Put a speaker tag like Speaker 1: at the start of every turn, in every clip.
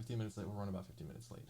Speaker 1: 15 minutes late. We'll run about 15 minutes late.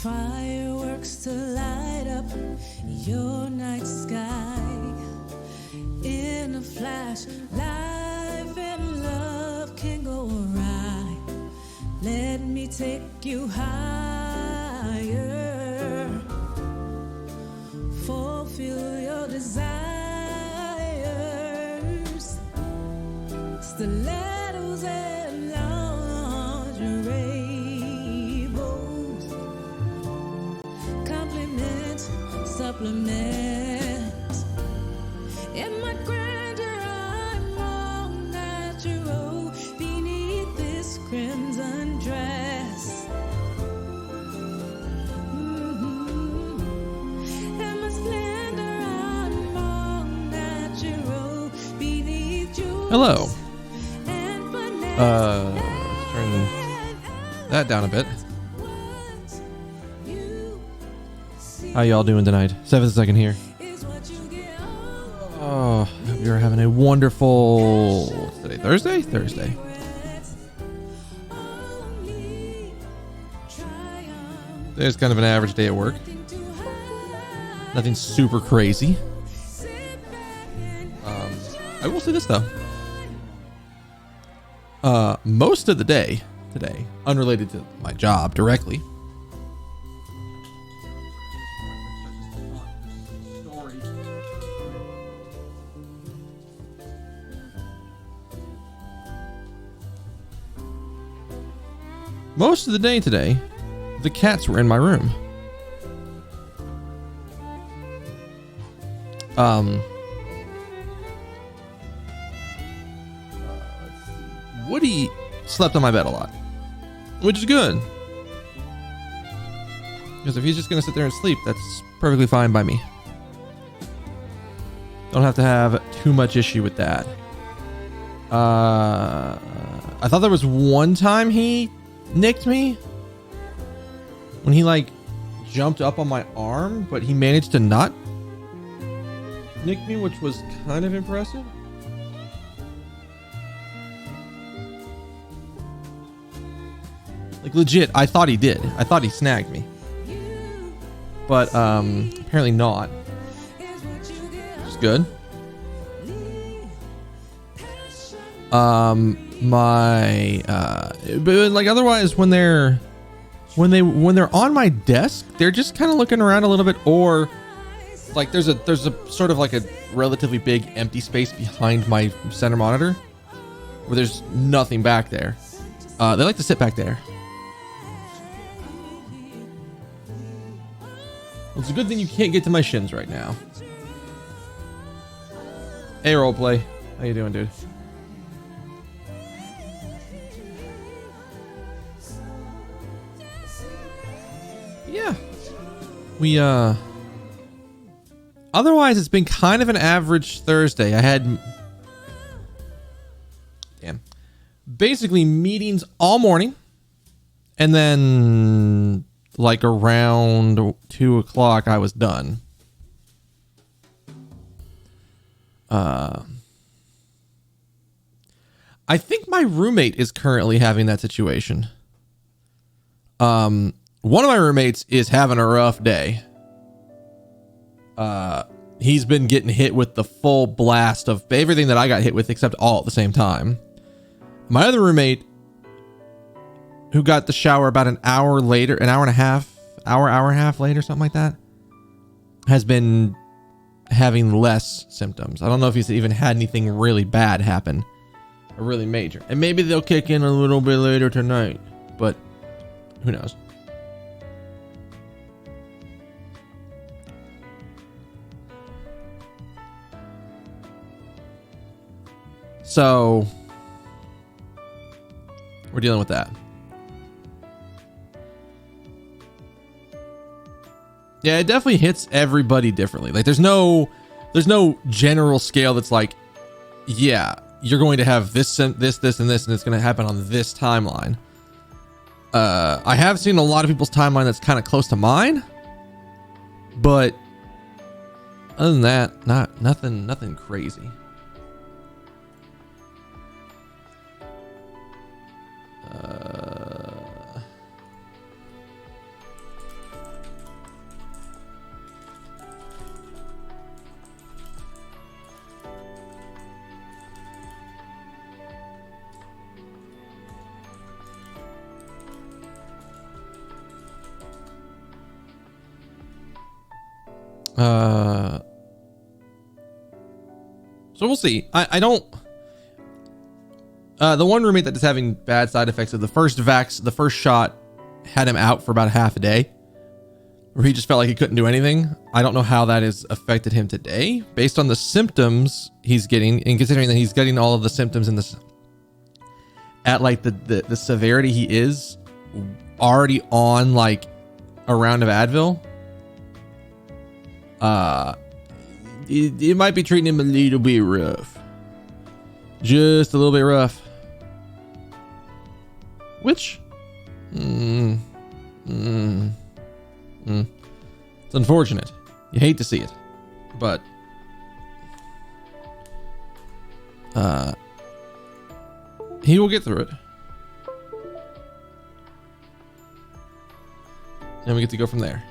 Speaker 2: Fireworks to light up your night sky. In a flash, life and love can go awry. Let me take you higher. Fulfill your desires. Stilettos and lingerie bows. Compliment, supplement. In my grandeur, I'm all natural beneath this crimson dress. In my splendor, I'm all natural beneath you.
Speaker 1: Hello. Turn that down a bit. How y'all doing tonight? 7th second here. Oh, hope you're having a wonderful, what's today? Thursday? Thursday. Today's kind of an average day at work. Nothing super crazy. I will say this though. Most of the day today, unrelated to my job directly, most of the day today, the cats were in my room. Woody slept on my bed a lot, which is good. Because if he's just going to sit there and sleep, that's perfectly fine by me. Don't have to have too much issue with that. I thought there was one time he nicked me when he like jumped up on my arm, but he managed to not nick me, which was kind of impressive. Like legit, I thought he did. I thought he snagged me, but apparently not. Which is good. But like otherwise, when they're on my desk, they're just kind of looking around a little bit, or like there's a sort of like a relatively big empty space behind my center monitor where there's nothing back there. They like to sit back there. Well, it's a good thing you can't get to my shins right now. Hey, roleplay. How you doing, dude? Yeah. We, otherwise, it's been kind of an average Thursday. I had... Damn. Basically, meetings all morning. And then... like around 2 o'clock, I was done. I think my roommate is currently having that situation. One of my roommates is having a rough day. He's been getting hit with the full blast of everything that I got hit with, except all at the same time. My other roommate, who got the shower about an hour later, an hour and a half later, something like that, has been having less symptoms. I don't know if he's even had anything really bad happen, or really major. And maybe they'll kick in a little bit later tonight, but who knows? So we're dealing with that. Yeah, it definitely hits everybody differently. Like there's no general scale that's like, yeah, you're going to have this and this and this, and it's going to happen on this timeline. I have seen a lot of people's timeline that's kind of close to mine, but other than that, nothing crazy. So we'll see. I don't. The one roommate that is having bad side effects of the first shot had him out for about half a day, where he just felt like he couldn't do anything. I don't know how that has affected him today, based on the symptoms he's getting, and considering that he's getting all of the symptoms in this at like the severity he is already on like a round of Advil. It might be treating him a little bit rough, just a little bit rough. Which, it's unfortunate. You hate to see it, but he will get through it. And we get to go from there.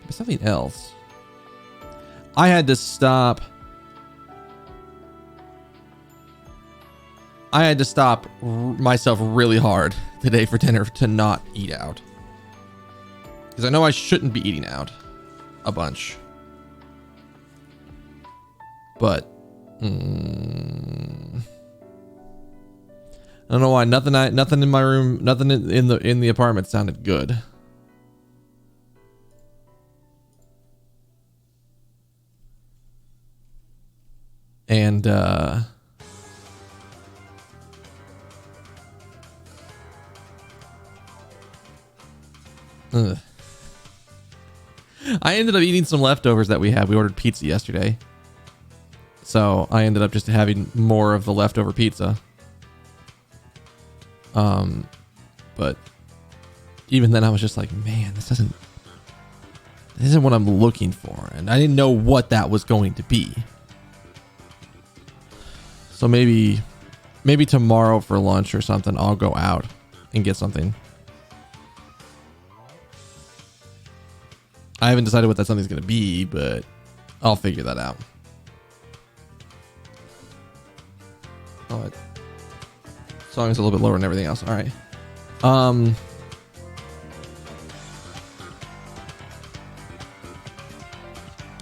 Speaker 1: Something else. I had to stop myself really hard today for dinner to not eat out, because I know I shouldn't be eating out a bunch, but I don't know why nothing in my room, nothing in the apartment sounded good. And I ended up eating some leftovers that we had. We ordered pizza yesterday, so I ended up just having more of the leftover pizza. But even then I was just like, man, this isn't what I'm looking for, and I didn't know what that was going to be. So maybe tomorrow for lunch or something, I'll go out and get something. I haven't decided what that something's going to be, but I'll figure that out. Oh, it, song is a little bit lower than everything else. All right. I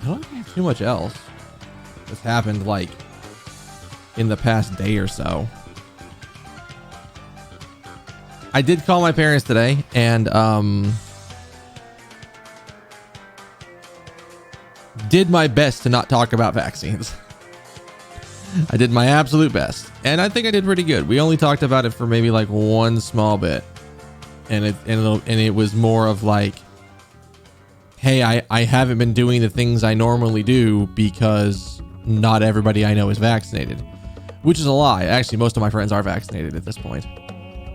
Speaker 1: don't have too much else that's happened like in the past day or so. I did call my parents today and did my best to not talk about vaccines. I did my absolute best, and I think I did pretty good. We only talked about it for maybe like one small bit, and it was more of like, hey, I haven't been doing the things I normally do because not everybody I know is vaccinated. Which is a lie. Actually, most of my friends are vaccinated at this point.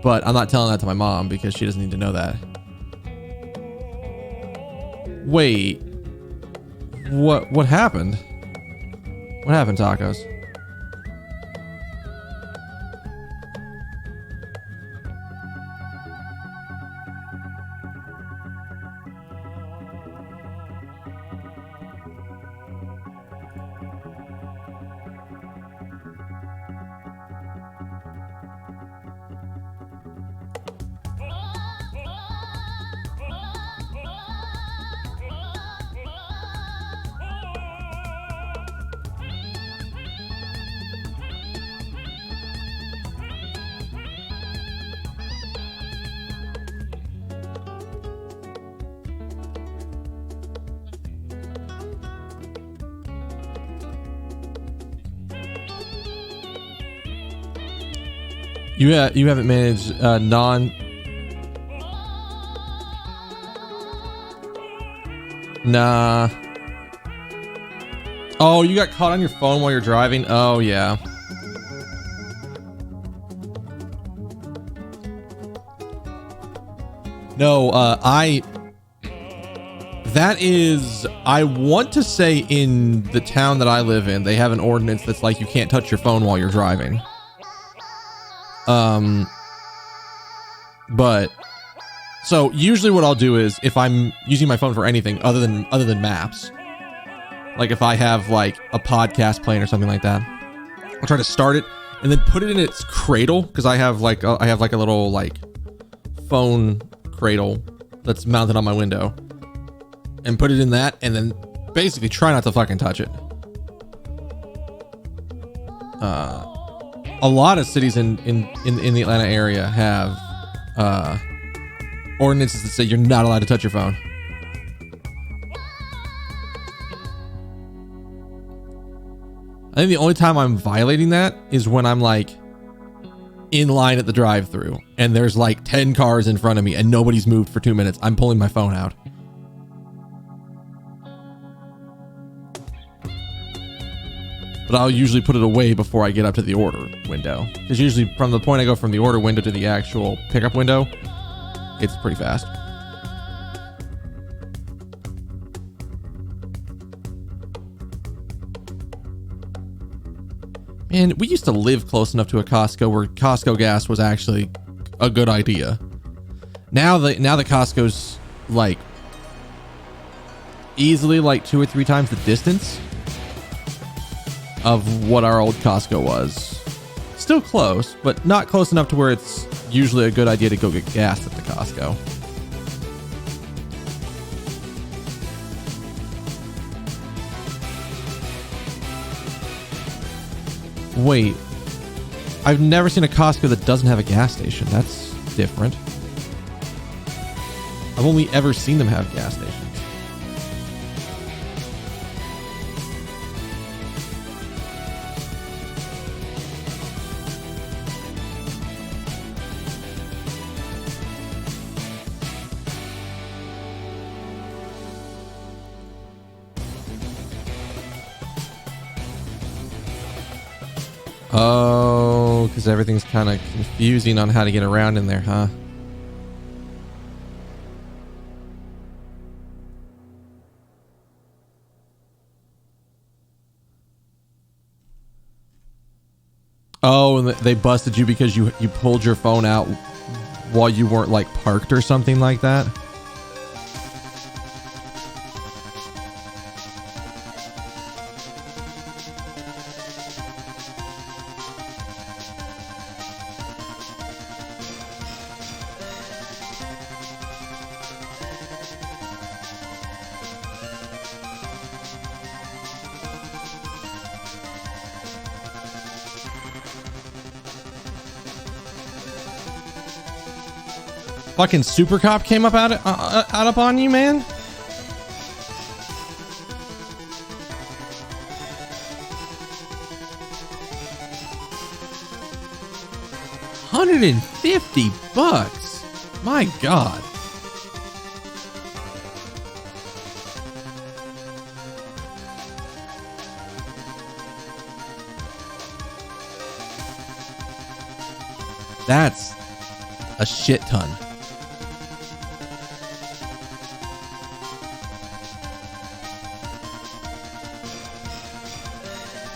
Speaker 1: But I'm not telling that to my mom because she doesn't need to know that. Wait. What happened? What happened, tacos? You haven't managed non. Nah. Oh, you got caught on your phone while you're driving? Oh, yeah. No, that is, I want to say in the town that I live in, they have an ordinance that's like you can't touch your phone while you're driving. But so usually what I'll do is if I'm using my phone for anything other than maps, Like if I have like a podcast playing or something like that, I'll try to start it and then put it in its cradle, because I have like a little like phone cradle that's mounted on my window, and put it in that, and then basically try not to fucking touch it. A lot of cities in the Atlanta area have ordinances that say you're not allowed to touch your phone. I think the only time I'm violating that is when I'm like in line at the drive-thru and there's like 10 cars in front of me and nobody's moved for 2 minutes. I'm pulling my phone out. But I'll usually put it away before I get up to the order window. Because usually from the point I go from the order window to the actual pickup window, it's pretty fast. Man, we used to live close enough to a Costco where Costco gas was actually a good idea. Now the Costco's like easily like 2 or 3 times the distance of what our old Costco was. Still close, but not close enough to where it's usually a good idea to go get gas at the Costco. Wait, I've never seen a Costco that doesn't have a gas station. That's different. I've only ever seen them have gas stations. Oh, because everything's kind of confusing on how to get around in there, huh? Oh, and they busted you because you pulled your phone out while you weren't like parked or something like that? Fucking super cop came up out up on you, man. $150. My God. That's a shit ton.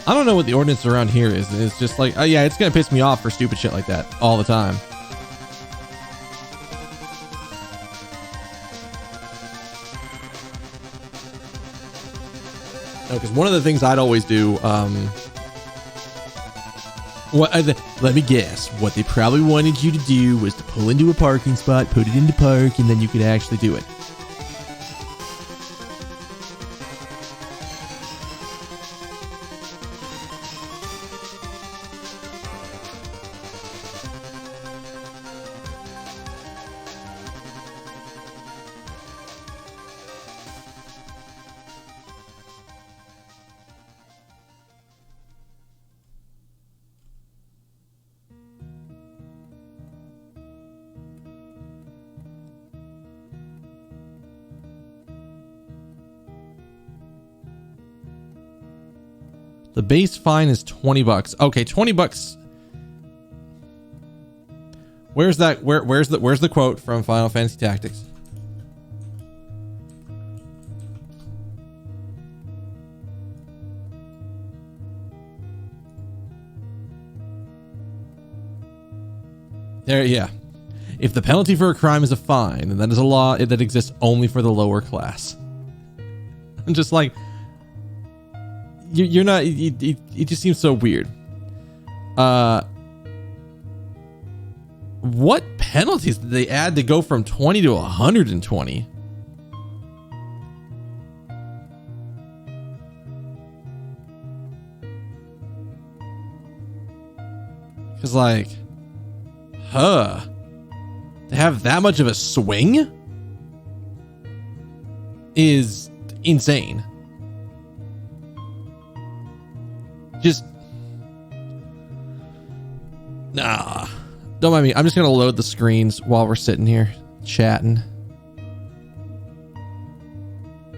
Speaker 1: I don't know what the ordinance around here is. It's just like, oh yeah, it's gonna piss me off for stupid shit like that all the time. No, because one of the things I'd always do, let me guess, what they probably wanted you to do was to pull into a parking spot, put it into park, and then you could actually do it. The base fine is $20. Okay, $20. Where's that? Where's the quote from Final Fantasy Tactics? There, yeah. If the penalty for a crime is a fine, then that is a law that exists only for the lower class. I'm just like, you're not. It just seems so weird. What penalties did they add to go from 20 to 120? Because, like, to have that much of a swing is insane. Just, nah. Don't mind me. I'm just going to load the screens while we're sitting here chatting.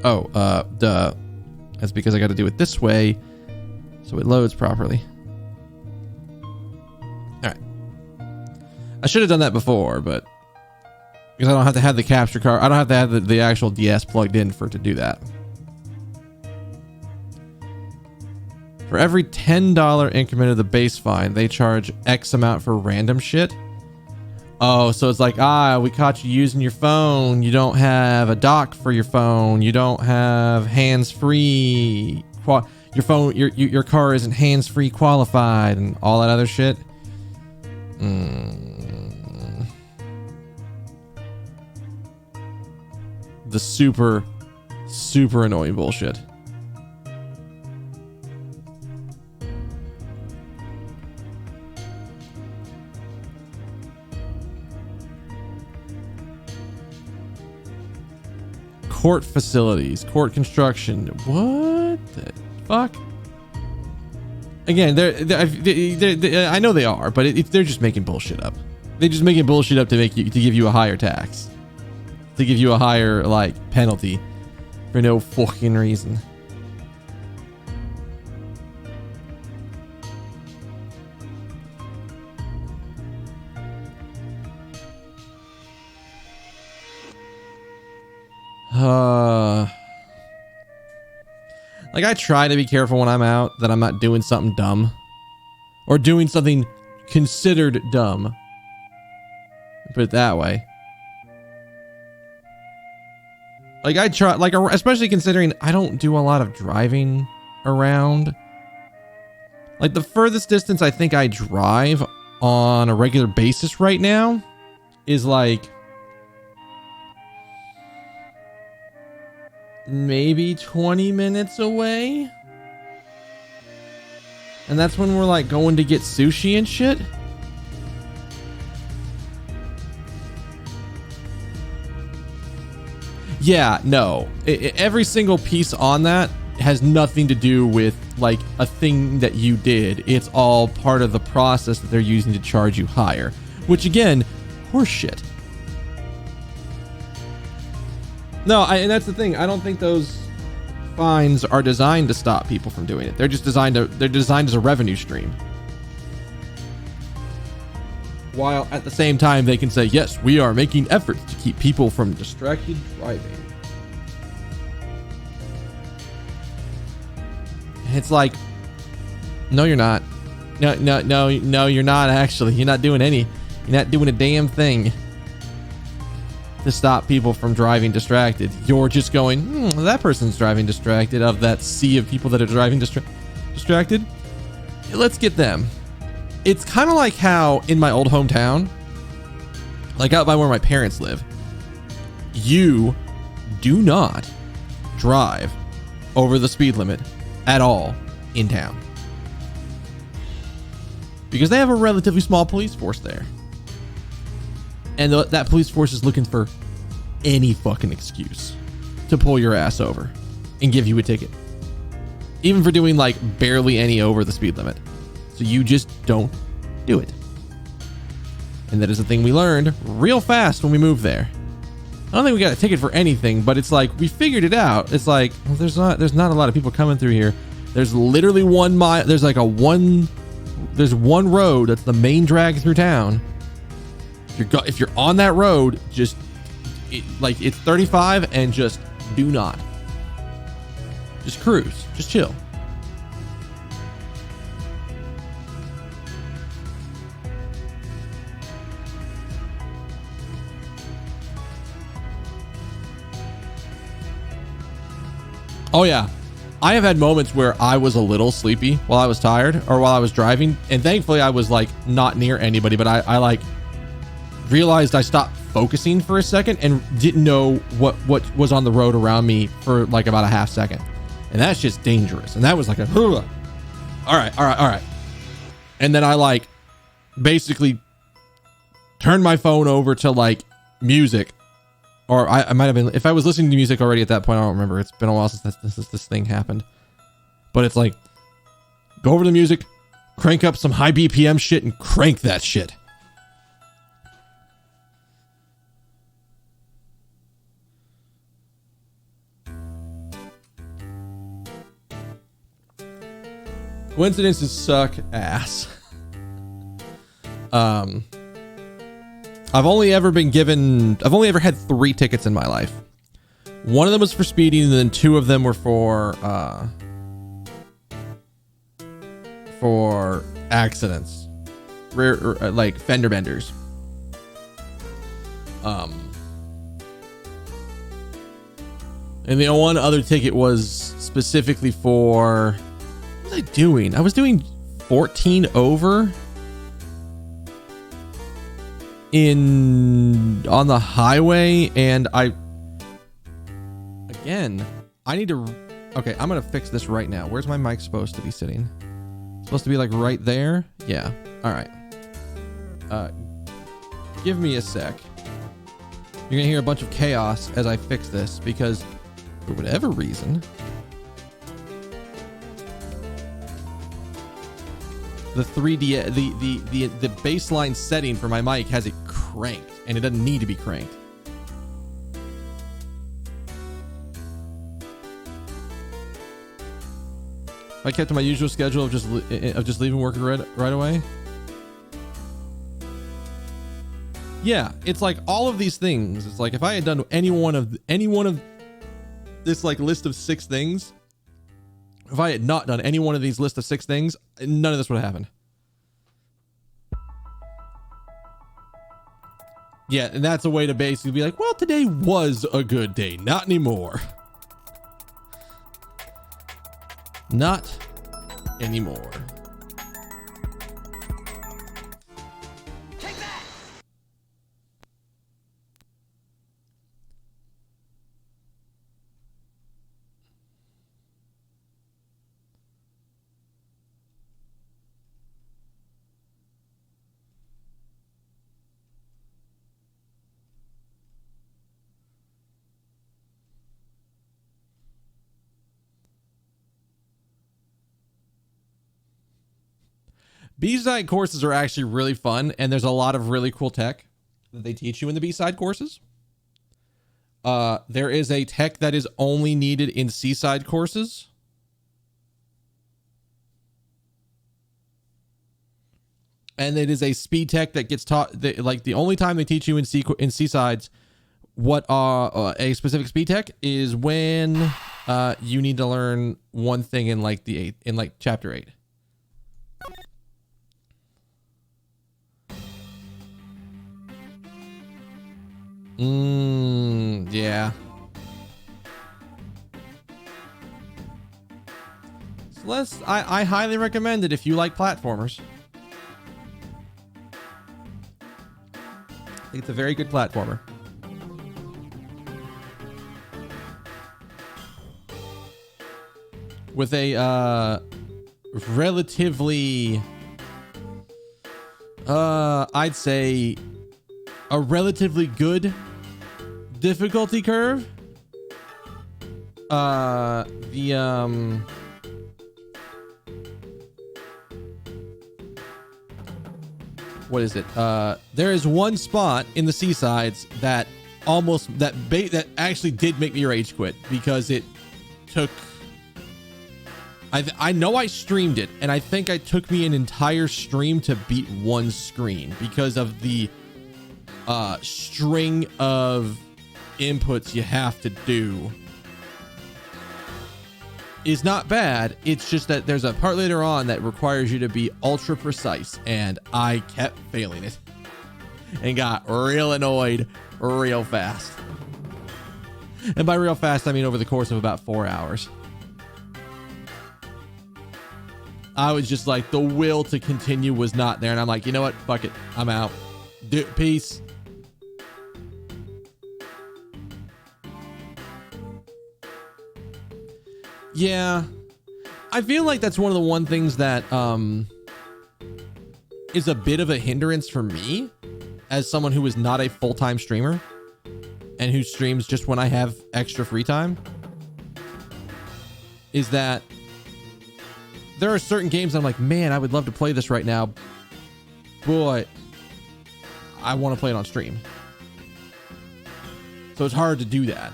Speaker 1: Oh, duh. That's because I got to do it this way so it loads properly. All right. I should have done that before, but because I don't have to have the capture card. I don't have to have the actual DS plugged in for it to do that. For every $10 increment of the base fine, they charge X amount for random shit. Oh, so it's like, we caught you using your phone. You don't have a dock for your phone. You don't have hands-free. Your phone, your car isn't hands-free qualified, and all that other shit. The super, super annoying bullshit. Court facilities, court construction. What the fuck? Again, they're I know they are, but they're just making bullshit up. They're just making bullshit up to give you a higher tax, to give you a higher like penalty for no fucking reason. Like, I try to be careful when I'm out that I'm not doing something dumb or doing something considered dumb. Put it that way. Like, I try, like, especially considering I don't do a lot of driving around. Like, the furthest distance I think I drive on a regular basis right now is like maybe 20 minutes away. And that's when we're like going to get sushi and shit. Yeah, no. Every single piece on that has nothing to do with like a thing that you did. It's all part of the process that they're using to charge you higher. Which again, horseshit. No, and that's the thing. I don't think those fines are designed to stop people from doing it. They're just designed as a revenue stream. While at the same time they can say, yes, we are making efforts to keep people from distracted driving. It's like, no, you're not. No, you're not actually. You're not doing a damn thing to stop people from driving distracted. You're just going, that person's driving distracted, of that sea of people that are driving distracted. Let's get them. It's kind of like how in my old hometown, like out by where my parents live, you do not drive over the speed limit at all in town. Because they have a relatively small police force there. And that police force is looking for any fucking excuse to pull your ass over and give you a ticket. Even for doing like barely any over the speed limit. So you just don't do it. And that is the thing we learned real fast when we moved there. I don't think we got a ticket for anything, but it's like we figured it out. It's like, well, there's not a lot of people coming through here. There's literally 1 mile. There's like there's one road that's the main drag through town. If you're on that road, just it's 35 and just do not. Just cruise. Just chill. Oh yeah. I have had moments where I was a little sleepy while I was tired or while I was driving, and thankfully I was like not near anybody, but I like realized I stopped focusing for a second and didn't know what was on the road around me for like about a half second. And that's just dangerous. And that was like a, all right. And then I like basically turned my phone over to like music, or I might have been, if I was listening to music already at that point, I don't remember. It's been a while since this thing happened, but it's like, go over to music, crank up some high BPM shit and crank that shit. Coincidences suck ass. I've only ever had 3 tickets in my life. One of them was for speeding, and then 2 of them were for accidents, like fender benders. And the one other ticket was specifically for, what was I doing? I was doing 14 over on the highway, and I need to, okay, I'm gonna fix this right now. Where's my mic supposed to be sitting? It's supposed to be like right there? Yeah. All right. Give me a sec. You're gonna hear a bunch of chaos as I fix this, because for whatever reason, the 3D, the baseline setting for my mic has it cranked, and it doesn't need to be cranked. I kept to my usual schedule of just leaving work right away. Yeah, it's like all of these things. It's like if I had done any one of this like list of 6 things, if I had not done any one of these list of 6 things, none of this would have happened. Yeah, and that's a way to basically be like, well, today was a good day. Not anymore. Not anymore.
Speaker 3: Take that!
Speaker 1: B-side courses are actually really fun, and there's a lot of really cool tech that they teach you in the B-side courses. There is a tech that is only needed in C-side courses. And it is a speed tech that gets taught, like the only time they teach you in C-sides what a specific speed tech is when you need to learn one thing in like chapter 8. Yeah. So I highly recommend it if you like platformers. I think it's a very good platformer. With a relatively I'd say a relatively good difficulty curve. What is it? There is one spot in the C-sides that that actually did make me rage quit, because it took, I know I streamed it, and I think it took me an entire stream to beat one screen because of the string of inputs you have to do. Is not bad. It's just that there's a part later on that requires you to be ultra precise, and I kept failing it and got real annoyed real fast. And by real fast, I mean over the course of about 4 hours. I was just like, the will to continue was not there. And I'm like, you know what? Fuck it. I'm out. Peace. Yeah. I feel like that's one of the things that is a bit of a hindrance for me as someone who is not a full-time streamer and who streams just when I have extra free time, is that there are certain games I'm like, man, I would love to play this right now, but I want to play it on stream. So it's hard to do that.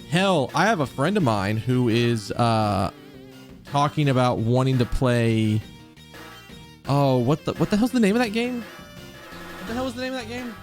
Speaker 1: Hell, I have a friend of mine who is talking about wanting to play. Oh, what the hell's the name of that game? What the hell was the name of that game?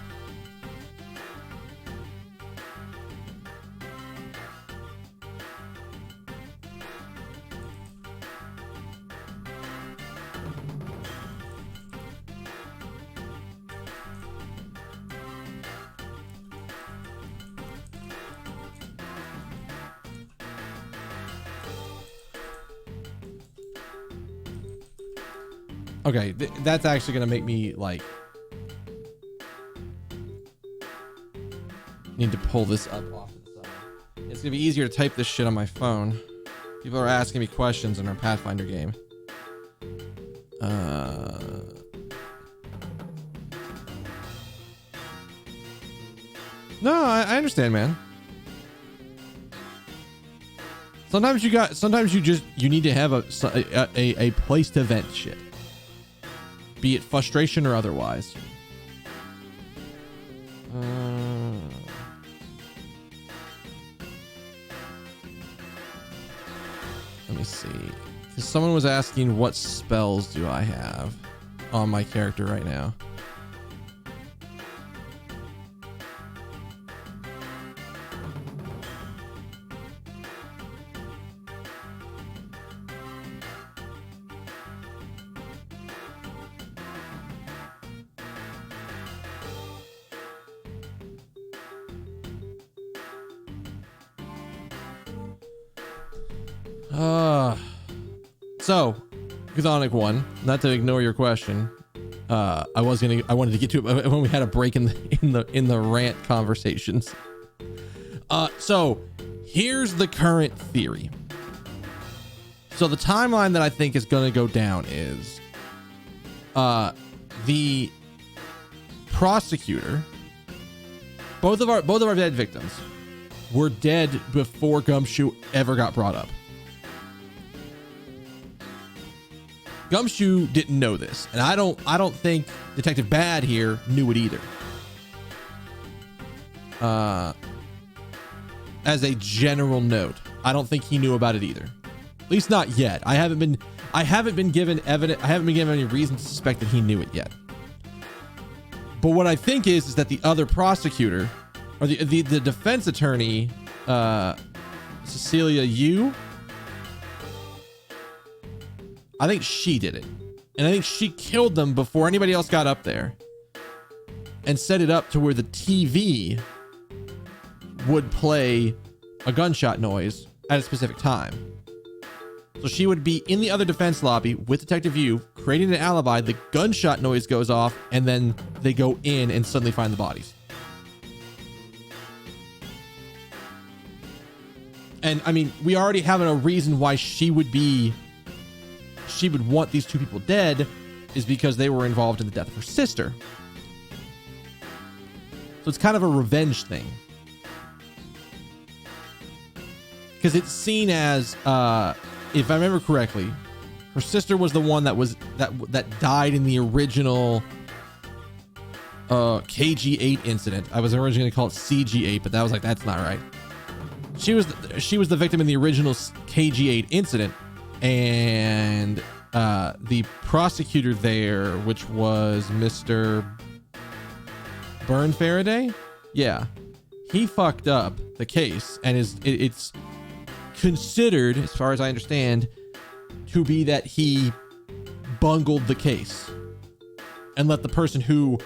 Speaker 1: Okay, that's actually gonna make me like need to pull this up off to the side. It's gonna be easier to type this shit on my phone. People are asking me questions in our Pathfinder game. No, I understand, man. Sometimes you need to have a place to vent shit. Be it frustration or otherwise. Let me see. Because someone was asking what spells do I have on my character right now. So, Chthonic one, not to ignore your question. I wanted to get to it when we had a break in the rant conversations. So here's the current theory. So the timeline that I think is going to go down is, the prosecutor, both of our dead victims were dead before Gumshoe ever got brought up. Gumshoe didn't know this, and I don't think Detective Bad here knew it either. As a general note, I don't think he knew about it either. At least not yet. I haven't been given evidence. I haven't been given any reason to suspect that he knew it yet. But what I think is that the other prosecutor, or the defense attorney, Cecilia Yu, I think she did it. And I think she killed them before anybody else got up there and set it up to where the TV would play a gunshot noise at a specific time. So she would be in the other defense lobby with Detective Yu, creating an alibi. The gunshot noise goes off, and then they go in and suddenly find the bodies. And I mean, we already have a reason why she would want these two people dead, is because they were involved in the death of her sister. So it's kind of a revenge thing. Because it's seen as, if I remember correctly, her sister was the one that died in the original KG8 incident. I was originally going to call it CG8, but that's not right. She was the victim in the original KG8 incident. And the prosecutor there, which was Mr. Byrne Faraday, yeah, he fucked up the case, and it's considered, as far as I understand, to be that he bungled the case and let the person who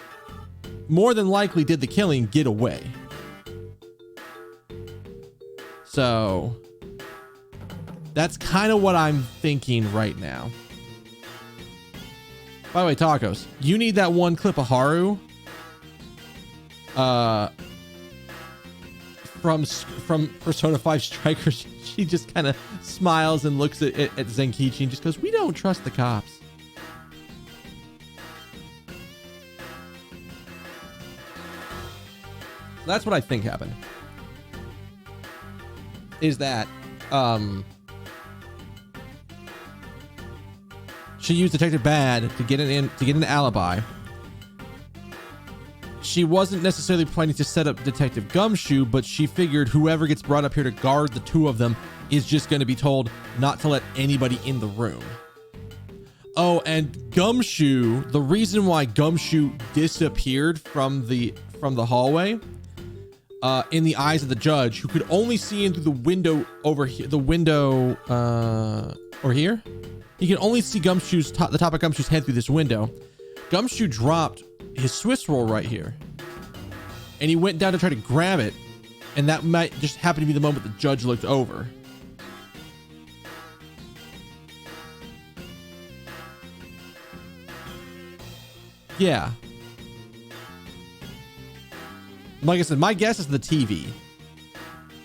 Speaker 1: more than likely did the killing get away. So that's kind of what I'm thinking right now. By the way, Tacos, you need that one clip of Haru from Persona 5 Strikers. She just kind of smiles and looks at Zenkichi and just goes, "We don't trust the cops." That's what I think happened. Is that she used Detective Bad to get an alibi. She wasn't necessarily planning to set up Detective Gumshoe, but she figured whoever gets brought up here to guard the two of them is just going to be told not to let anybody in the room. Oh, and Gumshoe, the reason why Gumshoe disappeared from the hallway, in the eyes of the judge, who could only see into the window over here, or here, he can only see the top of Gumshoe's head through this window. Gumshoe dropped his Swiss roll right here, and he went down to try to grab it, and that might just happen to be the moment the judge looked over. Yeah. Like I said, my guess is the TV.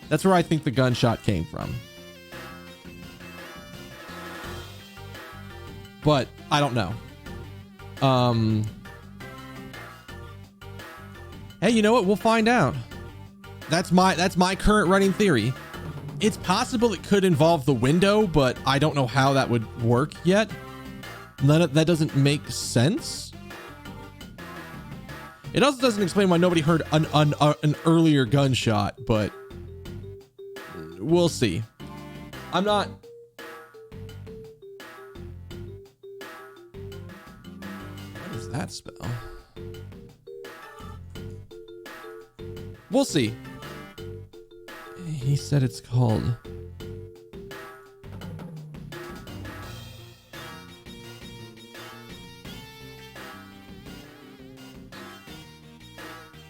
Speaker 1: That's where I think the gunshot came from. But I don't know. Hey, you know what? We'll find out. That's my current running theory. It's possible it could involve the window, but I don't know how that would work yet. That doesn't make sense. It also doesn't explain why nobody heard an earlier gunshot, but we'll see. I'm not... What does that spell? We'll see. He said it's called...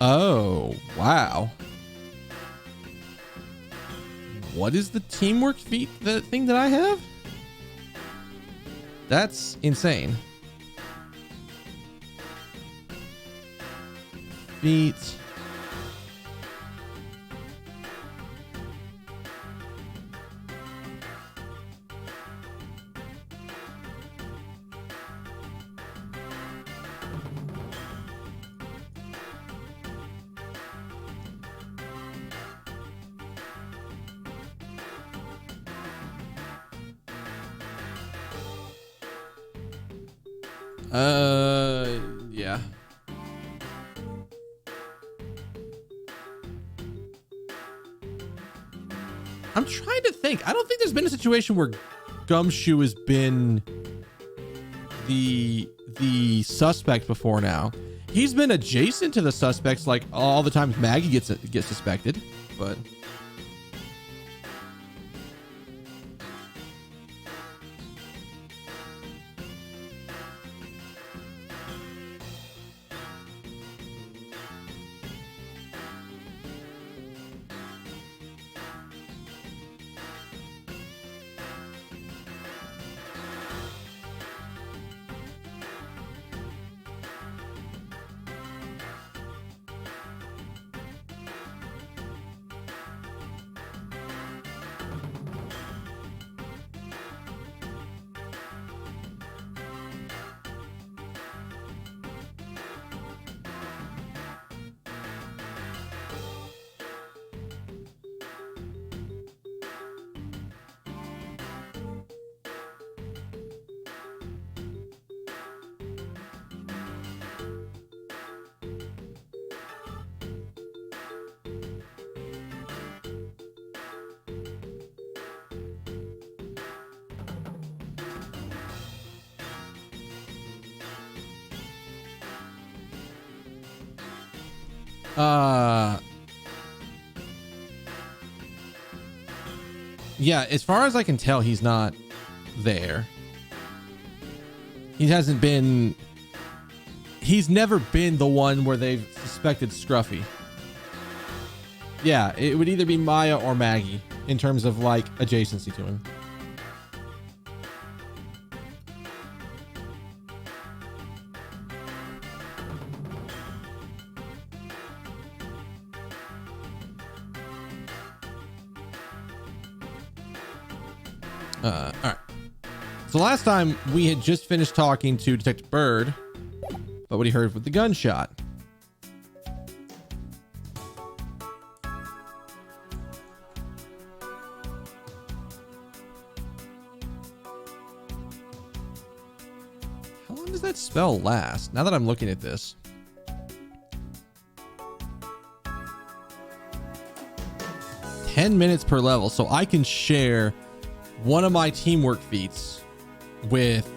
Speaker 1: Oh, wow. What is the teamwork feat, the thing that I have? That's insane. Feet. Yeah. I'm trying to think. I don't think there's been a situation where Gumshoe has been the suspect before now. He's been adjacent to the suspects like all the times Maggie gets suspected, but... Yeah, as far as I can tell, he's not there. He hasn't been... He's never been the one where they've suspected Scruffy. Yeah, it would either be Maya or Maggie in terms of, like, adjacency to him. All right. So last time we had just finished talking to Detective Bird, but what he heard with the gunshot. How long does that spell last? Now that I'm looking at this. $10 per level, so I can share one of my teamwork feats with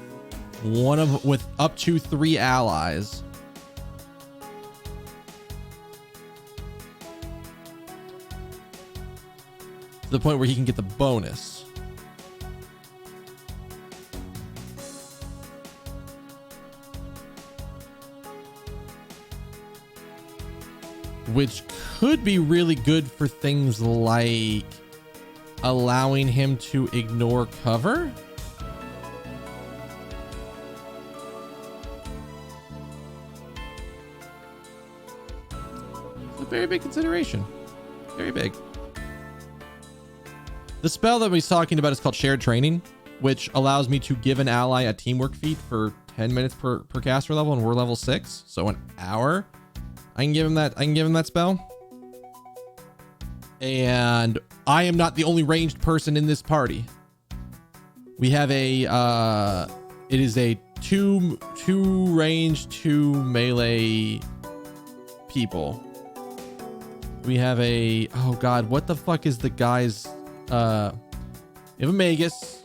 Speaker 1: up to 3 allies. To the point where he can get the bonus. Which could be really good for things like allowing him to ignore cover. It's a very big consideration. Very big. The spell that we're talking about is called Shared Training, which allows me to give an ally a teamwork feat for 10 minutes per caster level, and we're level 6, so an hour. I can give him that spell. And I am not the only ranged person in this party. We have it is a two range, 2 melee people. We have oh God, what the fuck is the guy's, we have a Magus,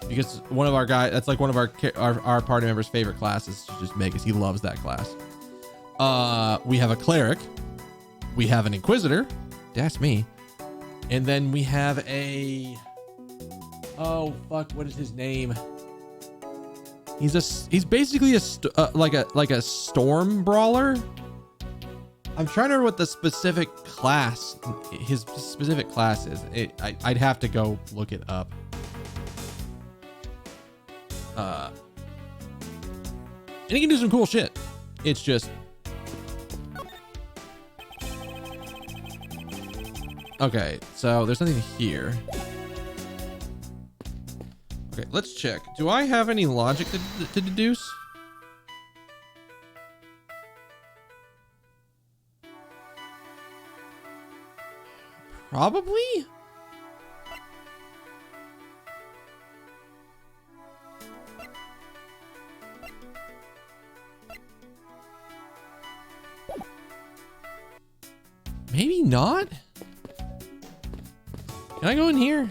Speaker 1: because one of our guys, that's like one of our party members' favorite classes, is just Magus. He loves that class. We have a cleric, we have an inquisitor, that's me, and then we have oh fuck, what is his name? He's basically like a storm brawler. I'm trying to remember what the specific class, his specific class is. I'd have to go look it up. And he can do some cool shit. It's just, okay, so there's nothing here. Okay, let's check. Do I have any logic to deduce? Probably? Maybe not? Can I go in here?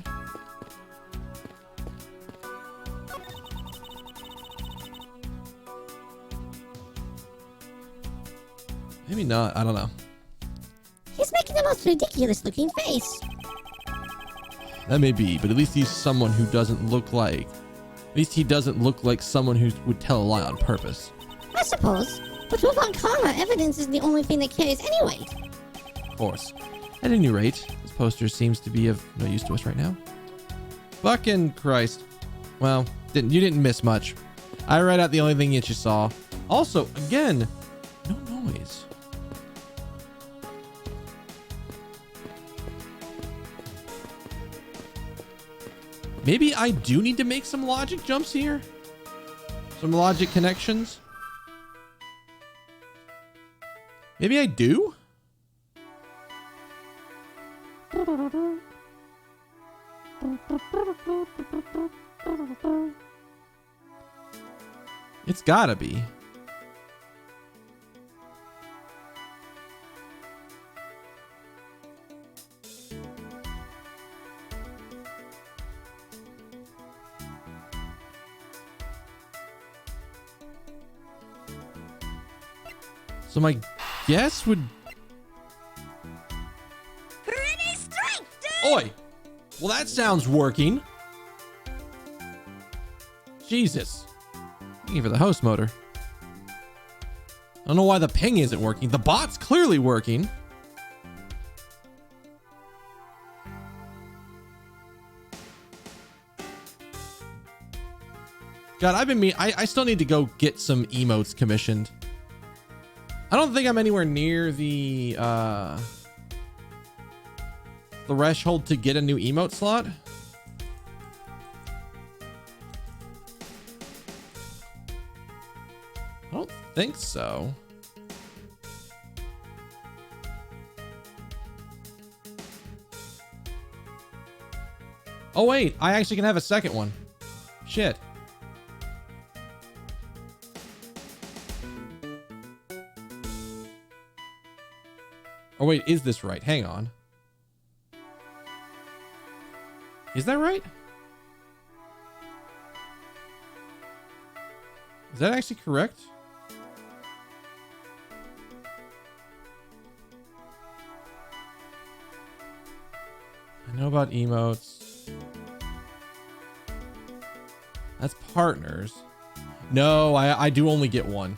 Speaker 1: Maybe not. I don't know.
Speaker 3: He's making the most ridiculous looking face.
Speaker 1: That may be, but at least he's someone who doesn't look like... At least he doesn't look like someone who would tell a lie on purpose.
Speaker 3: I suppose. But with Ankara, evidence is the only thing that carries any weight.
Speaker 1: Of course. At any rate, this poster seems to be of no use to us right now. Fucking Christ. Well, you didn't miss much. I read out the only thing that you saw. Also, again, no noise. Maybe I do need to make some logic jumps here. Some logic connections. Maybe I do? It's gotta be. So my guess would...
Speaker 3: Pretty strength, dude!
Speaker 1: Oi! Well, that sounds working. Jesus. Thank you for the host motor. I don't know why the ping isn't working. The bot's clearly working. God, I still need to go get some emotes commissioned. I don't think I'm anywhere near the threshold to get a new emote slot. think so. Oh wait, I actually can have a second one. Shit. Oh wait, is this right? Hang on. Is that right? Is that actually correct? I know about emotes. That's partners. No, I do only get one.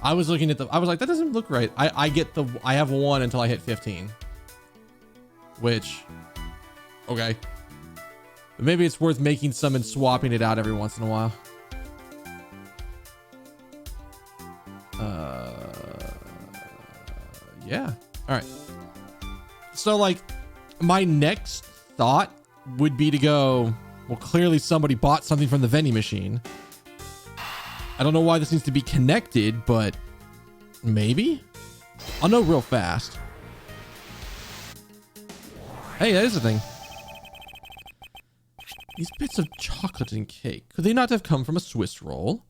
Speaker 1: I was looking at I was like, that doesn't look right. I have one until I hit 15. Which, okay. But maybe it's worth making some and swapping it out every once in a while. Yeah. All right. So like my next thought would be to go, well, clearly somebody bought something from the vending machine. I don't know why this needs to be connected, but maybe I'll know real fast. Hey, that is the thing. These bits of chocolate and cake, could they not have come from a Swiss roll?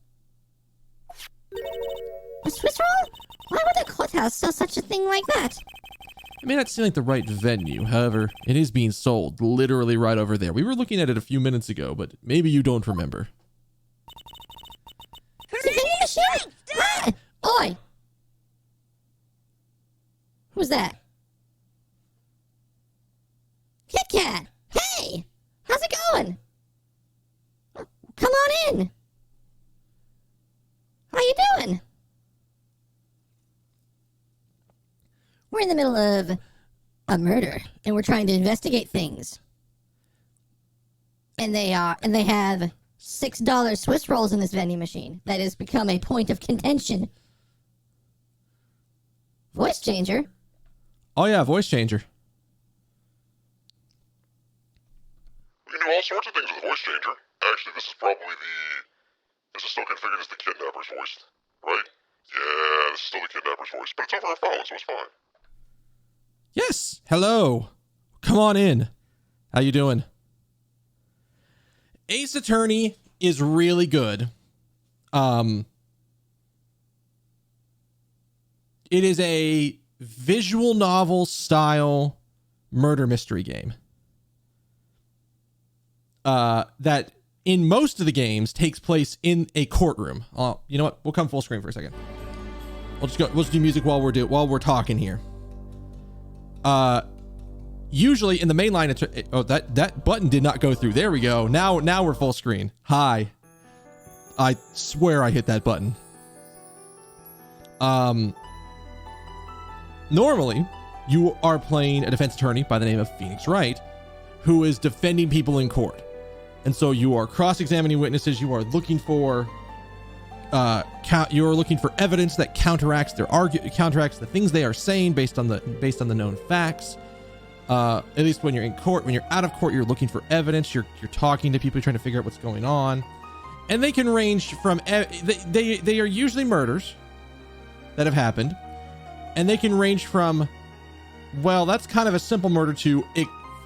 Speaker 3: A Swiss roll? Why would the courthouse sell such a thing like that?
Speaker 1: It may not seem like the right venue, however, it is being sold literally right over there. We were looking at it a few minutes ago, but maybe you don't remember.
Speaker 3: The vending machine? Ah! Oi! Who's that? Kit Kat! Hey! How's it going? Come on in! How you doing? We're in the middle of a murder, and we're trying to investigate things. And they have $6 Swiss rolls in this vending machine. That has become a point of contention. Voice changer.
Speaker 1: Oh yeah, voice changer.
Speaker 4: We can do all sorts of things with a voice changer. Actually, this is probably this is still configured as the kidnapper's voice, right? Yeah, this is still the kidnapper's voice, but it's over a phone, so it's fine.
Speaker 1: Yes. Hello. Come on in. How you doing? Ace Attorney is really good. It is a visual novel style murder mystery game. That in most of the games takes place in a courtroom. You know what? We'll come full screen for a second. We'll just do music while we're talking here. Usually in the main line, that button did not go through. There we go. Now we're full screen. Hi. I swear I hit that button. Normally you are playing a defense attorney by the name of Phoenix Wright, who is defending people in court. And so you are cross-examining witnesses. You are looking for evidence that counteracts the things they are saying based on the known facts. At least when you're in court. When you're out of court, you're looking for evidence. You're talking to people, you're trying to figure out what's going on. And they can range from they are usually murders that have happened, and they can range from, well, that's kind of a simple murder, to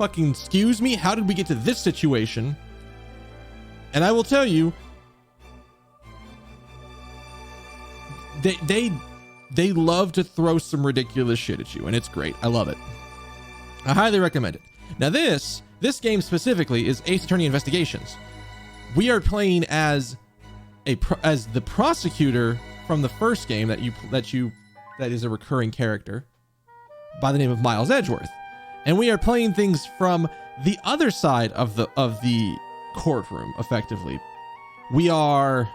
Speaker 1: excuse me, how did we get to this situation? And I will tell you, they love to throw some ridiculous shit at you, and it's great. I love it. I highly recommend it. Now this game specifically is Ace Attorney Investigations. We are playing as the prosecutor from the first game that is a recurring character by the name of Miles Edgeworth, and we are playing things from the other side of the courtroom. Effectively, we are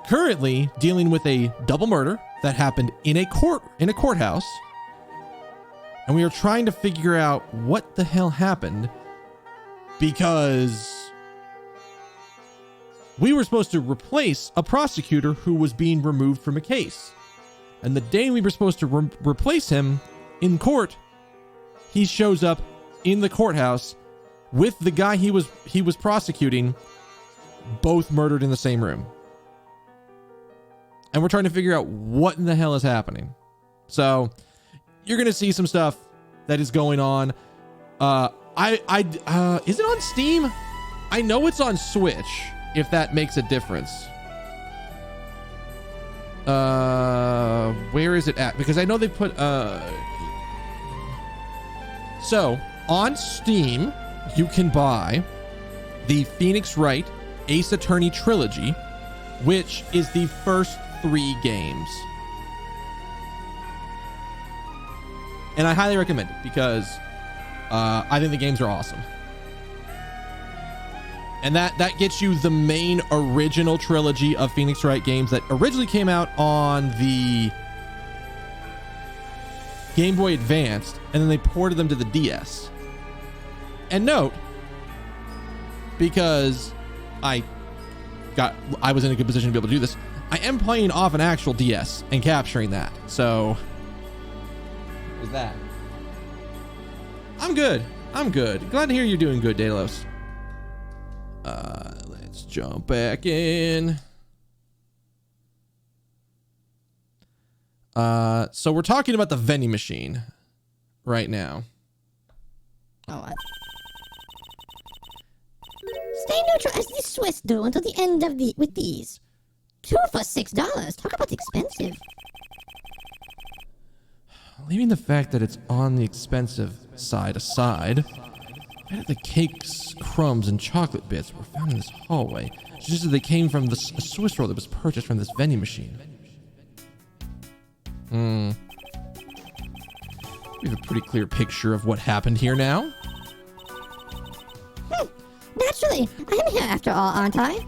Speaker 1: currently dealing with a double murder that happened in a courthouse, and we are trying to figure out what the hell happened, because we were supposed to replace a prosecutor who was being removed from a case. And the day we were supposed to replace him in court, he shows up in the courthouse with the guy he was prosecuting, both murdered in the same room. and we're trying to figure out what in the hell is happening. So you're going to see some stuff that is going on. Is it on Steam? I know it's on Switch, if that makes a difference. Where is it at? Because I know they put, so on Steam, you can buy the Phoenix Wright Ace Attorney trilogy, which is the first 3 games. And I highly recommend it because I think the games are awesome. And that gets you the main original trilogy of Phoenix Wright games that originally came out on the Game Boy Advanced, and then they ported them to the DS. And note, because I was in a good position to be able to do this, I am playing off an actual DS and capturing that. So is that. I'm good. Glad to hear you're doing good, Delos. Let's jump back in. So we're talking about the vending machine right now.
Speaker 3: Oh, stay neutral as the Swiss do until the end of with these. 2 for $6. Talk about expensive.
Speaker 1: Leaving the fact that it's on the expensive side aside, the cakes, crumbs, and chocolate bits were found in this hallway. It's just that they came from a Swiss roll that was purchased from this vending machine. We have a pretty clear picture of what happened here now.
Speaker 3: Naturally, I am here after all, aren't I?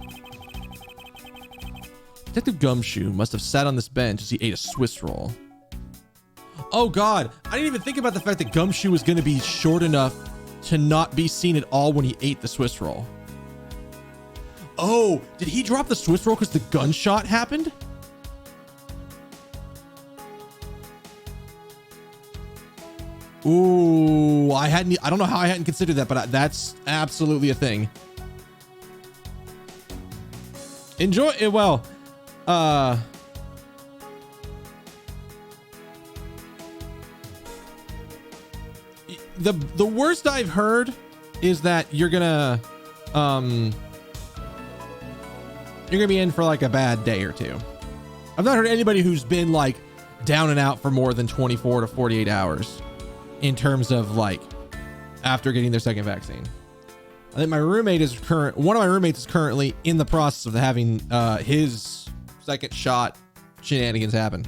Speaker 1: Detective Gumshoe must have sat on this bench as he ate a Swiss roll. Oh god, I didn't even think about the fact that Gumshoe was going to be short enough to not be seen at all when he ate the Swiss roll. Oh, did he drop the Swiss roll because the gunshot happened? Ooh, I don't know how I hadn't considered that, but that's absolutely a thing. Enjoy it. Well, the worst I've heard is that you're gonna be in for like a bad day or two. I've not heard anybody who's been like down and out for more than 24 to 48 hours in terms of like after getting their second vaccine. I think one of my roommates is currently in the process of having his second shot shenanigans happen.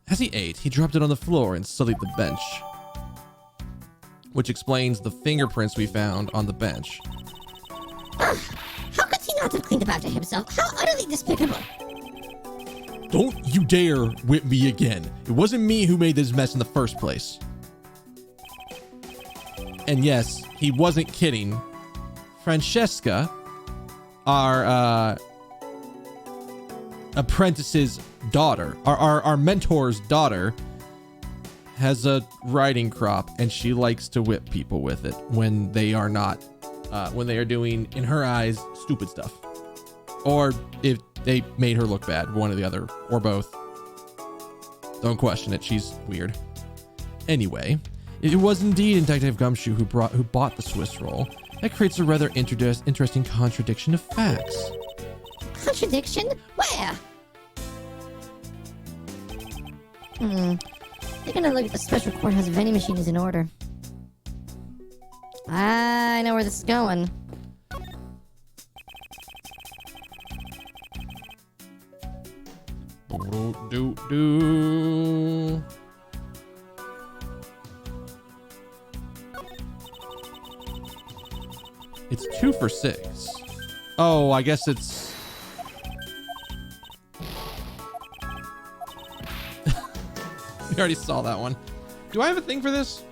Speaker 1: As he ate, he dropped it on the floor and sullied the bench, which explains the fingerprints we found on the bench.
Speaker 3: How could he not have cleaned up after himself? How utterly despicable.
Speaker 1: Don't you dare whip me again. It wasn't me who made this mess in the first place. And yes, he wasn't kidding. Francesca, our apprentice's daughter, our mentor's daughter, has a riding crop, and she likes to whip people with it when they are not, when they are doing, in her eyes, stupid stuff. Or if they made her look bad, one or the other, or both. Don't question it, she's weird. Anyway, it was indeed Detective Gumshoe who bought the Swiss roll. That creates a rather interesting contradiction of facts.
Speaker 3: Contradiction? Where? Taking a look at the special courthouse vending machine is in order. I know where this is going.
Speaker 1: It's 2 for $6. Oh, I guess it's... We already saw that one. Do I have a thing for this?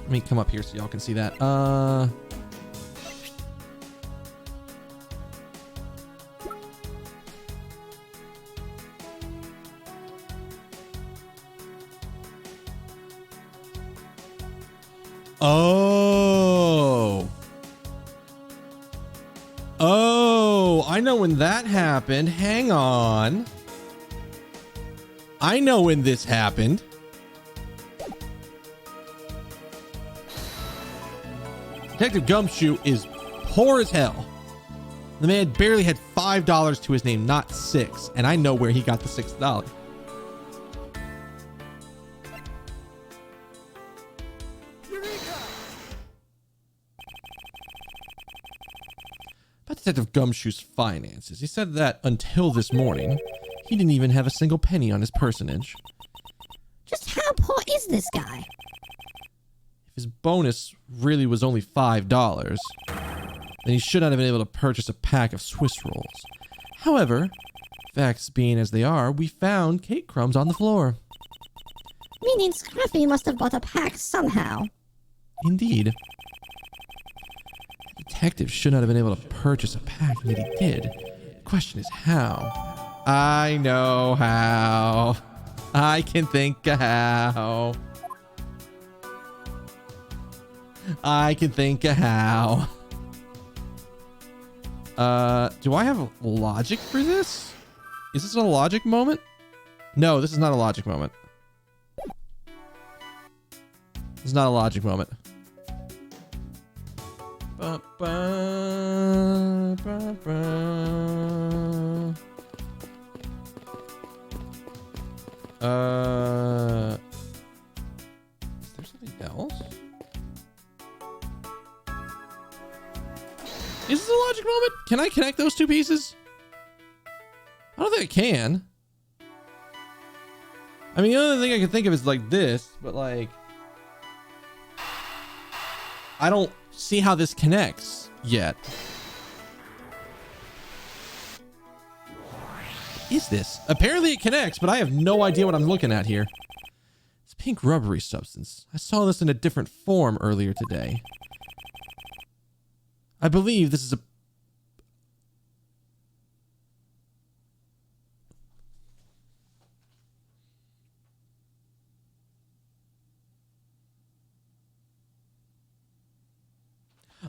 Speaker 1: Let me come up here so y'all can see that. Oh. I know when that happened. Hang on. I know when this happened. Detective Gumshoe is poor as hell. The man barely had $5 to his name, not $6, and I know where he got the $6. About Detective Gumshoe's finances, he said that until this morning, he didn't even have a single penny on his personage.
Speaker 3: Just how poor is this guy?
Speaker 1: If his bonus really was only $5, then he should not have been able to purchase a pack of Swiss rolls. However, facts being as they are, we found cake crumbs on the floor.
Speaker 3: Meaning Scruffy must have bought a pack somehow.
Speaker 1: Indeed. The detective should not have been able to purchase a pack, yet he did. The question is how. I know how. I can think of how. I can think of how. Do I have logic for this? Is this a logic moment? No, this is not a logic moment. This is not a logic moment. Ba, ba, ba, ba. Is there something else? Is this a logic moment? Can I connect those two pieces? I don't think I can. I mean, the only thing I can think of is like this, but like, I don't see how this connects yet. Is this? Apparently it connects, but I have no idea what I'm looking at here. It's pink rubbery substance. I saw this in a different form earlier today. I believe this is a...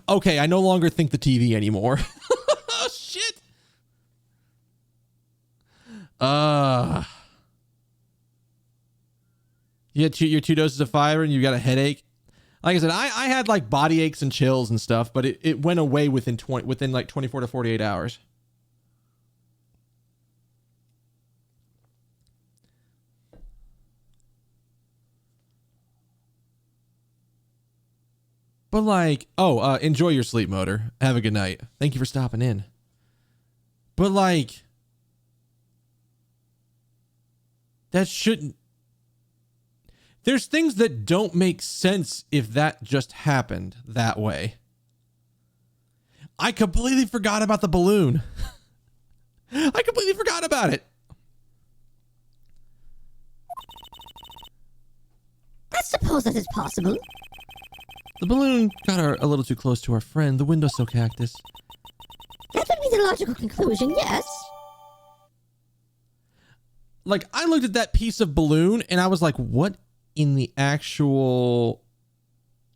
Speaker 1: Okay, I no longer think the TV anymore. Oh, shit. You had your 2 doses of fiber and you got a headache. Like I said, I had like body aches and chills and stuff, but it went away within like 24 to 48 hours. But like, enjoy your sleep, Motor. Have a good night. Thank you for stopping in. But like, that shouldn't... There's things that don't make sense if that just happened that way. I completely forgot about the balloon. I completely forgot about it.
Speaker 3: I suppose that is possible.
Speaker 1: The balloon got a little too close to our friend, the windowsill cactus.
Speaker 3: That would be the logical conclusion, yes.
Speaker 1: Like, I looked at that piece of balloon and I was like, what in the actual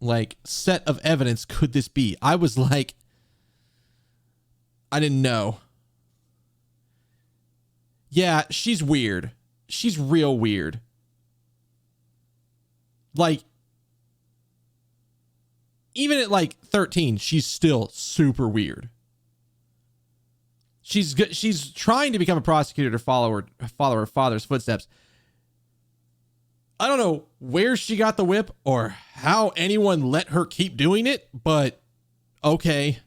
Speaker 1: like set of evidence could this be? I was like, I didn't know. Yeah, she's weird. She's real weird. Like, even at like 13, she's still super weird. She's trying to become a prosecutor to follow her father's footsteps. I don't know where she got the whip or how anyone let her keep doing it, but okay.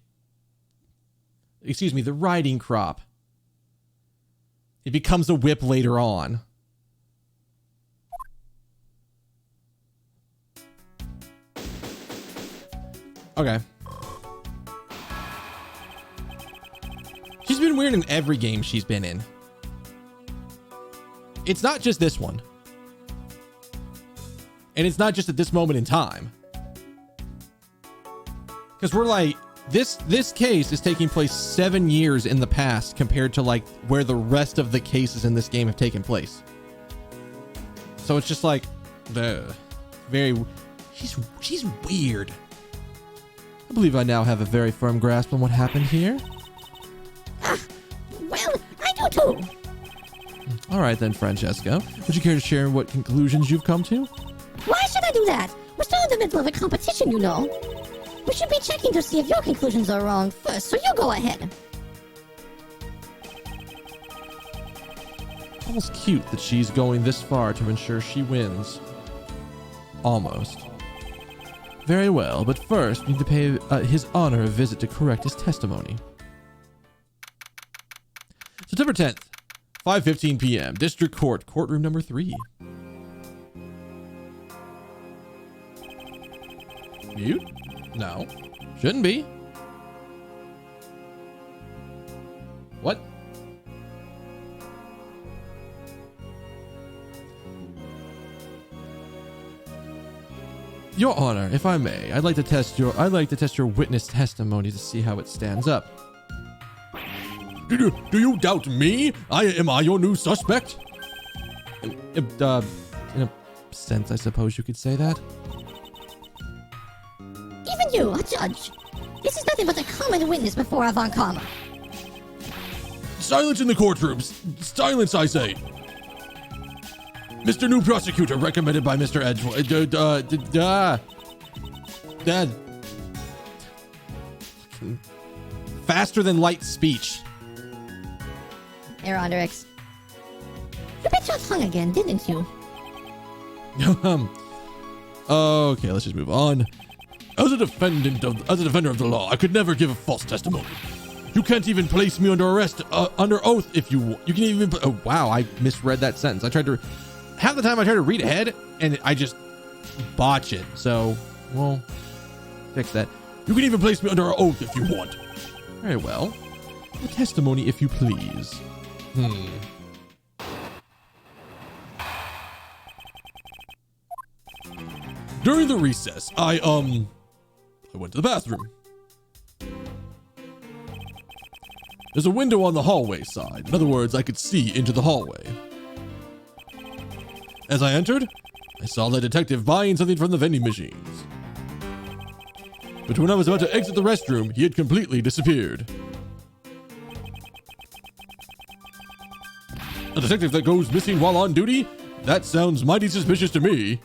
Speaker 1: Excuse me, the riding crop. It becomes a whip later on. Okay. She's been weird in every game she's been in. It's not just this one. And it's not just at this moment in time. Because we're like, this case is taking place 7 years in the past compared to like where the rest of the cases in this game have taken place. So it's just like she's weird. I believe I now have a very firm grasp on what happened here.
Speaker 3: Ah, too.
Speaker 1: All right then, Francesca. Would you care to share what conclusions you've come to?
Speaker 3: Why should I do that? We're still in the middle of a competition, you know. We should be checking to see if your conclusions are wrong first, so you go ahead.
Speaker 1: Almost cute that she's going this far to ensure she wins. Almost. Very well, but first we need to pay His Honor a visit to correct his testimony. September 10th, 5:15 p.m. District Court, courtroom number 3. Mute? No. Shouldn't be. What? Your Honor, if I may, I'd like to test your witness testimony to see how it stands up. Do you doubt me? Am I your new suspect? In a sense, I suppose you could say that.
Speaker 3: Even you, a judge. This is nothing but a common witness before a Von Karma.
Speaker 1: Silence in the courtrooms. Silence, I say. Mr. New Prosecutor, recommended by Mr. Edgewood. Dad. Faster than light speech.
Speaker 3: Your Honor, X. You bit your tongue again, didn't you?
Speaker 1: Okay, let's just move on. As a defender of the law, I could never give a false testimony. You can't even place me under arrest, under oath if you can even. Oh wow, I misread that sentence. Half the time I try to read ahead and I just botch it. So, well, fix that. You can even place me under oath if you want. Very well. The testimony, if you please. During the recess, I went to the bathroom. There's a window on the hallway side. In other words, I could see into the hallway. As I entered, I saw the detective buying something from the vending machines. But when I was about to exit the restroom, he had completely disappeared. A detective that goes missing while on duty? That sounds mighty suspicious to me.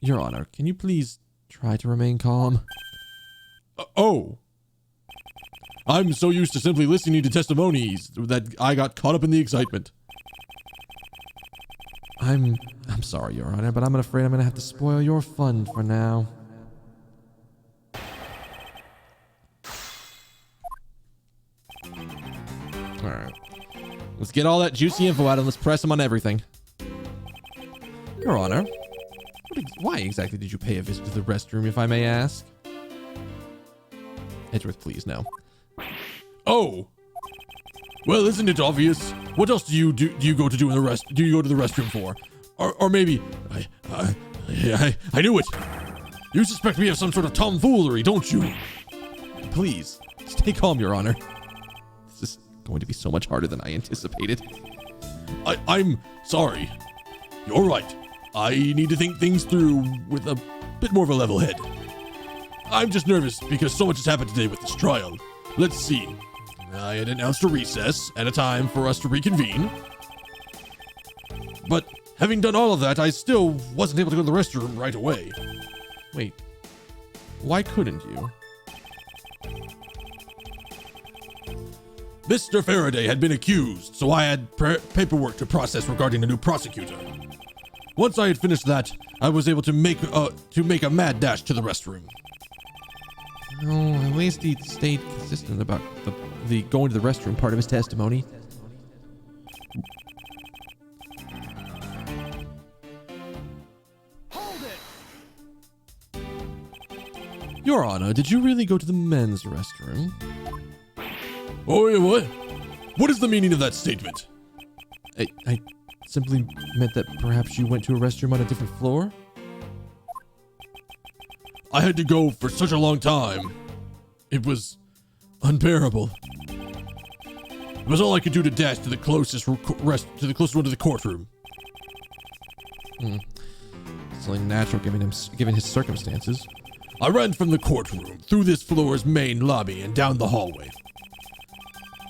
Speaker 1: Your Honor, can you please try to remain calm? Oh. I'm so used to simply listening to testimonies that I got caught up in the excitement. I'm sorry, Your Honor, but I'm afraid I'm going to have to spoil your fun for now. Alright. Let's get all that juicy info out and let's press him on everything. Your Honor, why exactly did you pay a visit to the restroom, if I may ask? Edgeworth, please, no. Oh! Well, isn't it obvious? What else do you go to do in the do you go to the restroom for? Or maybe I knew it. You suspect me of some sort of tomfoolery, don't you? Please, stay calm, Your Honor. This is going to be so much harder than I anticipated. I'm sorry. You're right. I need to think things through with a bit more of a level head. I'm just nervous because so much has happened today with this trial. Let's see. I had announced a recess and a time for us to reconvene. But having done all of that, I still wasn't able to go to the restroom right away. Wait, why couldn't you? Mr. Faraday had been accused, so I had paperwork to process regarding a new prosecutor. Once I had finished that, I was able to make a mad dash to the restroom. Oh, at least he stayed consistent about the going to the restroom part of his testimony.
Speaker 5: Hold it!
Speaker 1: Your Honor, did you really go to the men's restroom? Oh, what? What is the meaning of that statement? I simply meant that perhaps you went to a restroom on a different floor? I had to go for such a long time. It was unbearable. It was all I could do to dash to the closest one to the courtroom. It's only natural given his circumstances. I ran from the courtroom, through this floor's main lobby, and down the hallway.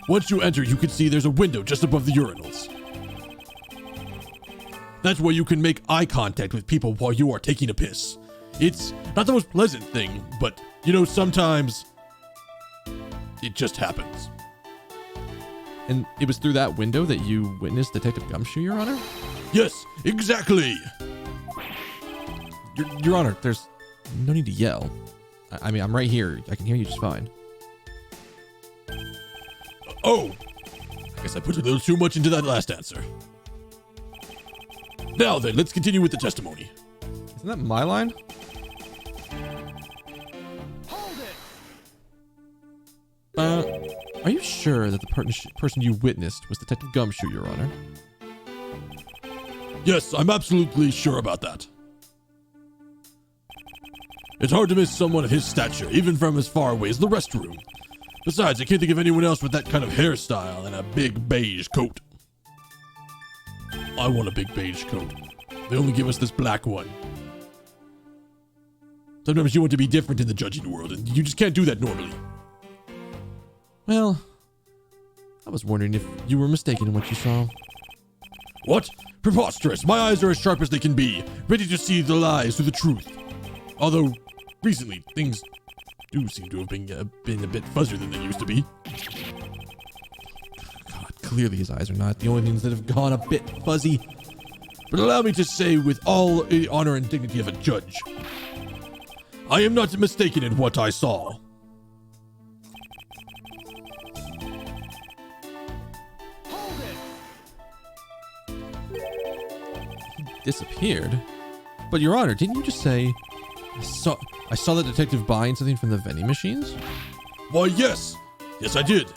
Speaker 6: Once you enter, you can see there's a window just above the urinals. That's where you can make eye contact with people while you are taking a piss. It's not the most pleasant thing, but, you know, sometimes it just happens.
Speaker 1: And it was through that window that you witnessed Detective Gumshoe, Your Honor?
Speaker 6: Yes, exactly.
Speaker 1: Your Honor, there's no need to yell. I mean, I'm right here. I can hear you just fine.
Speaker 6: Oh, I guess I put a little too much into that last answer. Now then, let's continue with the testimony.
Speaker 1: Isn't that my line? Are you sure that the person you witnessed was Detective Gumshoe, Your Honor?
Speaker 6: Yes, I'm absolutely sure about that. It's hard to miss someone of his stature, even from as far away as the restroom. Besides, I can't think of anyone else with that kind of hairstyle and a big beige coat. I want a big beige coat. They only give us this black one. Sometimes you want to be different in the judging world, and you just can't do that normally.
Speaker 1: Well, I was wondering if you were mistaken in what you saw.
Speaker 6: What? Preposterous! My eyes are as sharp as they can be, ready to see the lies through the truth. Although, recently, things do seem to have been a bit fuzzier than they used to be.
Speaker 1: God, clearly his eyes are not the only things that have gone a bit fuzzy.
Speaker 6: But allow me to say with all the honor and dignity of a judge, I am not mistaken in what I saw.
Speaker 1: Disappeared? But Your Honor, didn't you just say I saw the detective buying something from the vending machines?
Speaker 6: Why, yes. Yes, I did.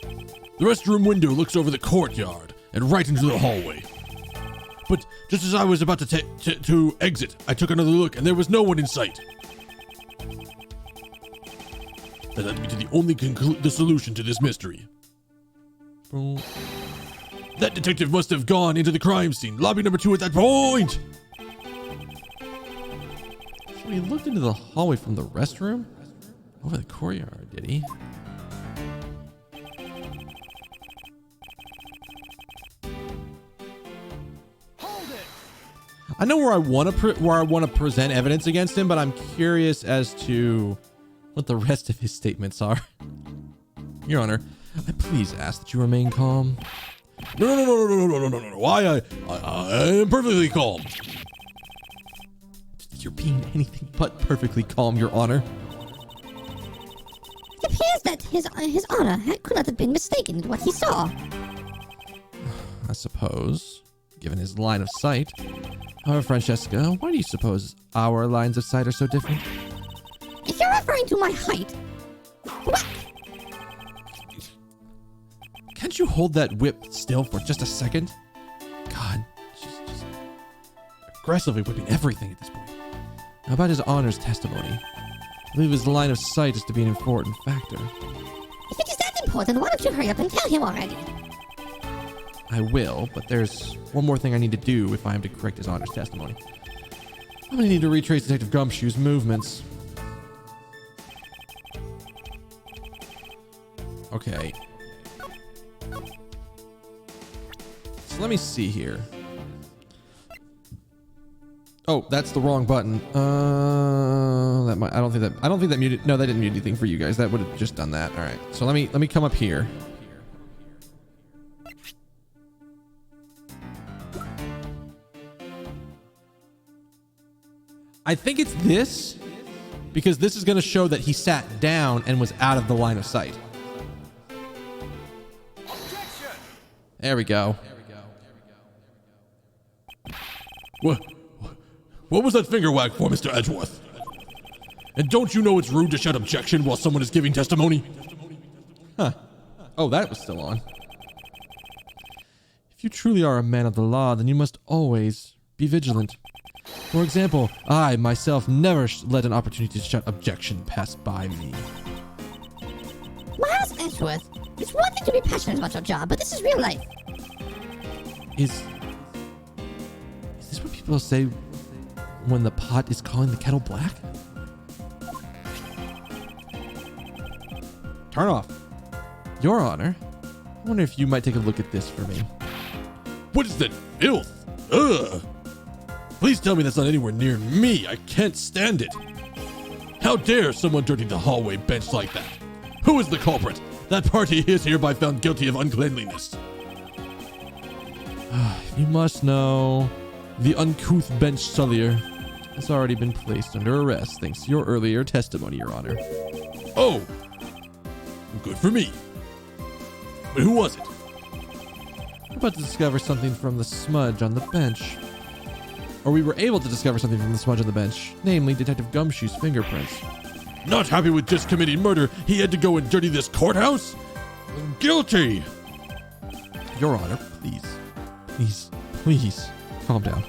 Speaker 6: The restroom window looks over the courtyard and right into the hallway. But just as I was about to exit, I took another look and there was no one in sight. That led me to the only the solution to this mystery.
Speaker 1: Bro.
Speaker 6: That detective must have gone into the crime scene, lobby number 2 at that point.
Speaker 1: So he looked into the hallway from the restroom? Over the courtyard, did he? I know where I want to present evidence against him, but I'm curious as to what the rest of his statements are. Your Honor, I please ask that you remain calm.
Speaker 6: No. I am perfectly calm.
Speaker 1: You're being anything but perfectly calm, Your Honor.
Speaker 3: It appears that his honor could not have been mistaken in what he saw.
Speaker 1: I suppose, given his line of sight. However, Francesca, why do you suppose our lines of sight are so different?
Speaker 3: If you're referring to my height, whack!
Speaker 1: Can't you hold that whip still for just a second? God, she's just aggressively whipping everything at this point. How about his honor's testimony? I believe his line of sight is to be an important factor.
Speaker 3: If it is that important, why don't you hurry up and tell him already?
Speaker 1: I will, but there's one more thing I need to do if I am to correct his honor's testimony. I'm gonna need to retrace Detective Gumshoe's movements. Okay. So let me see here. Oh, that's the wrong button. That might, I don't think that muted. No, that didn't mute anything for you guys. That would have just done that. All right. So let me come up here. I think it's this, because this is going to show that he sat down and was out of the line of sight. There we go.
Speaker 6: What was that finger wag for, Mr. Edgeworth? And don't you know it's rude to shout objection while someone is giving testimony?
Speaker 1: Huh. Oh, that was still on. If you truly are a man of the law, then you must always be vigilant. For example, I, myself, never let an opportunity to shout objection pass by me.
Speaker 3: Miles Edgeworth, it's one thing to be passionate about your job, but this is real life.
Speaker 1: Is this what people say when the pot is calling the kettle black? Turn off. Your Honor, I wonder if you might take a look at this for me.
Speaker 6: What is that filth? Ugh! Please tell me that's not anywhere near me. I can't stand it. How dare someone dirty the hallway bench like that? Who is the culprit? That party is hereby found guilty of uncleanliness.
Speaker 1: You must know, the uncouth bench sullier has already been placed under arrest thanks to your earlier testimony, Your Honor.
Speaker 6: Oh! Good for me. But who was it?
Speaker 1: We're about to discover something from the smudge on the bench. Or we were able to discover something from the smudge on the bench, namely Detective Gumshoe's fingerprints.
Speaker 6: Not happy with just committing murder, he had to go and dirty this courthouse? Guilty!
Speaker 1: Your Honor, please, calm down.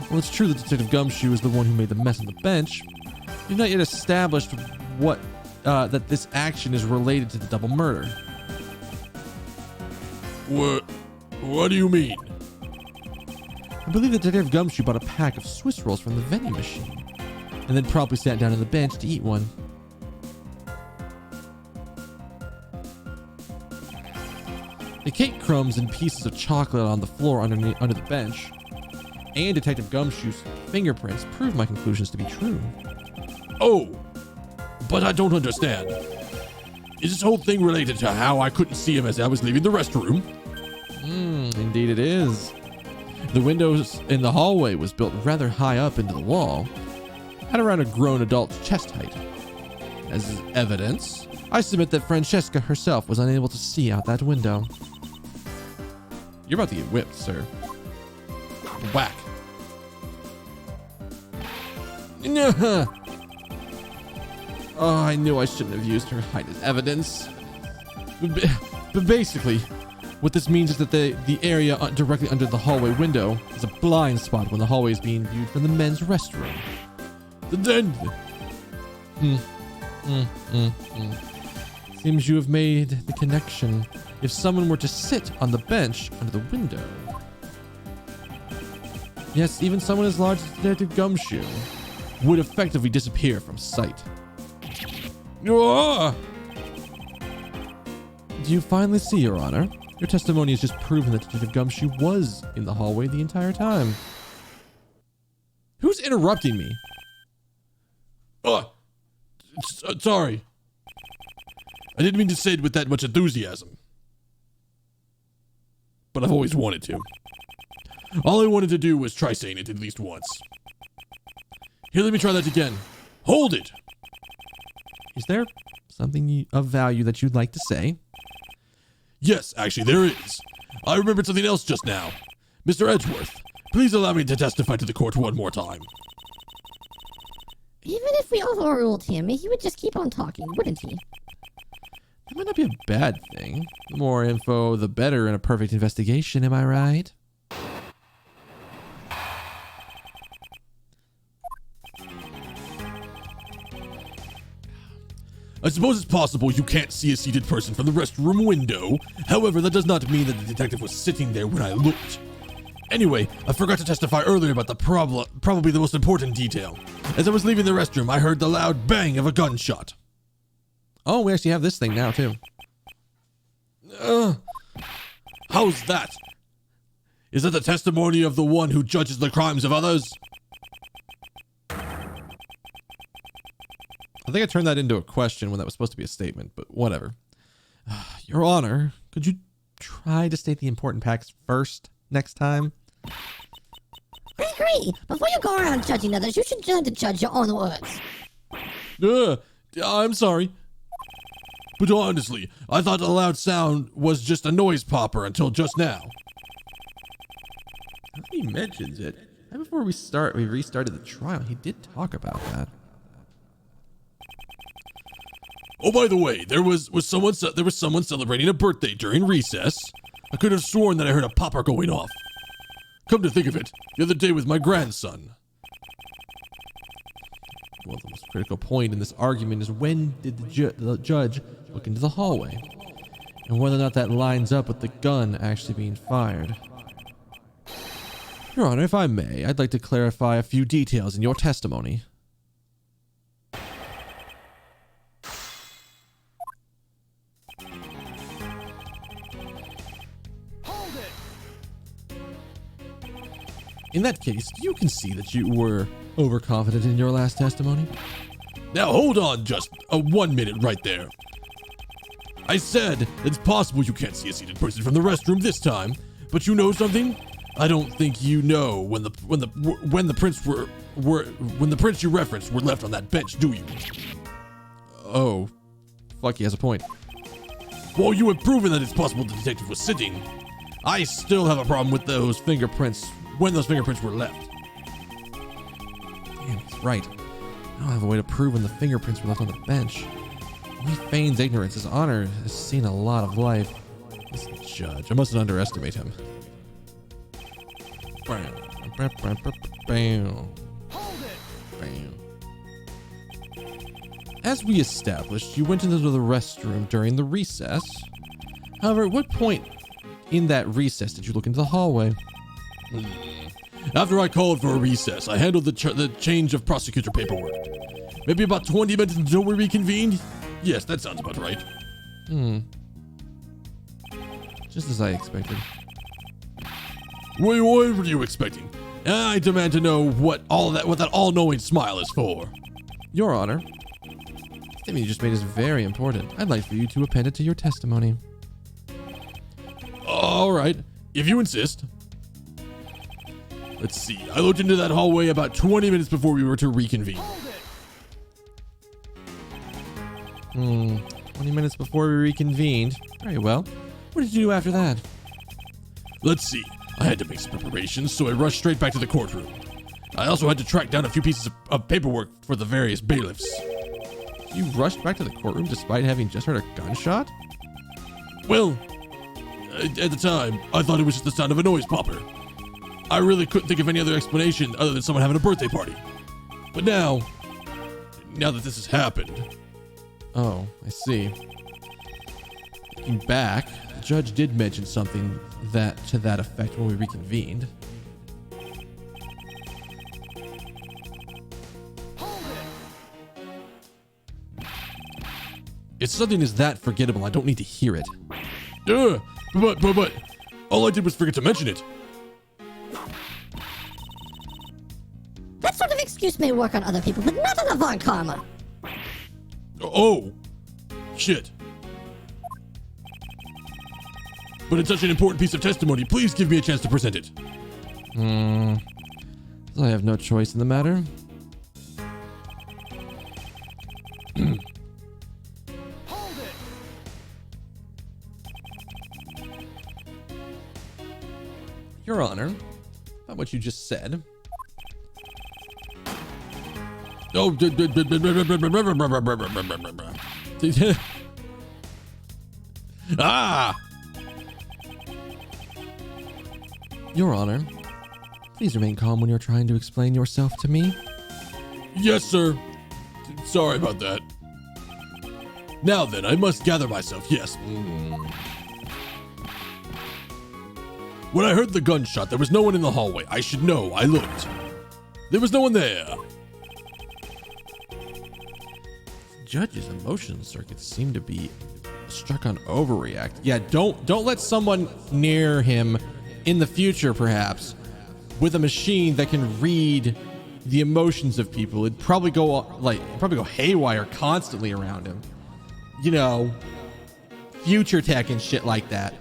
Speaker 1: Well, it's true that Detective Gumshoe is the one who made the mess on the bench. You've not yet established that this action is related to the double murder.
Speaker 6: What do you mean?
Speaker 1: I believe that Detective Gumshoe bought a pack of Swiss rolls from the vending machine, and then promptly sat down on the bench to eat one. The cake crumbs and pieces of chocolate on the floor under the bench, and Detective Gumshoe's fingerprints prove my conclusions to be true.
Speaker 6: Oh, but I don't understand. Is this whole thing related to how I couldn't see him as I was leaving the restroom?
Speaker 1: Indeed it is. The windows in the hallway was built rather high up into the wall, at around a grown adult's chest height. As evidence, I submit that Francesca herself was unable to see out that window. You're about to get whipped, sir. Whack. Oh, I knew I shouldn't have used her height as evidence. But basically, what this means is that the area directly under the hallway window is a blind spot when the hallway is being viewed from the men's restroom.
Speaker 6: Then...
Speaker 1: Seems you have made the connection. If someone were to sit on the bench under the window. Yes, even someone as large as Detective Gumshoe would effectively disappear from sight.
Speaker 6: Ah!
Speaker 1: Do you finally see, Your Honor? Your testimony has just proven that Detective Gumshoe was in the hallway the entire time. Who's interrupting me?
Speaker 6: Sorry. I didn't mean to say it with that much enthusiasm. But I've always wanted to. All I wanted to do was try saying it at least once. Here, let me try that again. Hold it!
Speaker 1: Is there something of value that you'd like to say?
Speaker 6: Yes, actually, there is. I remembered something else just now. Mr. Edgeworth, please allow me to testify to the court one more time.
Speaker 3: Even if we overruled him, he would just keep on talking, wouldn't he?
Speaker 1: That might not be a bad thing. The more info, the better in a perfect investigation, am I right?
Speaker 6: I suppose it's possible you can't see a seated person from the restroom window. However, that does not mean that the detective was sitting there when I looked. Anyway, I forgot to testify earlier about the probably the most important detail. As I was leaving the restroom, I heard the loud bang of a gunshot.
Speaker 1: Oh, we actually have this thing now, too.
Speaker 6: How's that? Is that the testimony of the one who judges the crimes of others?
Speaker 1: I think I turned that into a question when that was supposed to be a statement, but whatever. Your Honor, could you try to state the important facts first next time?
Speaker 3: I agree. Before you go around judging others, you should learn to judge your own words.
Speaker 6: I'm sorry. But honestly, I thought the loud sound was just a noise popper until just now.
Speaker 1: He mentions it. Right before we restarted the trial, he did talk about that.
Speaker 6: Oh, by the way, there was someone celebrating a birthday during recess. I could have sworn that I heard a popper going off. Come to think of it, the other day with my grandson.
Speaker 1: Well, the most critical point in this argument is when did the judge look into the hallway, and whether or not that lines up with the gun actually being fired. Your Honor, if I may, I'd like to clarify a few details in your testimony. In that case, you can see that you were overconfident in your last testimony.
Speaker 6: Now hold on just 1 minute right there. I said it's possible you can't see a seated person from the restroom this time, but you know something? I don't think you know when the prints you referenced were left on that bench, do you?
Speaker 1: Oh, fuck, he has a point.
Speaker 6: While you have proven that it's possible the detective was sitting, I still have a problem with those fingerprints when those fingerprints were left.
Speaker 1: Damn, he's right. I don't have a way to prove when the fingerprints were left on the bench. He feigns ignorance. His honor has seen a lot of life. This judge, I mustn't underestimate him. As we established, you went into the restroom during the recess. However, at what point in that recess did you look into the hallway?
Speaker 6: After I called for a recess, I handled the change of prosecutor paperwork. Maybe about 20 minutes until we reconvened? Yes, that sounds about right.
Speaker 1: Just as I expected.
Speaker 6: What were you expecting? I demand to know what that all-knowing smile is for.
Speaker 1: Your Honor, the statement you just made is very important. I'd like for you to append it to your testimony.
Speaker 6: All right, if you insist. Let's see. I looked into that hallway about 20 minutes before we were to reconvene.
Speaker 1: 20 minutes before we reconvened. Very well. What did you do after that?
Speaker 6: Let's see. I had to make some preparations, so I rushed straight back to the courtroom. I also had to track down a few pieces of paperwork for the various bailiffs.
Speaker 1: You rushed back to the courtroom despite having just heard a gunshot?
Speaker 6: Well, at the time, I thought it was just the sound of a noise popper. I really couldn't think of any other explanation other than someone having a birthday party. But now that this has happened...
Speaker 1: Oh, I see. Looking back, the judge did mention something to that effect when we reconvened. If something is that forgettable, I don't need to hear it.
Speaker 6: But all I did was forget to mention it.
Speaker 3: That sort of excuse may work on other people, but not on Avant Karma.
Speaker 6: Oh, shit. But it's such an important piece of testimony. Please give me a chance to present it.
Speaker 1: I have no choice in the matter. Your Honor, about what you just said.
Speaker 6: Oh, ah!
Speaker 1: Your Honor, please remain calm when you're trying to explain yourself to me.
Speaker 6: Yes, sir. Sorry about that. Now then, I must gather myself, yes. When I heard the gunshot, there was no one in the hallway. I should know. I looked. There was no one there.
Speaker 1: Judge's emotion circuits seem to be struck on overreact. Yeah, don't let someone near him in the future, perhaps, with a machine that can read the emotions of people. It'd probably go haywire constantly around him. You know, future tech and shit like that.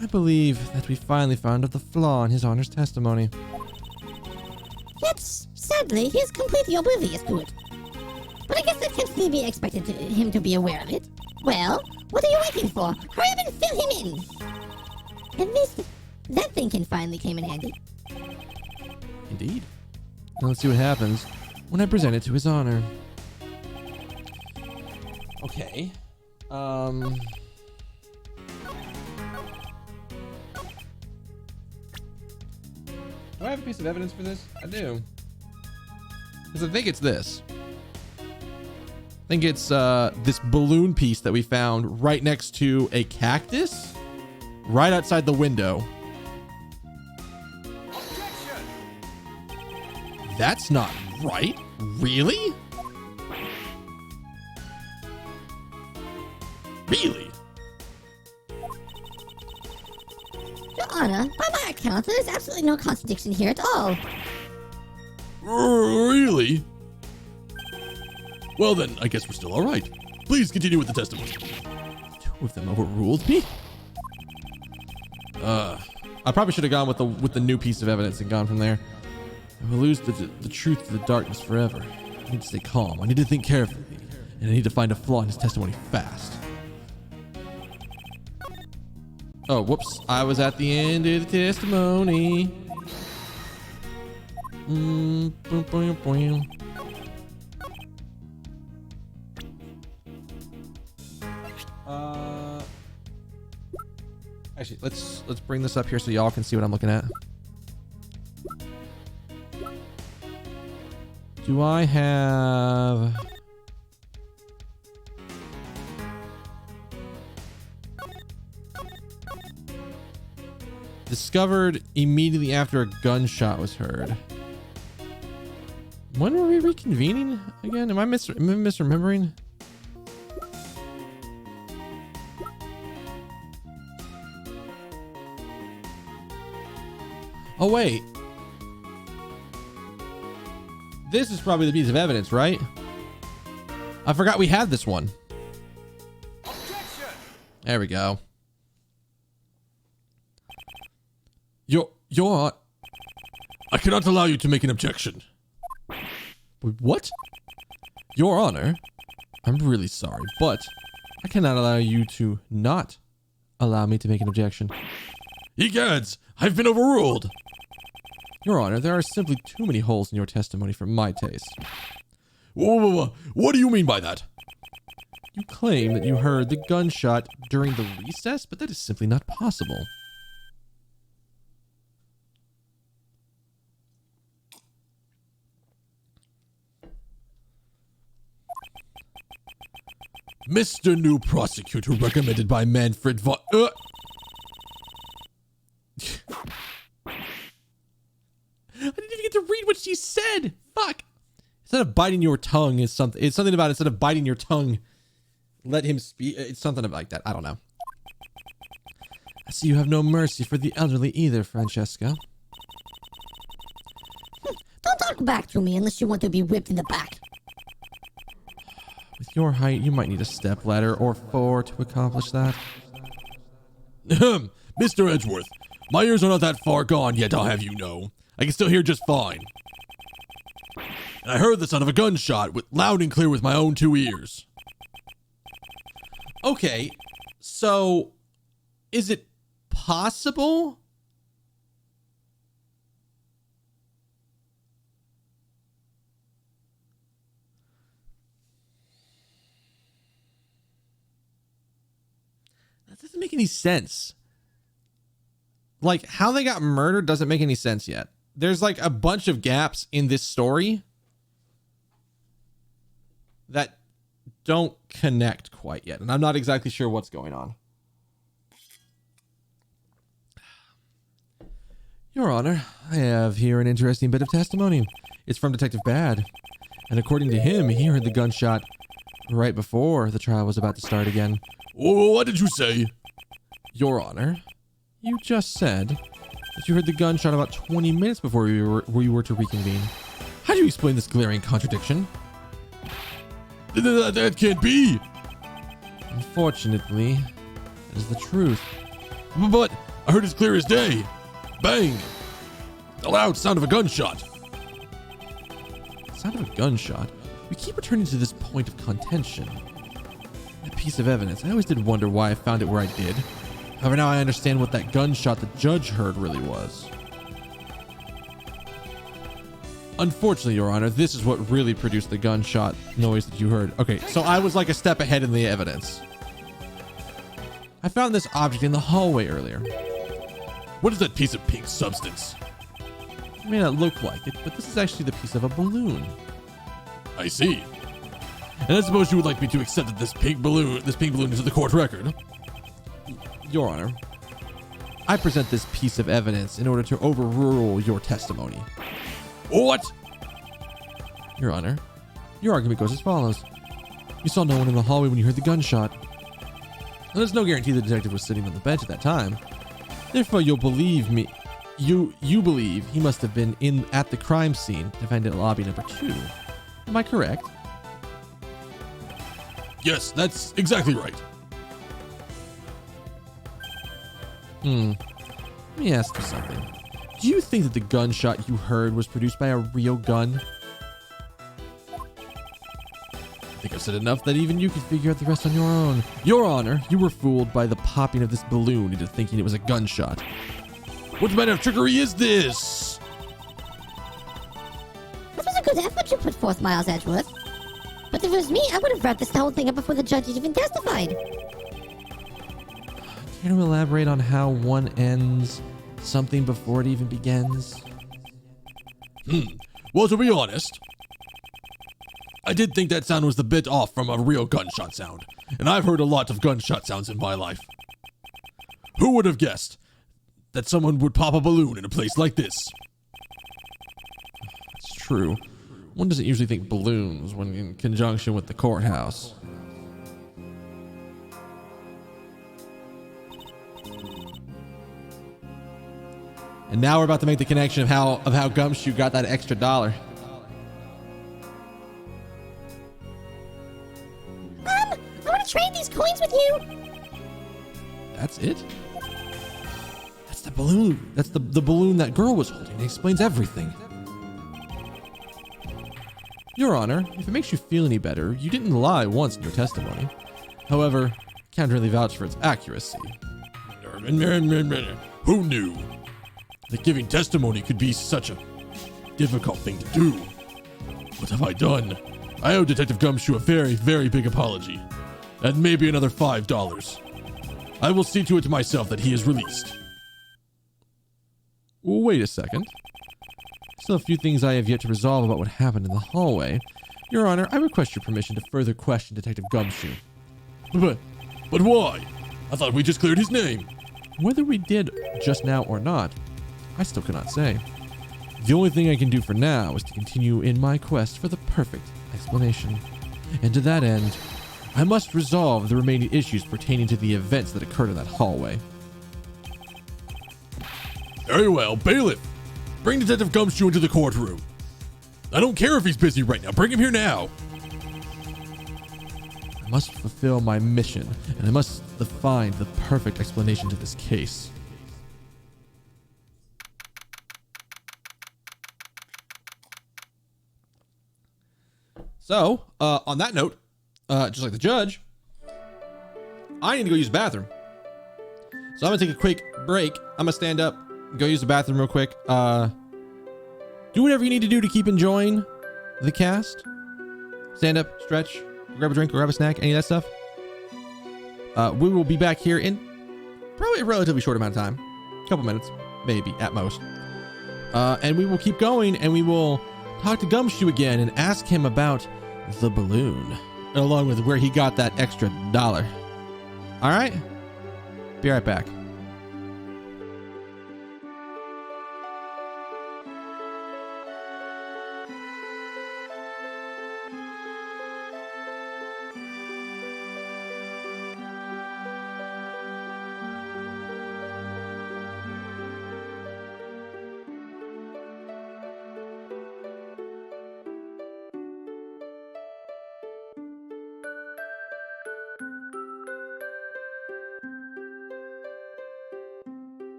Speaker 1: I believe that we finally found out the flaw in His Honor's testimony.
Speaker 3: Yet, sadly, he is completely oblivious to it. But I guess that can't really be expected him to be aware of it. Well, what are you waiting for? Hurry up and fill him in! At least, that thinking finally came in handy.
Speaker 1: Indeed. Now let's see what happens when I present it to His Honor. Okay. Do I have a piece of evidence for this? I do. Because I think it's this. I think it's this balloon piece that we found right next to a cactus, right outside the window.
Speaker 5: Objection!
Speaker 1: That's not right. Really? Really?
Speaker 3: Honor, by my account, there is absolutely no contradiction here at all.
Speaker 6: Really? Well then, I guess we're still alright. Please continue with the testimony.
Speaker 1: 2 of them overruled me? I probably should have gone with the new piece of evidence and gone from there. I will lose the truth to the darkness forever. I need to stay calm. I need to think carefully. And I need to find a flaw in his testimony fast. Oh, whoops. I was at the end of the testimony. Boom, boom, boom. Actually, let's bring this up here so y'all can see what I'm looking at. Do I have... Discovered immediately after a gunshot was heard. When were we reconvening again? Am I misremembering? Oh, wait. This is probably the piece of evidence, right? I forgot we had this one.
Speaker 5: Objection!
Speaker 1: There we go. You're...
Speaker 6: I cannot allow you to make an objection.
Speaker 1: What? Your Honor, I'm really sorry, but I cannot allow you to not allow me to make an objection.
Speaker 6: Egads, I've been overruled.
Speaker 1: Your Honor, there are simply too many holes in your testimony for my taste.
Speaker 6: Whoa, what do you mean by that?
Speaker 1: You claim that you heard the gunshot during the recess, but that is simply not possible.
Speaker 6: Mr. New Prosecutor recommended by Manfred von...
Speaker 1: I didn't even get to read what she said. Fuck. Instead of biting your tongue is something. It's something about instead of biting your tongue, let him speak. It's something like that. I don't know. I see you have no mercy for the elderly either, Francesca.
Speaker 3: Don't talk back to me unless you want to be whipped in the back.
Speaker 1: With your height, you might need a stepladder or 4 to accomplish that.
Speaker 6: Mr. Edgeworth, my ears are not that far gone yet, I'll have you know. I can still hear just fine. And I heard the sound of a gunshot loud and clear with my own 2 ears.
Speaker 1: Okay, so is it possible? That doesn't make any sense. Like, how they got murdered doesn't make any sense yet. There's like a bunch of gaps in this story that don't connect quite yet, and I'm not exactly sure what's going on. Your Honor, I have here an interesting bit of testimony. It's from Detective Bad, and according to him, he heard the gunshot right before the trial was about to start again.
Speaker 6: What did you say?
Speaker 1: Your Honor, you just said that you heard the gunshot about 20 minutes before you were to reconvene. How do you explain this glaring contradiction?
Speaker 6: That can't be.
Speaker 1: Unfortunately, that is the truth.
Speaker 6: But I heard as clear as day. Bang! The loud sound of a gunshot.
Speaker 1: The sound of a gunshot? We keep returning to this point of contention. That piece of evidence, I always did wonder why I found it where I did. However, now I understand what that gunshot the judge heard really was. Unfortunately, Your Honor, this is what really produced the gunshot noise that you heard. Okay, so I was like a step ahead in the evidence. I found this object in the hallway earlier.
Speaker 6: What is that piece of pink substance?
Speaker 1: It may not look like it, but this is actually the piece of a balloon.
Speaker 6: I see. And I suppose you would like me to accept that this pink balloon is the court record.
Speaker 1: Your Honor, I present this piece of evidence in order to overrule your testimony.
Speaker 6: What?
Speaker 1: Your Honor, your argument goes as follows. You saw no one in the hallway when you heard the gunshot. And there's no guarantee the detective was sitting on the bench at that time. Therefore, you'll believe me. You believe he must have been at the crime scene to find it at lobby number 2. Am I correct?
Speaker 6: Yes, that's exactly right.
Speaker 1: Let me ask you something. Do you think that the gunshot you heard was produced by a real gun? I think I've said enough that even you can figure out the rest on your own. Your Honor, you were fooled by the popping of this balloon into thinking it was a gunshot.
Speaker 6: What manner of trickery is this?
Speaker 3: This was a good effort you put forth, Miles Edgeworth. But if it was me, I would have wrapped this whole thing up before the judge even testified.
Speaker 1: Can you elaborate on how one ends something before it even begins?
Speaker 6: Well, to be honest, I did think that sound was the bit off from a real gunshot sound, and I've heard a lot of gunshot sounds in my life. Who would have guessed that someone would pop a balloon in a place like this?
Speaker 1: It's true. One doesn't usually think balloons when in conjunction with the courthouse. And now we're about to make the connection of how Gumshoe got that extra $1.
Speaker 3: I want to trade these coins with you.
Speaker 1: That's it? That's the balloon. That's the balloon that girl was holding. It explains everything. Your Honor, if it makes you feel any better, you didn't lie once in your testimony. However, can't really vouch for its accuracy.
Speaker 6: Who knew that giving testimony could be such a difficult thing to do? What have I done? I owe Detective Gumshoe a very, very big apology. And maybe another $5. I will see to it myself that he is released.
Speaker 1: Wait a second. Still a few things I have yet to resolve about what happened in the hallway. Your Honor, I request your permission to further question Detective Gumshoe.
Speaker 6: But why? I thought we just cleared his name.
Speaker 1: Whether we did just now or not, I still cannot say. The only thing I can do for now is to continue in my quest for the perfect explanation. And to that end, I must resolve the remaining issues pertaining to the events that occurred in that hallway.
Speaker 6: Very well, bailiff. Bring Detective Gumshoe into the courtroom. I don't care if he's busy right now. Bring him here now.
Speaker 1: I must fulfill my mission, and I must find the perfect explanation to this case. So, on that note, just like the judge, I need to go use the bathroom. So I'm gonna take a quick break. I'm gonna stand up, go use the bathroom real quick. Do whatever you need to do to keep enjoying the cast. Stand up, stretch, grab a drink, or grab a snack, any of that stuff. We will be back here in probably a relatively short amount of time. A couple minutes, maybe, at most. And we will keep going, and we will talk to Gumshoe again and ask him about the balloon, along with where he got that extra $1. All right? Be right back.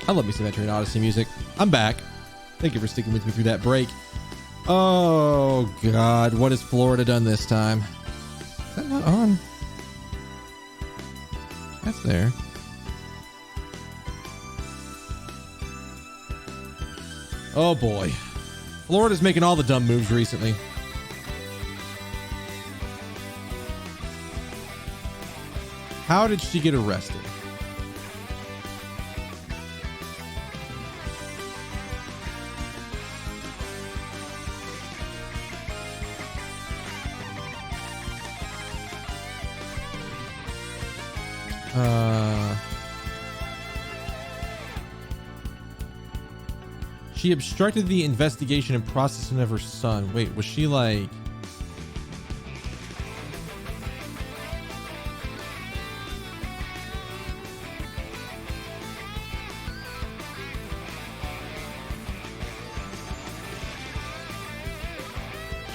Speaker 1: I love me some Etrian Odyssey music. I'm back. Thank you for sticking with me through that break. Oh, God. What has Florida done this time? Is that not on? That's there. Oh, boy. Florida's making all the dumb moves recently. How did she get arrested? She obstructed the investigation and processing of her son. Wait, was she like...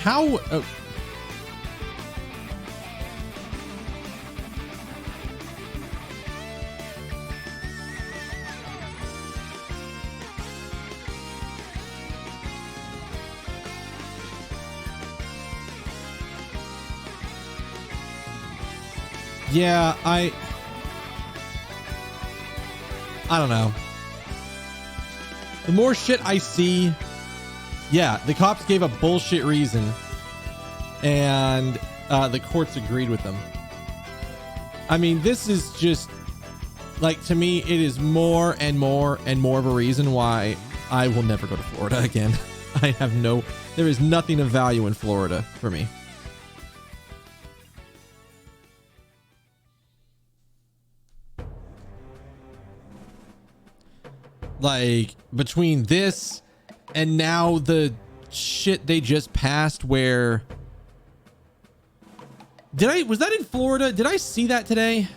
Speaker 1: How... Yeah, I don't know. The more shit I see, yeah, the cops gave a bullshit reason and the courts agreed with them. I mean, this is just like, to me, it is more and more and more of a reason why I will never go to Florida again. There is nothing of value in Florida for me. Like, between this and now the shit they just passed where... Was that in Florida? Did I see that today?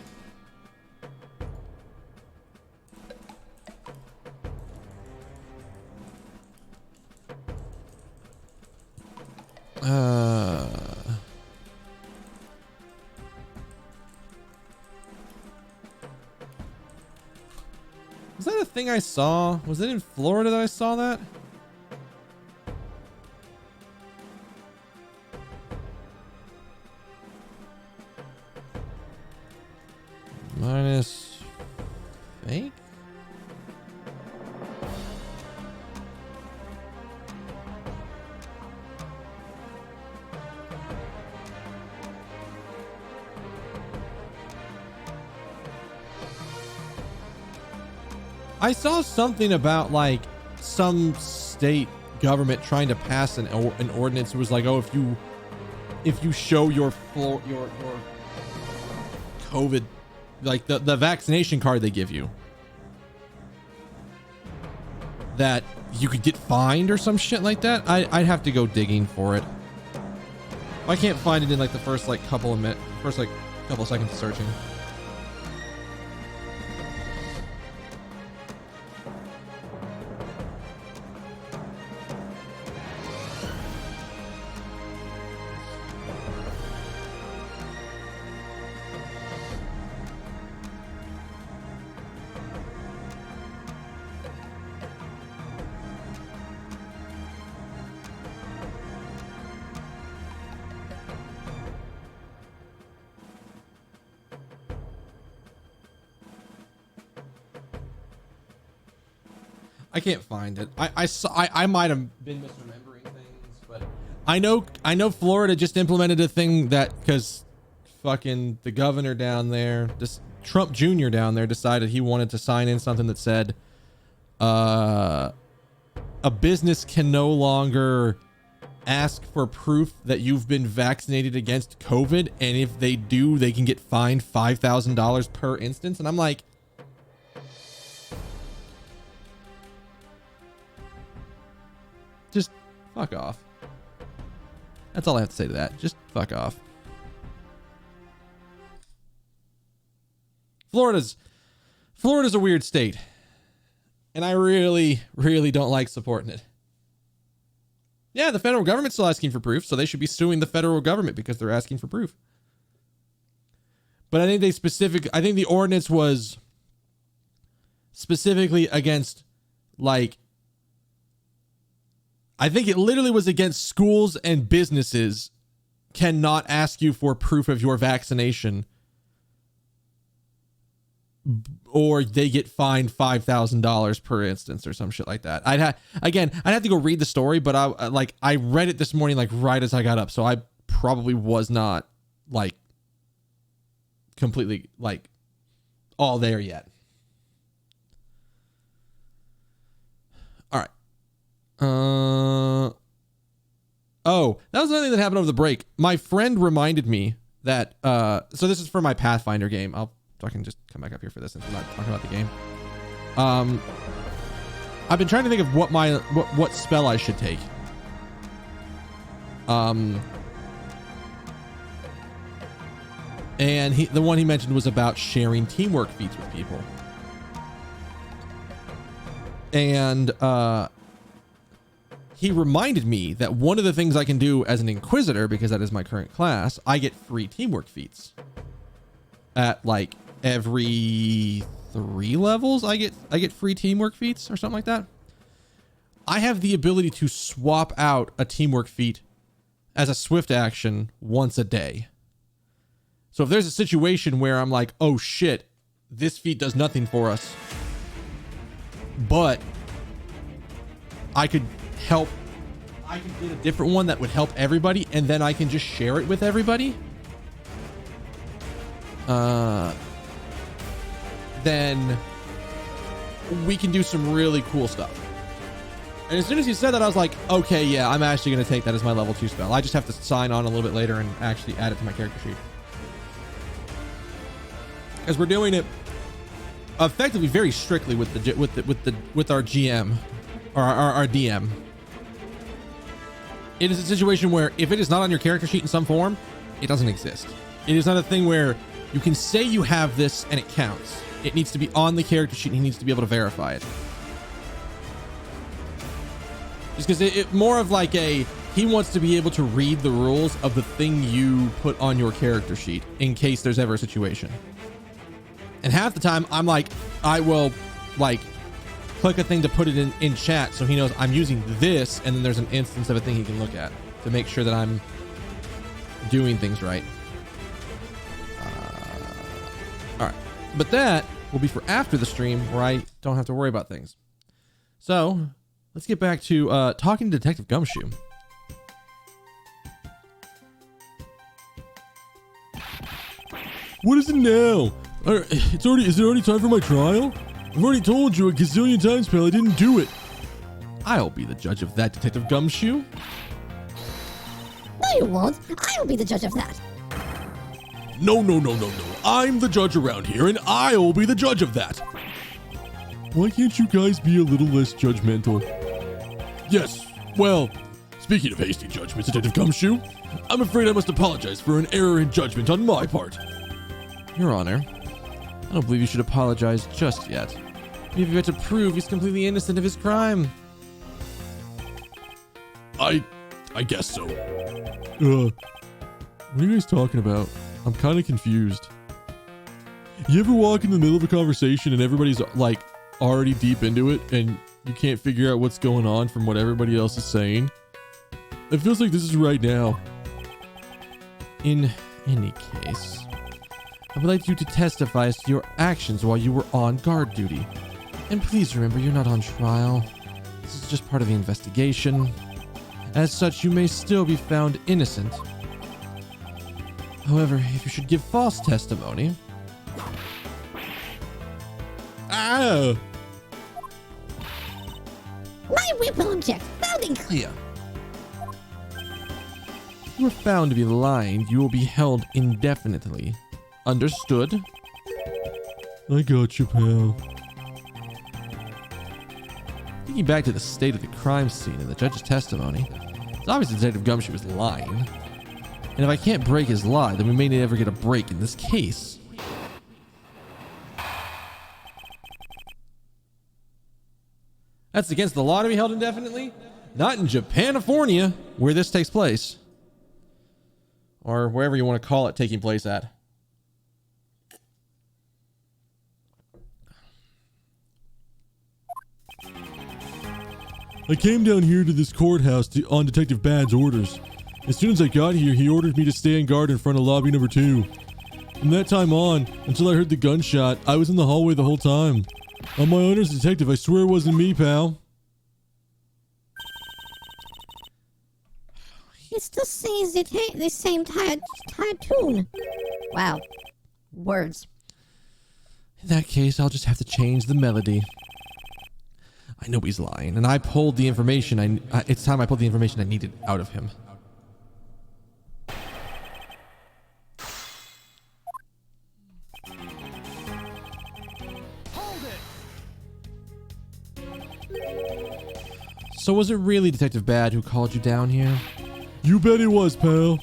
Speaker 1: Was that a thing I saw? Was it in Florida that I saw that? Minus fake? I saw something about like some state government trying to pass an ordinance. It was like, oh, if you show your COVID, like the vaccination card they give you, that you could get fined or some shit like that. I'd have to go digging for it. I can't find it in like the first couple of seconds of searching. I can't find it. I might have been misremembering things, but I know Florida just implemented a thing that because fucking the governor down there, just Trump Jr. down there, decided he wanted to sign in something that said a business can no longer ask for proof that you've been vaccinated against COVID, and if they do, they can get fined $5,000 per instance. And I'm like, just fuck off. That's all I have to say to that. Just fuck off. Florida's a weird state. And I really, really don't like supporting it. Yeah, the federal government's still asking for proof, so they should be suing the federal government because they're asking for proof. But I think I think the ordinance was specifically against, like, I think it literally was against schools and businesses cannot ask you for proof of your vaccination, or they get fined $5,000 per instance or some shit like that. I'd have to go read the story, but I read it this morning, like right as I got up. So I probably was not like completely like all there yet. All right. Oh, that was another thing that happened over the break. My friend reminded me that, so this is for my Pathfinder game. I can just come back up here for this since we're not talking about the game. I've been trying to think of what spell I should take. And the one he mentioned was about sharing teamwork feats with people. And he reminded me that one of the things I can do as an Inquisitor, because that is my current class, I get free teamwork feats. At like every 3 levels, I get free teamwork feats or something like that. I have the ability to swap out a teamwork feat as a swift action once a day. So if there's a situation where I'm like, oh shit, this feat does nothing for us, but I could get a different one that would help everybody, and then I can just share it with everybody, then we can do some really cool stuff. And as soon as he said that, I was like, okay, yeah, I'm actually going to take that as my level 2 spell. I just have to sign on a little bit later and actually add it to my character sheet. Because we're doing it effectively very strictly with our GM or our DM. It is a situation where if it is not on your character sheet in some form, it doesn't exist. It is not a thing where you can say you have this and it counts. It needs to be on the character sheet and he needs to be able to verify it. Just because it more of like he wants to be able to read the rules of the thing you put on your character sheet in case there's ever a situation. And half the time I'm like, I will like click a thing to put it in chat so he knows I'm using this, and then there's an instance of a thing he can look at to make sure that I'm doing things right. All right, but that will be for after the stream where I don't have to worry about things. So let's get back to talking to Detective Gumshoe.
Speaker 6: What is it now? Is it already time for my trial? I've already told you a gazillion times, pal, I didn't do it.
Speaker 1: I'll be the judge of that, Detective Gumshoe.
Speaker 3: No, you won't. I will be the judge of that.
Speaker 6: No. I'm the judge around here, and I'll be the judge of that. Why can't you guys be a little less judgmental? Yes, well, speaking of hasty judgments, Detective Gumshoe, I'm afraid I must apologize for an error in judgment on my part.
Speaker 1: Your Honor, I don't believe you should apologize just yet. You've yet to prove he's completely innocent of his crime.
Speaker 6: I guess so. What are you guys talking about? I'm kind of confused. You ever walk in the middle of a conversation and everybody's like already deep into it and you can't figure out what's going on from what everybody else is saying? It feels like this is right now.
Speaker 1: In any case, I would like you to testify as to your actions while you were on guard duty. And please remember, you're not on trial. This is just part of the investigation. As such, you may still be found innocent. However, if you should give false testimony...
Speaker 6: Ah!
Speaker 3: My whip will object, loud and clear.
Speaker 1: If you are found to be lying, you will be held indefinitely. Understood?
Speaker 6: I got you, pal.
Speaker 1: Thinking back to the state of the crime scene and the judge's testimony, it's obvious Detective Gumshoe was lying. And if I can't break his lie, then we may never get a break in this case. That's against the law to be held indefinitely? Not in Japanifornia, where this takes place. Or wherever you want to call it taking place at.
Speaker 6: I came down here to this courthouse on Detective Bad's orders. As soon as I got here, he ordered me to stay on guard in front of lobby number 2. From that time on, until I heard the gunshot, I was in the hallway the whole time. On my honor as detective, I swear it wasn't me, pal.
Speaker 3: He still sings the same tired tune. Wow. Words.
Speaker 1: In that case, I'll just have to change the melody. I know he's lying, and I pulled the information. It's time I pulled the information I needed out of him.
Speaker 5: Hold it!
Speaker 1: So was it really Detective Bad who called you down here?
Speaker 6: You bet it was, pal.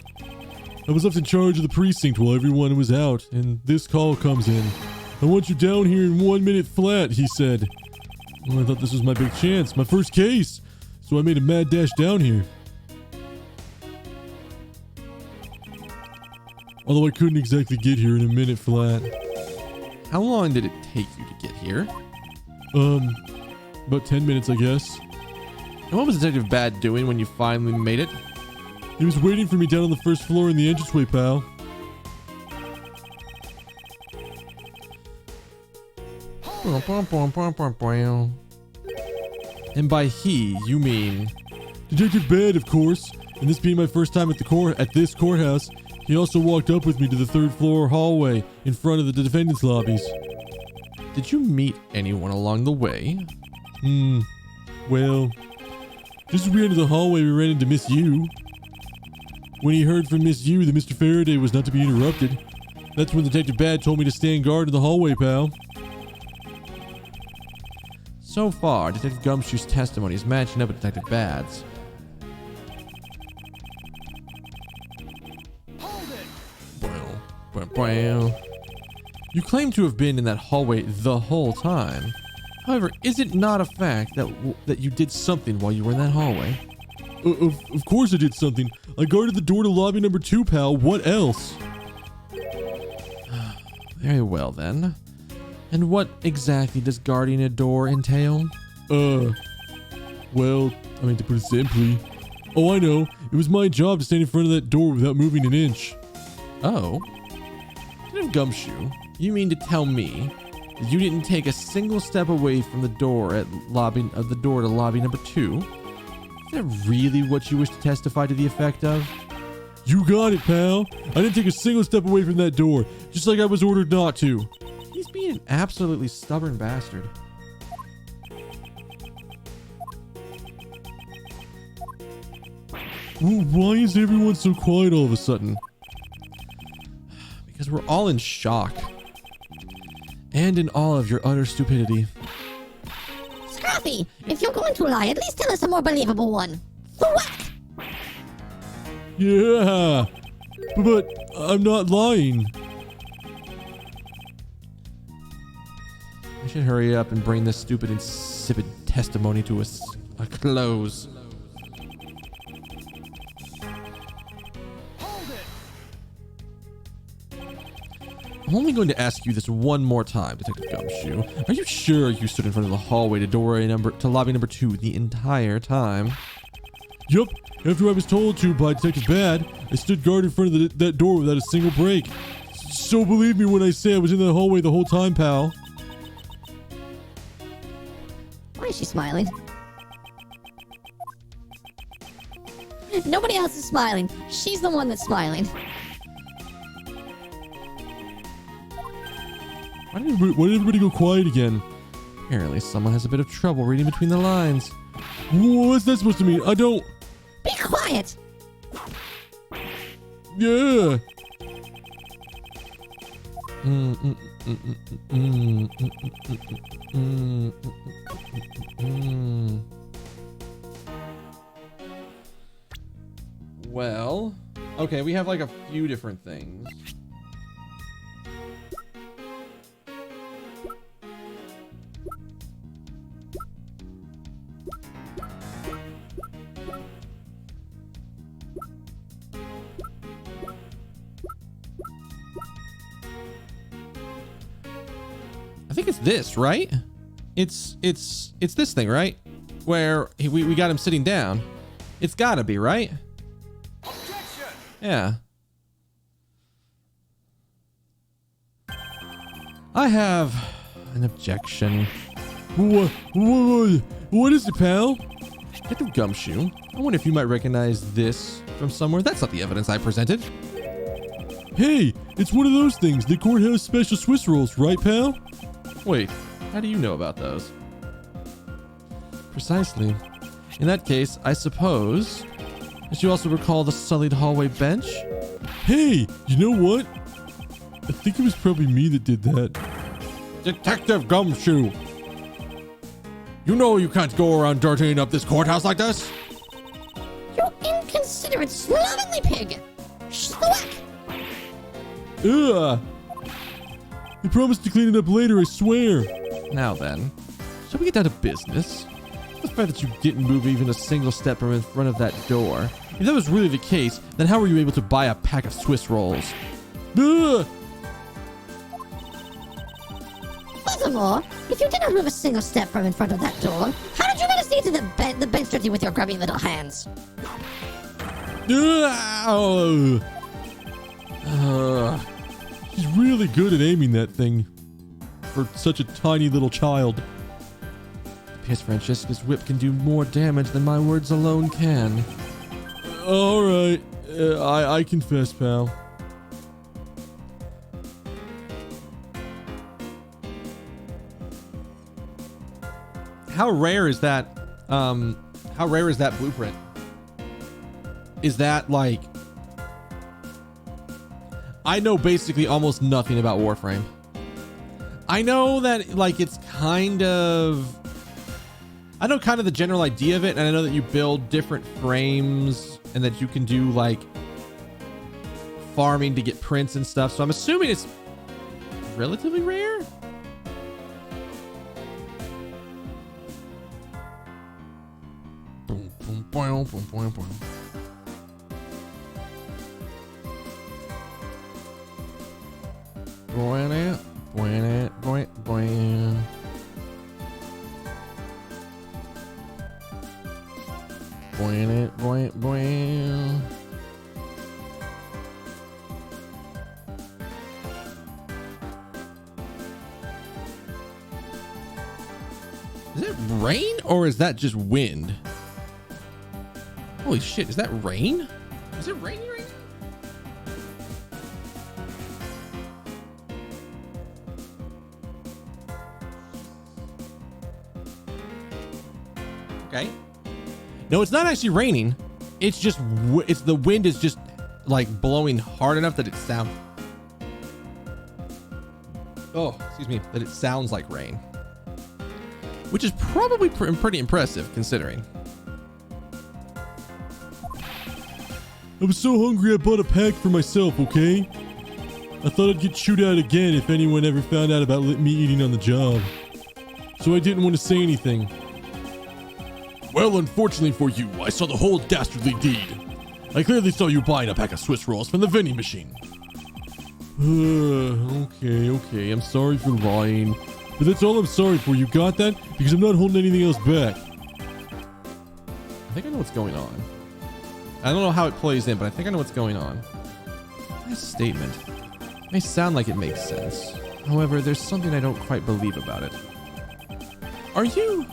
Speaker 6: I was left in charge of the precinct while everyone was out, and this call comes in. I want you down here in 1 minute flat, he said. Well, I thought this was my big chance, my first case, so I made a mad dash down here. Although I couldn't exactly get here in a minute flat.
Speaker 1: How long did it take you to get here?
Speaker 6: About 10 minutes, I guess.
Speaker 1: And what was Detective Bad doing when you finally made it?
Speaker 6: He was waiting for me down on the first floor in the entranceway, pal.
Speaker 1: And by he, you mean...
Speaker 6: Detective Bad, of course. And this being my first time at this courthouse, he also walked up with me to the 3rd floor hallway in front of the defendant's lobbies.
Speaker 1: Did you meet anyone along the way?
Speaker 6: Well, just as we entered the hallway, we ran into Miss Yu. When he heard from Miss Yu that Mr. Faraday was not to be interrupted, that's when Detective Bad told me to stand guard in the hallway, pal.
Speaker 1: So far, Detective Gumshoe's testimony is matching up with Detective Bad's.
Speaker 5: Hold it!
Speaker 1: You claim to have been in that hallway the whole time. However, is it not a fact that you did something while you were in that hallway?
Speaker 6: Of course I did something. I guarded the door to lobby number 2, pal. What else?
Speaker 1: Very well, then. And what exactly does guarding a door entail?
Speaker 6: Well, I mean, to put it simply... Oh, I know. It was my job to stand in front of that door without moving an inch.
Speaker 1: Oh? Detective Gumshoe, you mean to tell me that you didn't take a single step away from the door to lobby number 2? Is that really what you wish to testify to the effect of?
Speaker 6: You got it, pal. I didn't take a single step away from that door, just like I was ordered not to.
Speaker 1: He's being an absolutely stubborn bastard.
Speaker 6: Well, why is everyone so quiet all of a sudden?
Speaker 1: Because we're all in shock. And in awe of your utter stupidity.
Speaker 3: Scruffy, if you're going to lie, at least tell us a more believable one. Thwack!
Speaker 6: Yeah, but I'm not lying.
Speaker 1: I should hurry up and bring this stupid, insipid testimony to a close.
Speaker 5: Hold it!
Speaker 1: I'm only going to ask you this one more time, Detective Gumshoe. Are you sure you stood in front of the hallway to lobby number 2 the entire time?
Speaker 6: Yup. After I was told to by Detective Bad, I stood guard in front of that door without a single break. So believe me when I say I was in the hallway the whole time, pal.
Speaker 3: Why is she smiling? Nobody else is smiling. She's the one that's smiling.
Speaker 6: Why did everybody go quiet again?
Speaker 1: Apparently someone has a bit of trouble reading between the lines.
Speaker 6: What's that supposed to mean? I don't...
Speaker 3: Be quiet!
Speaker 6: Yeah.
Speaker 1: Well, okay, we have like a few different things. I think it's this, right? It's this thing, right? where we got him sitting down. It's gotta be, right?
Speaker 5: Objection!
Speaker 1: Yeah. I have an objection.
Speaker 6: What is it, pal?
Speaker 1: Detective Gumshoe, I wonder if you might recognize this from somewhere. That's not the evidence I presented.
Speaker 6: Hey, it's one of those things. The courthouse special Swiss rolls, right, pal?
Speaker 1: Wait, how do you know about those? Precisely. In that case, I suppose that you also recall the sullied hallway bench?
Speaker 6: Hey, you know what? I think it was probably me that did that.
Speaker 1: Detective Gumshoe!
Speaker 6: You know you can't go around dirtying up this courthouse like this.
Speaker 3: You inconsiderate, slovenly pig! Thwack!
Speaker 6: Ugh! I promised to clean it up later, I swear.
Speaker 1: Now then, shall we get down to business? The fact that you didn't move even a single step from in front of that door. If that was really the case, then how were you able to buy a pack of Swiss rolls?
Speaker 6: Ugh!
Speaker 3: Furthermore, if you did not move a single step from in front of that door, how did you manage to get to the bench dirty with your grubby little hands?
Speaker 6: She's really good at aiming that thing for such a tiny little child.
Speaker 1: Piers Francesca's whip can do more damage than my words alone can.
Speaker 6: All right, I confess, pal.
Speaker 1: How rare is that? How rare is that blueprint? Is that like? I know basically almost nothing about Warframe. I know that like it's kind of. I know kind of the general idea of it, and I know that you build different frames and that you can do like farming to get prints and stuff. So I'm assuming it's relatively rare. Boom, boom, boom, boom, boom, boom. Boing, boing, boing, boing. Boing, boing, boing. Is that rain or is that just wind? Holy shit, is that rain? Is it raining right now? Okay. No, it's not actually raining. It's just, it's the wind is just like blowing hard enough that it sounds. Oh, excuse me, that it sounds like rain. Which is probably pretty impressive considering.
Speaker 6: I was so hungry I bought a pack for myself, okay? I thought I'd get chewed out again if anyone ever found out about me eating on the job. So I didn't want to say anything. Well, unfortunately for you, I saw the whole dastardly deed. I clearly saw you buying a pack of Swiss rolls from the vending machine. Okay, I'm sorry for lying. But that's all I'm sorry for, you got that? Because I'm not holding anything else back.
Speaker 1: I think I know what's going on. I don't know how it plays in, but I think I know what's going on. This statement may sound like it makes sense. However, there's something I don't quite believe about it. Are you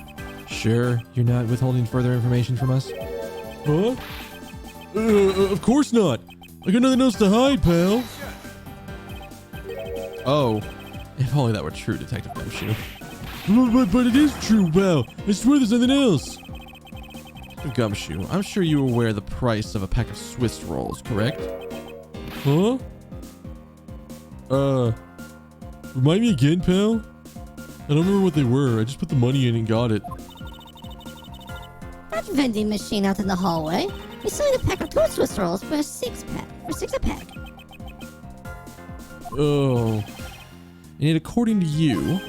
Speaker 1: sure you're not withholding further information from us?
Speaker 6: Huh? Of course not. I got nothing else to hide, pal.
Speaker 1: Oh, if only that were true, Detective Gumshoe.
Speaker 6: But it is true, pal. I swear there's nothing else.
Speaker 1: Gumshoe, I'm sure you are aware of the price of a pack of Swiss rolls, correct?
Speaker 6: Huh? Remind me again, pal? I don't remember what they were. I just put the money in and got it.
Speaker 3: That vending machine out in the hallway is selling a pack of 2 Swiss rolls for $6 a pack.
Speaker 1: Oh. And yet, according to you,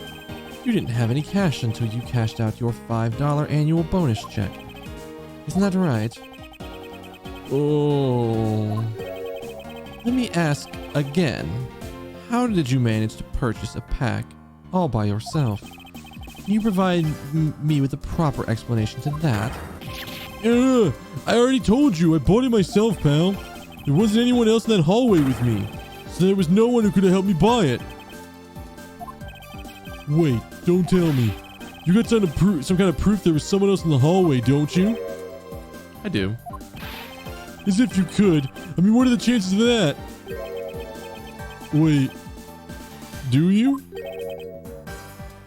Speaker 1: you didn't have any cash until you cashed out your $5 annual bonus check. Isn't that right? Oh. Let me ask again. How did you manage to purchase a pack all by yourself? Can you provide me with a proper explanation to that?
Speaker 6: I already told you. I bought it myself, pal. There wasn't anyone else in that hallway with me, so there was no one who could have helped me buy it. Wait, don't tell me. You got some kind of proof there was someone else in the hallway, don't you?
Speaker 1: I do.
Speaker 6: As if you could. I mean, what are the chances of that? Wait. Do you?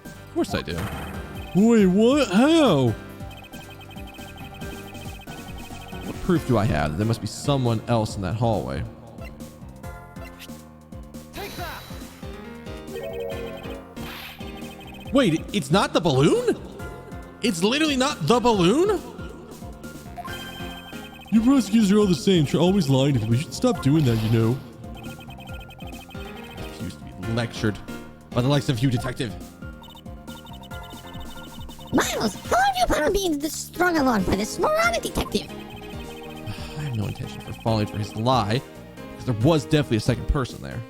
Speaker 1: Of course I do.
Speaker 6: Wait, what? How?
Speaker 1: What proof do I have that there must be someone else in that hallway?
Speaker 5: Take that!
Speaker 1: Wait, it's not the balloon? It's literally not the balloon?
Speaker 6: You prosecutors are all the same. You're always lying to people. You should stop doing that, you know.
Speaker 1: I refuse to be lectured by the likes of you, detective.
Speaker 3: Miles, how are you upon being strung along by this moronic detective?
Speaker 1: I have no intention for falling for his lie, because there was definitely a second person there.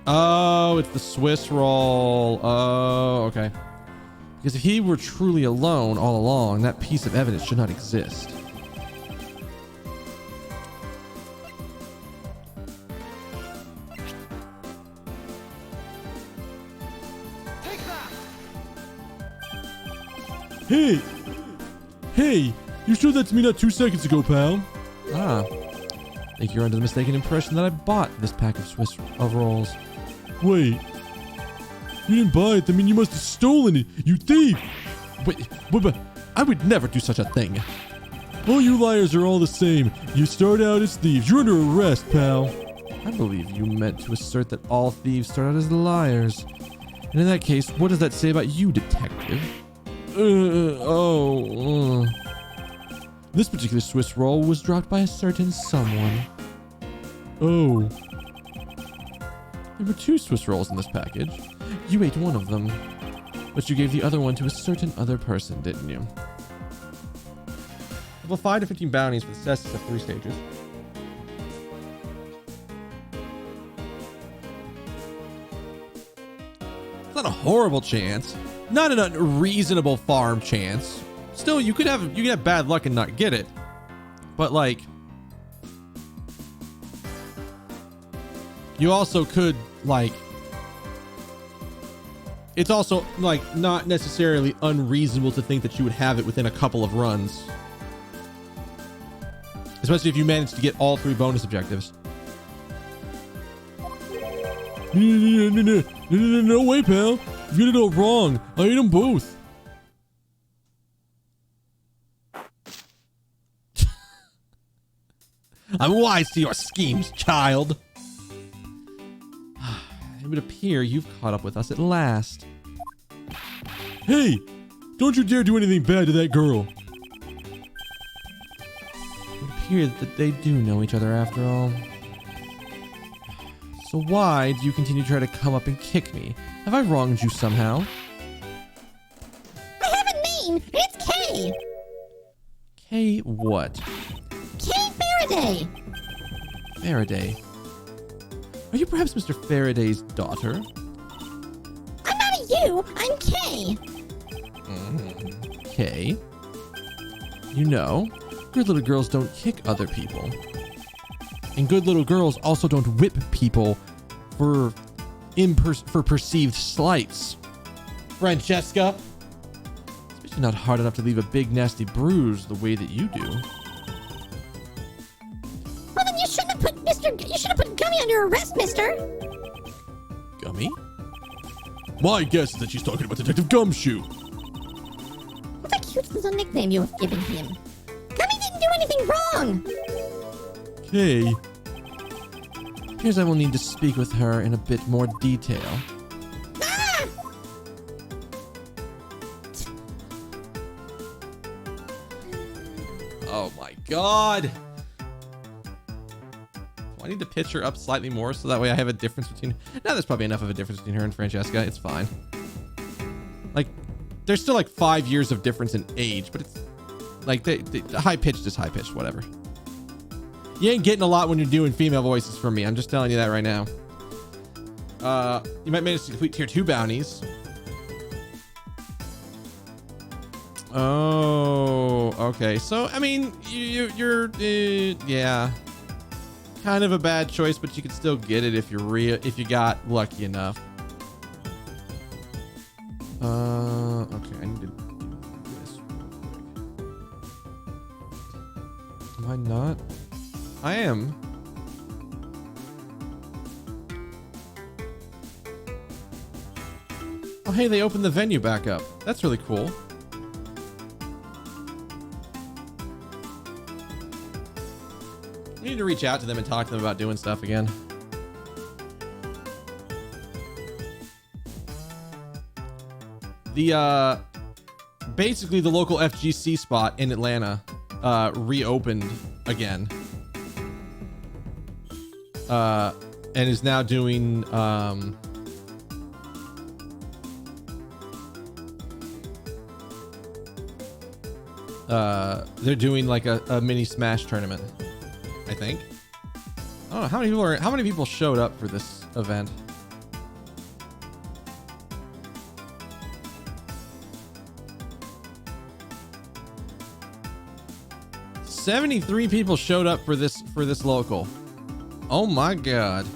Speaker 1: Oh, it's the Swiss roll. Oh, okay. Because if he were truly alone all along, that piece of evidence should not exist.
Speaker 5: Take that!
Speaker 6: Hey! Hey! You showed that to me not 2 seconds ago, pal.
Speaker 1: Ah. I think you're under the mistaken impression that I bought this pack of Swiss rolls.
Speaker 6: Wait. You didn't buy it. I mean, you must have stolen it. You thief!
Speaker 1: Wait, I would never do such a thing.
Speaker 6: All you liars are all the same. You start out as thieves. You're under arrest, pal.
Speaker 1: I believe you meant to assert that all thieves start out as liars. And in that case, what does that say about you, detective? This particular Swiss roll was dropped by a certain someone.
Speaker 6: Oh.
Speaker 1: There were 2 Swiss rolls in this package. You ate one of them, but you gave the other one to a certain other person, didn't you? Level 5 to 15 bounties for the successes of 3 stages. It's not a horrible chance. Not an unreasonable farm chance. Still, you could have bad luck and not get it. But like, you also could like, it's also like not necessarily unreasonable to think that you would have it within a couple of runs. Especially if you manage to get all 3 bonus objectives.
Speaker 6: No way, pal. You did it all wrong. I ate them both.
Speaker 1: I'm wise to your schemes, child. It would appear you've caught up with us at last.
Speaker 6: Hey, don't you dare do anything bad to that girl.
Speaker 1: It would appear that they do know each other after all. So why do you continue to try to come up and kick me? Have I wronged you somehow?
Speaker 3: I have a name, and it's Kay.
Speaker 1: Kay what?
Speaker 3: Kay Faraday.
Speaker 1: Faraday. Are you perhaps Mr. Faraday's daughter?
Speaker 3: I'm not a you, I'm Kay.
Speaker 1: Kay? You know, good little girls don't kick other people. And good little girls also don't whip people for perceived slights. Francesca? Especially not hard enough to leave a big nasty bruise the way that you do.
Speaker 3: Well, then you shouldn't have put Gummy under arrest, mister.
Speaker 1: Gummy?
Speaker 6: My guess is that she's talking about Detective Gumshoe.
Speaker 3: What a cute little nickname you have given him. Gummy didn't do anything wrong.
Speaker 6: Kay.
Speaker 1: Appears I will need to speak with her in a bit more detail.
Speaker 3: Ah!
Speaker 1: Oh my god! Do I need to pitch her up slightly more so that way I have a difference between... No, there's probably enough of a difference between her and Francesca. It's fine. Like, there's still like 5 years of difference in age, but it's like the high-pitched is high-pitched, whatever. You ain't getting a lot when you're doing female voices from me. I'm just telling you that right now. You might manage to complete tier 2 bounties. Oh, okay. So, I mean, you're yeah, kind of a bad choice, but you could still get it if you got lucky enough. Okay, I need to do this real quick. Am I not? I am. Oh, hey, they opened the venue back up. That's really cool. We need to reach out to them and talk to them about doing stuff again. The basically the local FGC spot in Atlanta reopened again. And is now doing they're doing like a mini Smash tournament, I think. I don't know how many people showed up for this event. "73 people showed up for this local." Oh my god.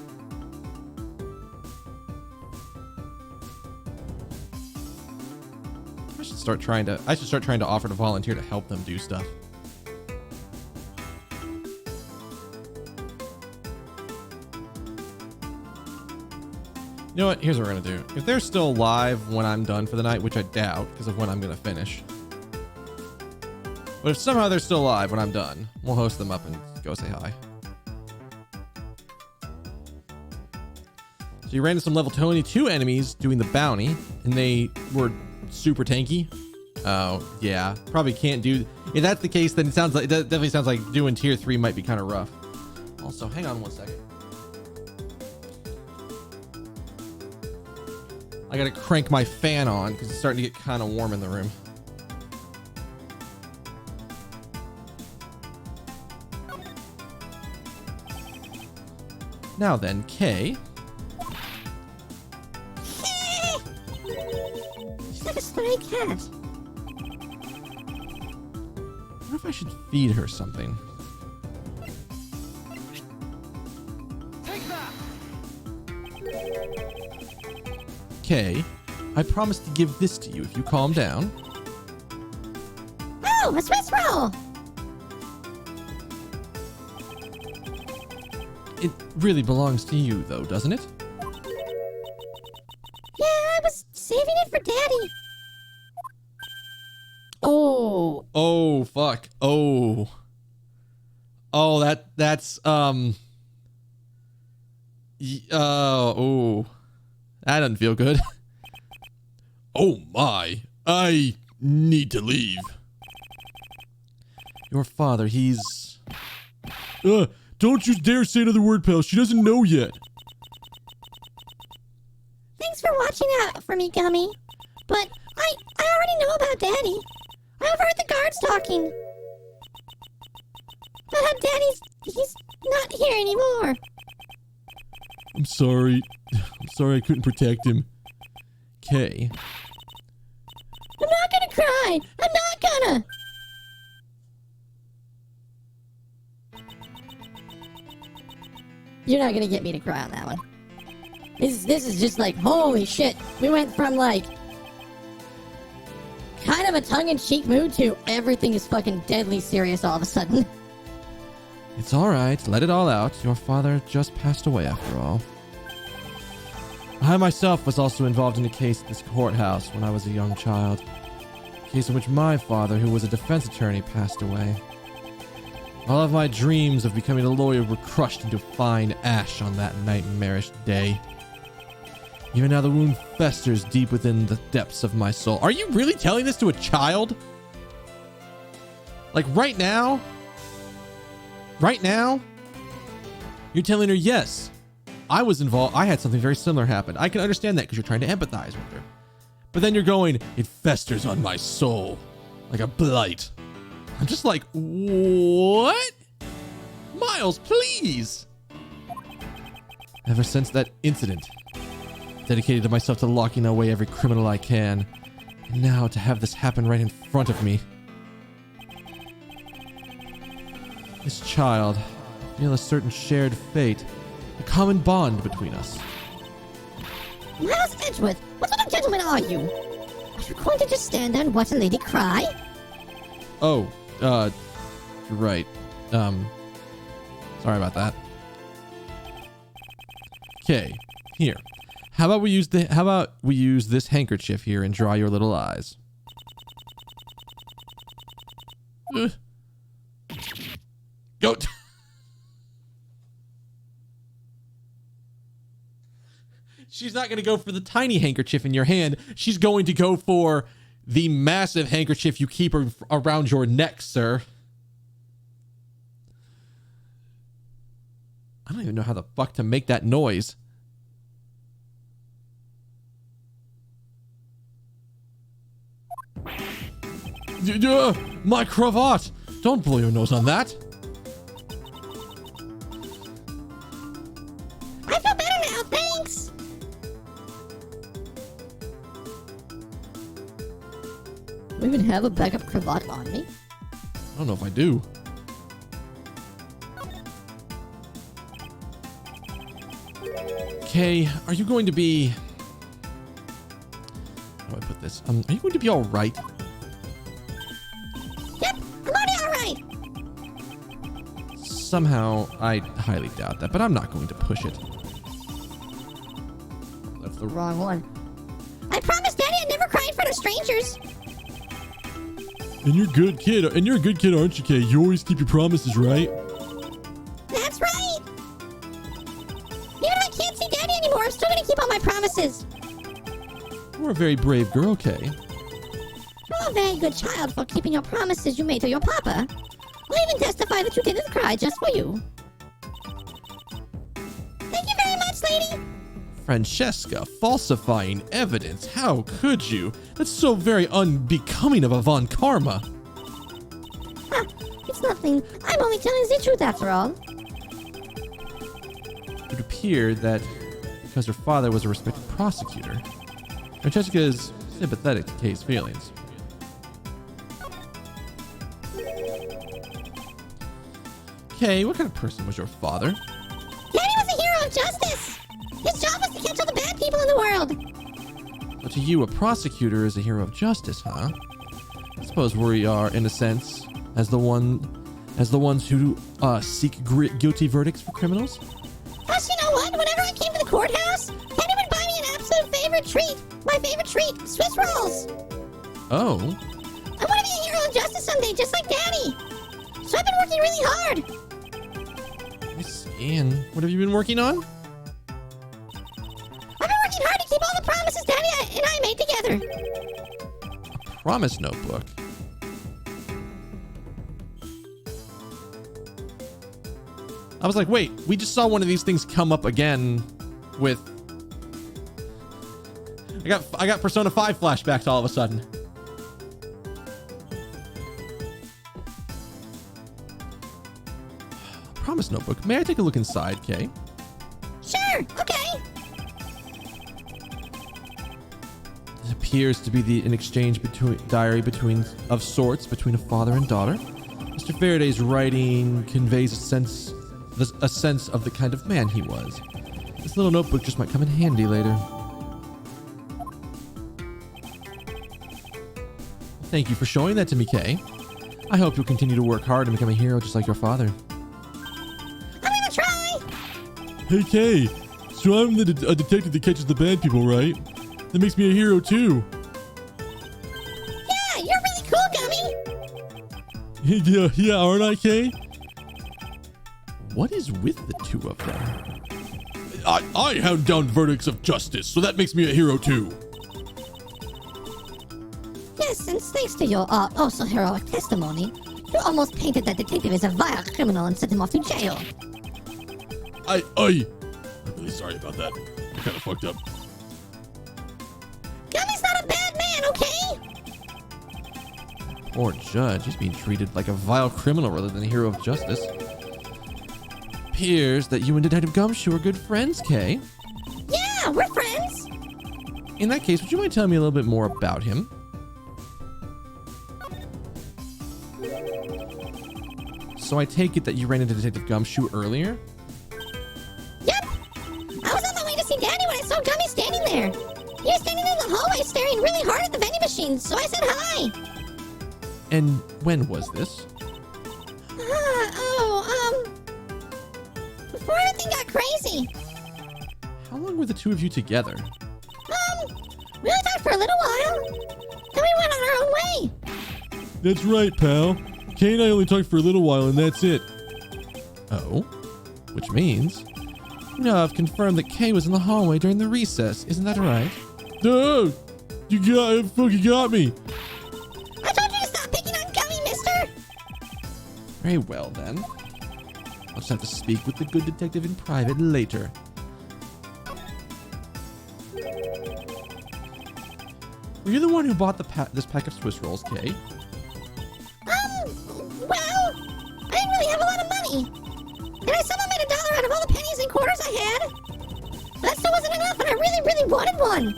Speaker 1: I should start trying to offer to volunteer to help them do stuff. You know what? Here's what we're gonna do. If they're still alive when I'm done for the night, which I doubt because of when I'm gonna finish. But if somehow they're still alive when I'm done, we'll host them up and go say hi. So you ran into some level 22 enemies doing the bounty, and they were super tanky. Oh, yeah. Probably can't do... If that's the case, then it definitely sounds like doing tier 3 might be kind of rough. Also, hang on one second. I gotta crank my fan on because it's starting to get kind of warm in the room. Now then, Kay.
Speaker 3: She's like a stray cat.
Speaker 1: I wonder if I should feed her something.
Speaker 5: Take that!
Speaker 1: Kay, I promise to give this to you if you calm down.
Speaker 3: Oh, a Swiss roll!
Speaker 1: It really belongs to you, though, doesn't it?
Speaker 3: Yeah, I was saving it for Daddy. Oh.
Speaker 1: Oh, fuck. Oh. Oh, that's, oh. That doesn't feel good.
Speaker 6: Oh my, I need to leave.
Speaker 1: Your father, he's...
Speaker 6: Don't you dare say another word, pal. She doesn't know yet.
Speaker 3: Thanks for watching out for me, Gummy. But I already know about Daddy. I overheard the guards talking. But how he's not here anymore.
Speaker 6: I'm sorry. I'm sorry I couldn't protect him.
Speaker 1: Kay.
Speaker 3: I'm not gonna cry. I'm not gonna. You're not gonna get me to cry on that one. This is just like, holy shit. We went from like kind of a tongue-in-cheek mood to everything is fucking deadly serious all of a sudden.
Speaker 1: It's all right. Let it all out. Your father just passed away after all. I myself was also involved in a case at this courthouse when I was a young child. A case in which my father, who was a defense attorney, passed away. All of my dreams of becoming a lawyer were crushed into fine ash on that nightmarish day. Even now the wound festers deep within the depths of my soul. Are you really telling this to a child? Like right now? Right now? You're telling her, yes, I was involved. I had something very similar happen. I can understand that because you're trying to empathize with her. But then you're going, it festers on my soul like a blight. I'm just like, what? Miles, please. Ever since that incident, dedicated to myself to locking away every criminal I can. And now to have this happen right in front of me. This child, I feel a certain shared fate, a common bond between us.
Speaker 3: Miles Edgeworth, what sort of gentleman are you? Are you going to just stand there and watch a lady cry?
Speaker 1: Oh, you're right. Sorry about that. Okay, here. How about we use this handkerchief here and dry your little eyes? Go. She's not going to go for the tiny handkerchief in your hand. She's going to go for the massive handkerchief you keep around your neck, sir. I don't even know how the fuck to make that noise. My cravat! Don't blow your nose on that.
Speaker 3: I feel better now, thanks! Do you even have a backup cravat on me?
Speaker 1: I don't know if I do. Okay, are you going to be... How do I put this? Are you going to be alright?
Speaker 3: Yep, I'm already alright!
Speaker 1: Somehow, I highly doubt that, but I'm not going to push it. That's the
Speaker 3: Wrong one. I promised Daddy I'd never cry in front of strangers!
Speaker 6: And you're a good kid, aren't you, Kay? You always keep your promises, right?
Speaker 3: That's right! Even if I can't see Daddy anymore, I'm still gonna keep all my promises!
Speaker 1: You're a very brave girl, Kay.
Speaker 3: You're a very good child for keeping your promises you made to your papa. I'll even testify that you didn't cry just for you. Thank you very much, lady!
Speaker 1: Francesca, falsifying evidence. How could you? That's so very unbecoming of a Von Karma.
Speaker 3: Ha! It's nothing. I'm only telling the truth after all.
Speaker 1: It appeared that because her father was a respected prosecutor, Francesca is sympathetic to Kay's feelings. Kay, what kind of person was your father?
Speaker 3: Daddy was a hero of justice! His job was to catch all the bad people in the world!
Speaker 1: But to you, a prosecutor is a hero of justice, huh? I suppose we are, in a sense, as the ones who seek guilty verdicts for criminals.
Speaker 3: Plus, you know what? Whenever I came to the courthouse, Daddy would buy me an absolute favorite treat. My favorite treat, Swiss rolls.
Speaker 1: Oh.
Speaker 3: I want to be a hero of justice someday, just like Daddy. So I've been working really hard.
Speaker 1: I see. And what have you been working on?
Speaker 3: I've been working hard to keep all the promises Daddy and I made together.
Speaker 1: A promise notebook. I was like, wait, we just saw one of these things come up again with... I got Persona 5 flashbacks all of a sudden. Promise notebook. May I take a look inside, Kay?
Speaker 3: Sure, okay.
Speaker 1: It appears to be an exchange diary of sorts between a father and daughter. Mr. Faraday's writing conveys a sense of the kind of man he was. This little notebook just might come in handy later. Thank you for showing that to me, Kay. I hope you'll continue to work hard and become a hero just like your father.
Speaker 3: I'm gonna try.
Speaker 6: Hey, Kay. So I'm a detective that catches the bad people, right? That makes me a hero, too.
Speaker 3: Yeah, you're really cool, Gummy.
Speaker 6: Yeah, aren't I, Kay?
Speaker 1: What is with the two of them?
Speaker 6: I hound down verdicts of justice, so that makes me a hero, too.
Speaker 3: Yes, and thanks to your also heroic testimony, you almost painted that detective as a vile criminal and sent him off to jail.
Speaker 6: I'm really sorry about that. I kind of fucked up.
Speaker 3: Gummy's not a bad man, okay?
Speaker 1: Poor judge. He's being treated like a vile criminal rather than a hero of justice. Appears that you and Detective Gumshoe are good friends, Kay.
Speaker 3: Yeah, we're friends.
Speaker 1: In that case, would you mind telling me a little bit more about him? So I take it that you ran into Detective Gumshoe earlier?
Speaker 3: Yep. I was on my way to see Daddy when I saw Gummy standing there. He was standing in the hallway staring really hard at the vending machine, so I said hi.
Speaker 1: And when was this?
Speaker 3: Before everything got crazy.
Speaker 1: How long were the two of you together?
Speaker 3: We only talked for a little while. Then we went on our own way.
Speaker 6: That's right, pal. Kay and I only talked for a little while, and that's it.
Speaker 1: Oh? Which means... No, I've confirmed that Kay was in the hallway during the recess. Isn't that right?
Speaker 6: No! You fucking got me!
Speaker 3: I told you to stop picking on Gummy, mister.
Speaker 1: Very well, then. I'll just have to speak with the good detective in private later. Were you the one who bought this pack of Swiss rolls, Kay?
Speaker 3: Well, I didn't really have a lot of money. And I somehow made $1 out of all the pennies and quarters I had. But that still wasn't enough, and I really, really wanted one.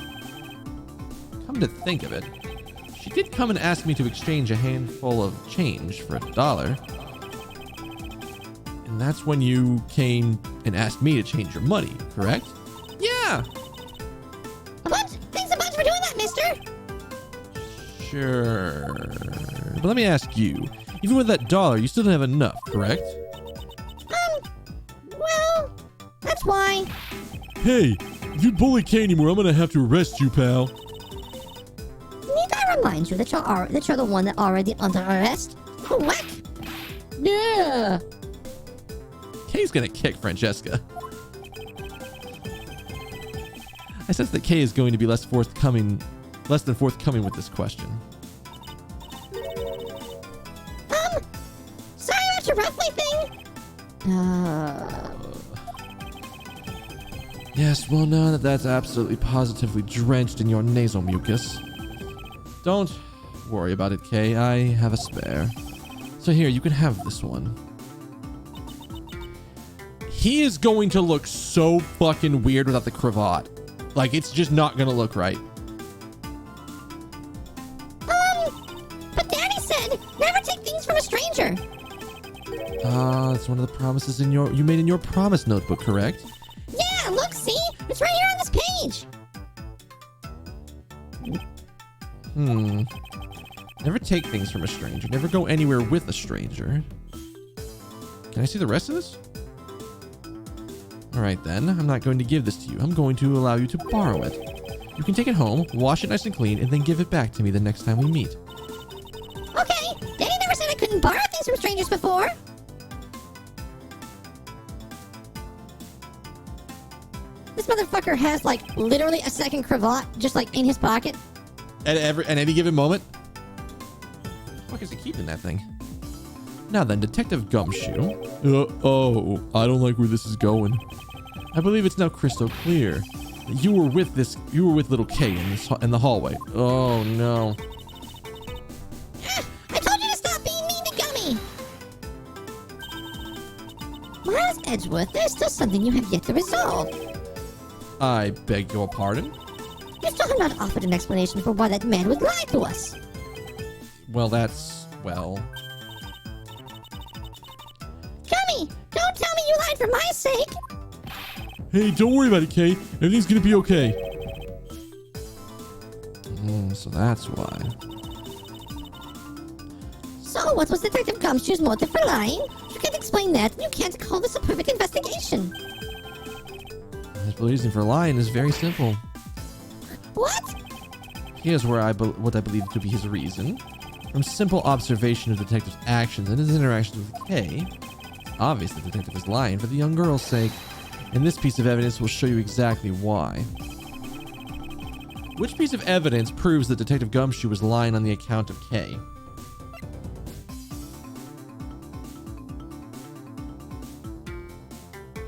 Speaker 1: Come to think of it, she did come and ask me to exchange a handful of change for $1. And that's when you came and asked me to change your money, correct? Yeah!
Speaker 3: Thanks a bunch for doing that, mister.
Speaker 1: Sure. But let me ask you, even with that $1, you still don't have enough, correct?
Speaker 3: Well, that's why.
Speaker 6: Hey, if you bully Kay anymore, I'm gonna have to arrest you, pal.
Speaker 3: Need I remind you that you're the one that already under arrest? Whack! Yeah.
Speaker 1: Kay's gonna kick Francesca. I sense that Kay is going to be less than forthcoming with this question.
Speaker 3: Sorry about your roughly thing.
Speaker 1: Yes, well, now that that's absolutely positively drenched in your nasal mucus. Don't worry about it, Kay. I have a spare. So here, you can have this one. He is going to look so fucking weird without the cravat. Like, it's just not gonna look right.
Speaker 3: But Daddy said never take things from a stranger.
Speaker 1: It's one of the promises you made in your promise notebook, correct?
Speaker 3: Yeah, look, see? It's right here on this page.
Speaker 1: Never take things from a stranger. Never go anywhere with a stranger. Can I see the rest of this? Alright then, I'm not going to give this to you. I'm going to allow you to borrow it. You can take it home, wash it nice and clean, and then give it back to me the next time we meet.
Speaker 3: Okay, Daddy never said I couldn't borrow things from strangers before. This motherfucker has, like, literally a second cravat just, like, in his pocket.
Speaker 1: At any given moment? What the fuck is he keeping that thing? Now then, Detective Gumshoe.
Speaker 6: I don't like where this is going.
Speaker 1: I believe it's now crystal clear that you were with little Kay in the hallway. Oh no.
Speaker 3: I told you to stop being mean to Gummy. Miles Edgeworth, there's still something you have yet to resolve.
Speaker 1: I beg your pardon?
Speaker 3: You still have not offered an explanation for why that man would lie to us.
Speaker 1: Well,
Speaker 3: Gummy, don't tell me you lied for my sake.
Speaker 6: Hey, don't worry about it, Kay. Everything's gonna be okay.
Speaker 1: So that's why.
Speaker 3: So what was Detective Gumshoe's motive for lying? If you can't explain that, you can't call this a perfect investigation.
Speaker 1: His reason for lying is very simple.
Speaker 3: What?
Speaker 1: Here's what I believe to be his reason. From simple observation of the detective's actions and his interactions with Kay, obviously the detective is lying for the young girl's sake, and this piece of evidence will show you exactly why. Which piece of evidence proves that Detective Gumshoe was lying on the account of Kay?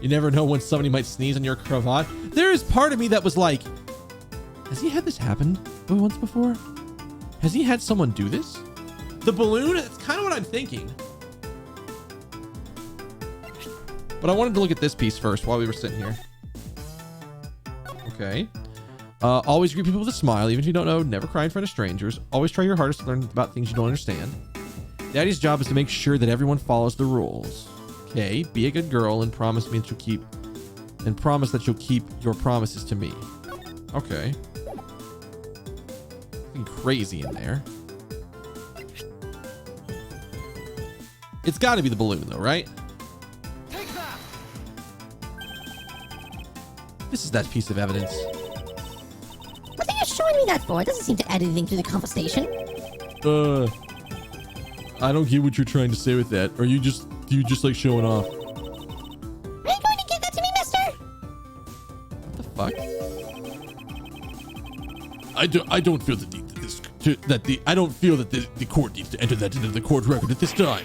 Speaker 1: You never know when somebody might sneeze on your cravat. There is part of me that was like, has he had this happen once before? Has he had someone do this? The balloon? It's kind of what I'm thinking. But I wanted to look at this piece first while we were sitting here. Okay. Always greet people with a smile, even if you don't know. Never cry in front of strangers. Always try your hardest to learn about things you don't understand. Daddy's job is to make sure that everyone follows the rules. Okay, be a good girl and promise that you'll keep your promises to me. Okay. Nothing crazy in there. It's got to be the balloon, though, right?
Speaker 5: Take that!
Speaker 1: This is that piece of evidence.
Speaker 3: What are you showing me that for? It doesn't seem to add anything to the conversation.
Speaker 6: I don't get what you're trying to say with that. Do you just like showing off?
Speaker 3: Are you going to give that to me, mister?
Speaker 1: What the fuck?
Speaker 6: I don't feel the need I don't feel that the court needs to enter that into the court record at this time.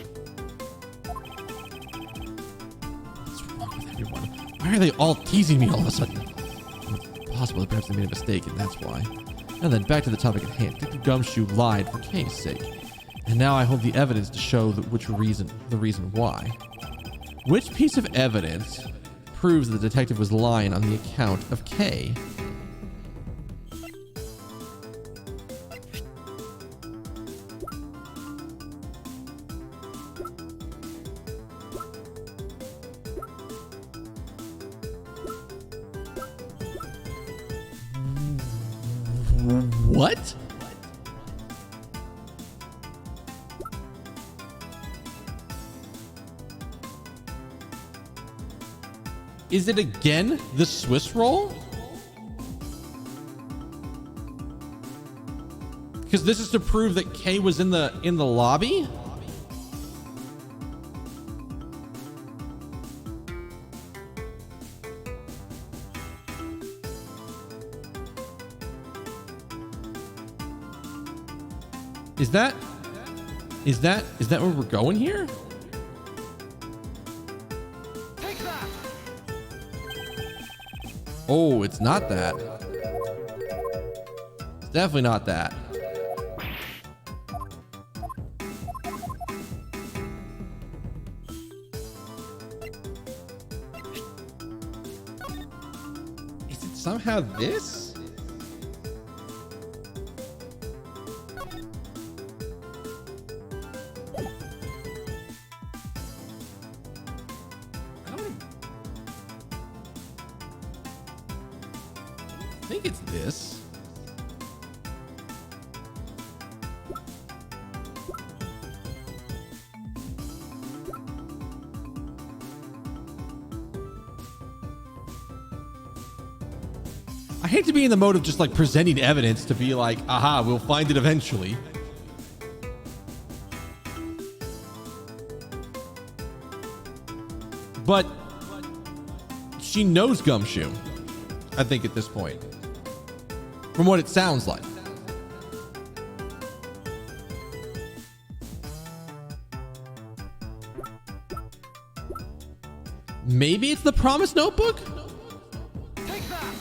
Speaker 1: What's wrong with everyone? Why are they all teasing me all of a sudden? It's possible that perhaps they made a mistake, and that's why. And then back to the topic at hand. Detective Gumshoe lied for Kay's sake. And now I hold the evidence to show the reason why. Which piece of evidence proves the detective was lying on the account of Kay? What? Is it again the Swiss roll? Because this is to prove that Kay was in the lobby? Is that where we're going here?
Speaker 5: Take that!
Speaker 1: Oh, it's not that. It's definitely not that. Is it somehow this? I think it's this. I hate to be in the mode of just like presenting evidence to be like, aha, we'll find it eventually. But she knows Gumshoe, I think, at this point. From what it sounds like. Maybe it's the Promise Notebook?
Speaker 5: Take that!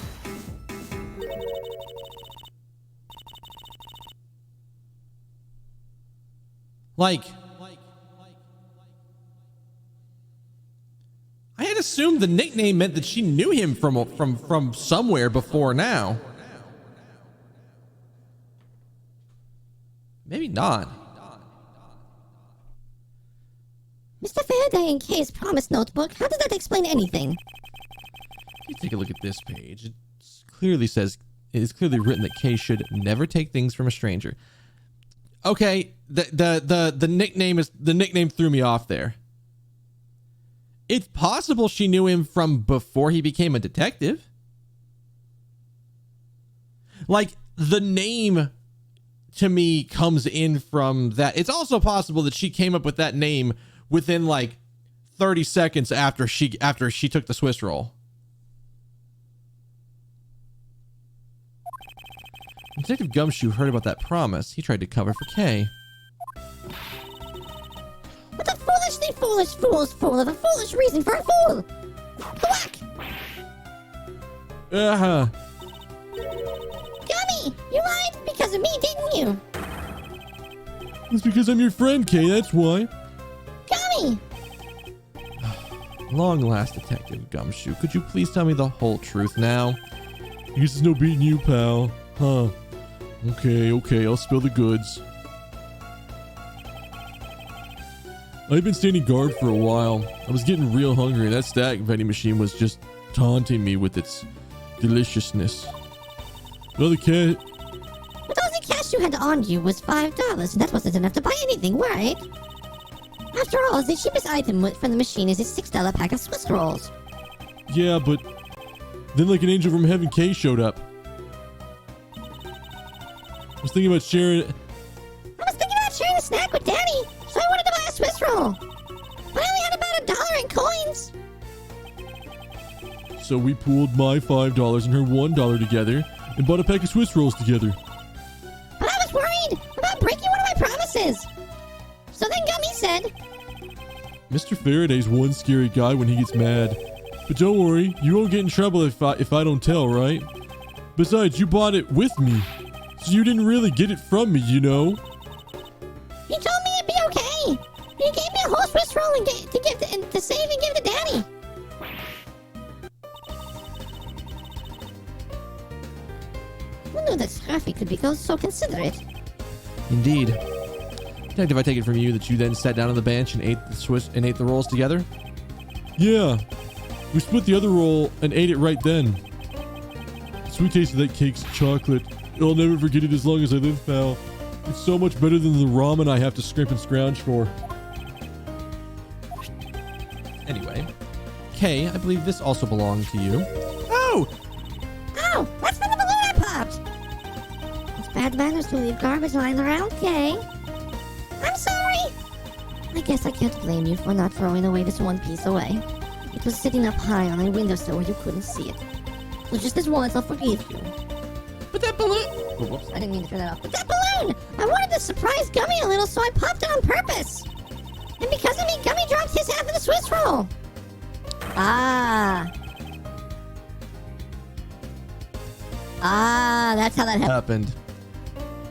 Speaker 1: Like, I had assumed the nickname meant that she knew him from somewhere before now. Maybe not.
Speaker 3: Mr. Faraday and Kay's promise notebook, how does that explain anything?
Speaker 1: You take a look at this page. It clearly says, it is clearly written that Kay should never take things from a stranger. Okay, the nickname threw me off there. It's possible she knew him from before he became a detective. Like, the name to me comes in from that. It's also possible that she came up with that name within like 30 seconds after she took the Swiss roll. When Detective Gumshoe heard about that promise, he tried to cover for Kay.
Speaker 3: What a foolishly foolish fool's fool of a foolish reason for a fool! Thwack! Gummy, you lied because of me, didn't you?
Speaker 6: It's because I'm your friend, Kay, that's why.
Speaker 3: Gummy!
Speaker 1: Long last, Detective Gumshoe, could you please tell me the whole truth now?
Speaker 6: I guess there's no beating you, pal. Huh. Okay, I'll spill the goods. I've been standing guard for a while. I was getting real hungry, and that stack vending machine was just taunting me with its deliciousness. Well, the cat...
Speaker 3: But all the cash you had on you was $5, and that wasn't enough to buy anything, right? After all, the cheapest item from the machine is a $6 pack of Swiss rolls.
Speaker 6: Yeah, but... Then like an angel from heaven, Kay showed up. I was thinking about sharing...
Speaker 3: I was thinking about sharing a snack with Daddy, so I wanted to buy a Swiss roll. But I only had about $1 in coins.
Speaker 6: So we pooled my $5 and her $1 together and bought a pack of Swiss rolls together.
Speaker 3: But I was worried about breaking one of my promises. So then Gummy said,
Speaker 6: Mr. Faraday's one scary guy when he gets mad. But don't worry, you won't get in trouble if I don't tell, right? Besides, you bought it with me, so you didn't really get it from me, you know?
Speaker 3: he told me it'd be okay. He gave me a whole Swiss roll and to save and give to Daddy. Who knew that Scruffy could be so considerate?
Speaker 1: Indeed. Detective, I take it from you that you then sat down on the bench and ate the rolls together?
Speaker 6: Yeah. We split the other roll and ate it right then. The sweet taste of that cake's chocolate. I'll never forget it as long as I live, pal. It's so much better than the ramen I have to scrimp and scrounge for.
Speaker 1: Anyway, Kay, I believe this also belonged to you. Oh!
Speaker 3: Oh, that's from the balloon I popped. It's bad manners to leave garbage lying around, Kay. I'm sorry. I guess I can't blame you for not throwing away this one piece away. It was sitting up high on a windowsill where you couldn't see it. So just this once, I'll forgive you.
Speaker 1: But that balloon...
Speaker 3: Oh, whoops, I didn't mean to turn that off. But that balloon! I wanted to surprise Gummy a little, so I popped it on purpose. And because of me, Gummy dropped his half of the Swiss roll. Ah, that's how that happened.
Speaker 1: happened.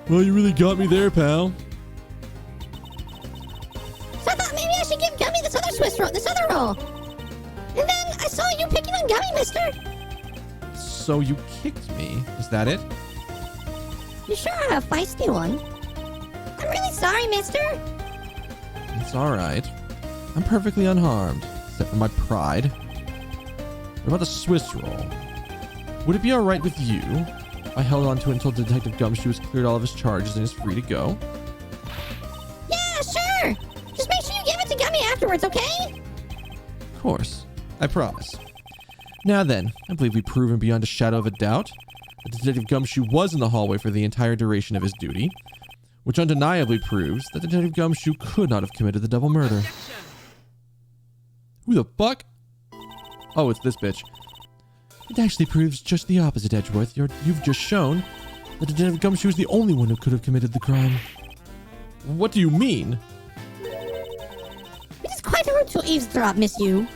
Speaker 6: Well, you really got me there, pal.
Speaker 3: So I thought maybe I should give Gummy this other Swiss roll, this other roll. And then I saw you picking on Gummy, mister.
Speaker 1: So you kicked me. Is that it?
Speaker 3: You sure are a feisty one. I'm really sorry, mister.
Speaker 1: It's alright. I'm perfectly unharmed, except for my pride. What about the Swiss roll? Would it be alright with you if I held on to it until Detective Gumshoe has cleared all of his charges and is free to go?
Speaker 3: Yeah, sure. Just make sure you give it to Gummy afterwards, okay?
Speaker 1: Of course. I promise. Now then, I believe we've proven beyond a shadow of a doubt that Detective Gumshoe was in the hallway for the entire duration of his duty, which undeniably proves that Detective Gumshoe could not have committed the double murder. Who the fuck? Oh, it's this bitch. It actually proves just the opposite, Edgeworth. You've just shown that Detective Gumshoe is the only one who could have committed the crime. What do you mean?
Speaker 3: It is quite rude to eavesdrop, Miss You.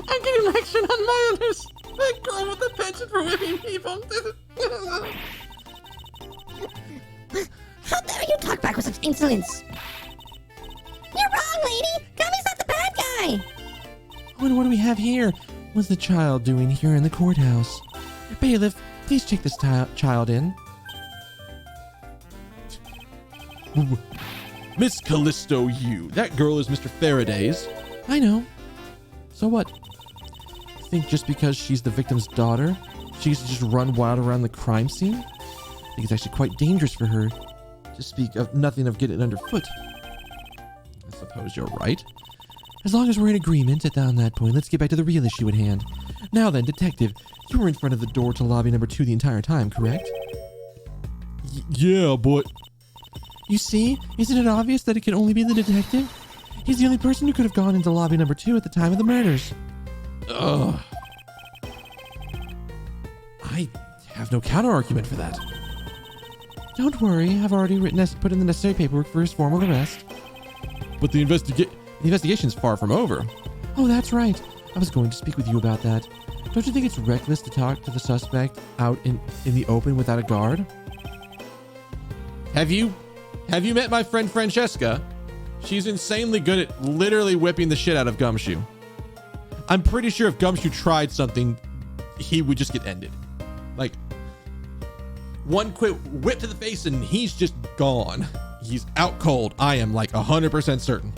Speaker 1: I'm getting lectured on mildness. That girl with the penchant for whipping people.
Speaker 3: How dare you talk back with such insolence? You're wrong, lady. Gummy's not the bad guy.
Speaker 1: Oh, and what do we have here? What's the child doing here in the courthouse? Bailiff, please take this child in.
Speaker 6: Miss Callisto, you. That girl is Mr. Faraday's.
Speaker 1: I know. So what? Think just because she's the victim's daughter, she gets to just run wild around the crime scene? I think it's actually quite dangerous for her, to speak of nothing of getting underfoot. I suppose you're right. As long as we're in agreement on that point, let's get back to the real issue at hand. Now then, Detective, you were in front of the door to lobby number 2 the entire time, correct?
Speaker 6: Yeah, but...
Speaker 1: You see? Isn't it obvious that it can only be the detective? He's the only person who could have gone into lobby number 2 at the time of the murders.
Speaker 6: Ugh.
Speaker 1: I have no counter-argument for that. Don't worry, I've already put in the necessary paperwork for his formal arrest.
Speaker 6: But the
Speaker 1: investigation's far from over. Oh, that's right. I was going to speak with you about that. Don't you think it's reckless to talk to the suspect out in the open without a guard? Have you met my friend Francesca? She's insanely good at literally whipping the shit out of Gumshoe. I'm pretty sure if Gumshoe tried something, he would just get ended. Like, one quick whip to the face and he's just gone. He's out cold. I am like 100% certain.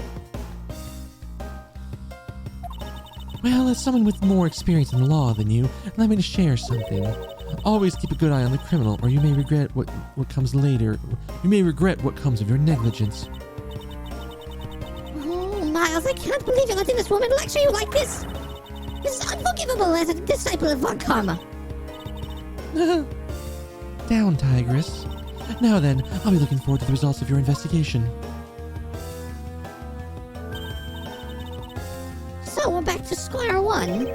Speaker 1: Well, as someone with more experience in the law than you, allow me to share something. Always keep a good eye on the criminal, or you may regret what comes later. You may regret what comes of your negligence.
Speaker 3: Oh, Miles, I can't believe you're letting this woman lecture you like this. This is unforgivable as a disciple of Von Karma.
Speaker 1: Down, Tigress. Now then, I'll be looking forward to the results of your investigation.
Speaker 3: So we're back to square one.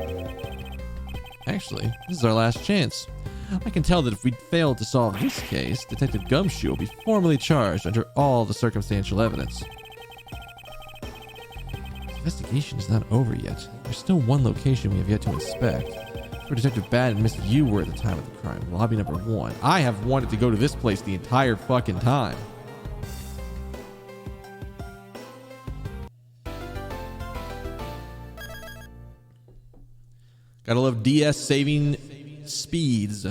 Speaker 1: Actually, this is our last chance. I can tell that if we fail to solve this case, Detective Gumshoe will be formally charged under all the circumstantial evidence. The investigation is not over yet. There's still one location we have yet to inspect. Where Detective Bad and Miss Yu were at the time of the crime, lobby number 1. I have wanted to go to this place the entire fucking time. Gotta love DS saving speeds.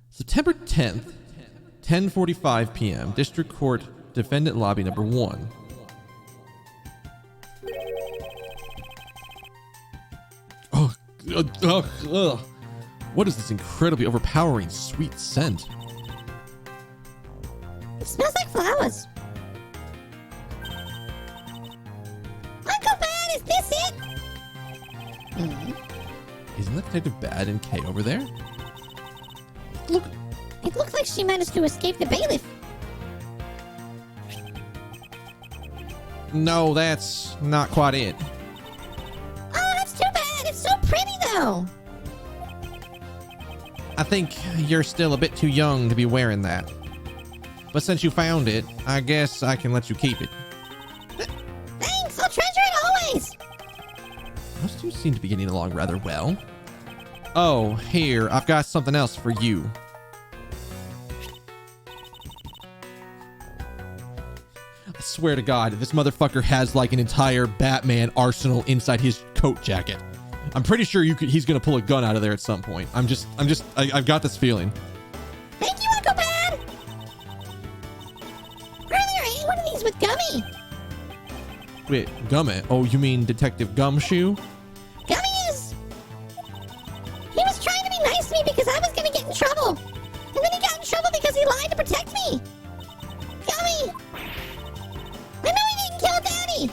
Speaker 1: September 10th, 10:45 p.m. District Court, Defendant Lobby number 1. What is this incredibly overpowering sweet scent?
Speaker 3: It smells like flowers. Uncle Bad, is this it?
Speaker 1: Isn't that Detective Bad and Kay over there?
Speaker 3: Look, it looks like she managed to escape the bailiff.
Speaker 1: No, that's not quite it.
Speaker 3: Oh, that's too bad. It's so pretty, though.
Speaker 1: I think you're still a bit too young to be wearing that. But since you found it, I guess I can let you keep it.
Speaker 3: Thanks, I'll treasure it always.
Speaker 1: Those two seem to be getting along rather well. Oh, here, I've got something else for you. I swear to God, this motherfucker has like an entire Batman arsenal inside his coat jacket. I'm pretty sure he's gonna pull a gun out of there at some point. I've got this feeling.
Speaker 3: Thank you, Uncle Bad. Earlier, I ate one of these with Gummy.
Speaker 1: Wait, Gummy? Oh, you mean Detective Gumshoe?
Speaker 3: Gummy is... He was trying to be nice to me because I was gonna get in trouble. And then he got in trouble because he lied to protect me. Gummy! I know he didn't kill Daddy.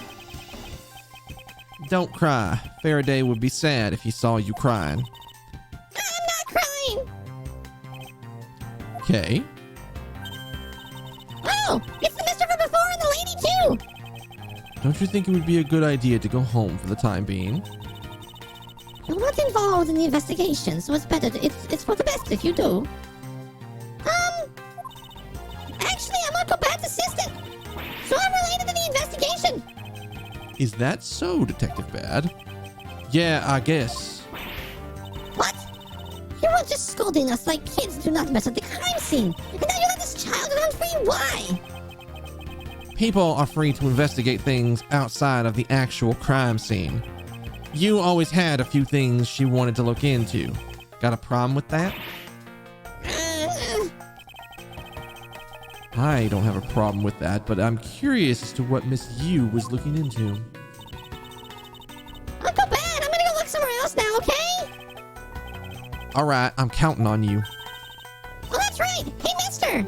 Speaker 1: Don't cry. Faraday would be sad if he saw you crying.
Speaker 3: I'm not crying.
Speaker 1: Okay.
Speaker 3: Oh, it's the Mr. from before and the lady too.
Speaker 1: Don't you think it would be a good idea to go home for the time being?
Speaker 3: You're not involved in the investigation, so it's better. It's for the best if you do. Actually, I'm Uncle Pat's assistant, so I'm related to the investigation.
Speaker 1: Is that so, Detective Bad? Yeah, I guess.
Speaker 3: What? You were just scolding us like kids do not mess up the crime scene, and now you let this child run free. Why?
Speaker 1: People are free to investigate things outside of the actual crime scene. You always had a few things she wanted to look into. Got a problem with that? I don't have a problem with that, but I'm curious as to what Miss Yu was looking into.
Speaker 3: Uncle Ben, I'm gonna go look somewhere else now, okay?
Speaker 1: Alright, I'm counting on you.
Speaker 3: Oh, that's right. Hey, mister.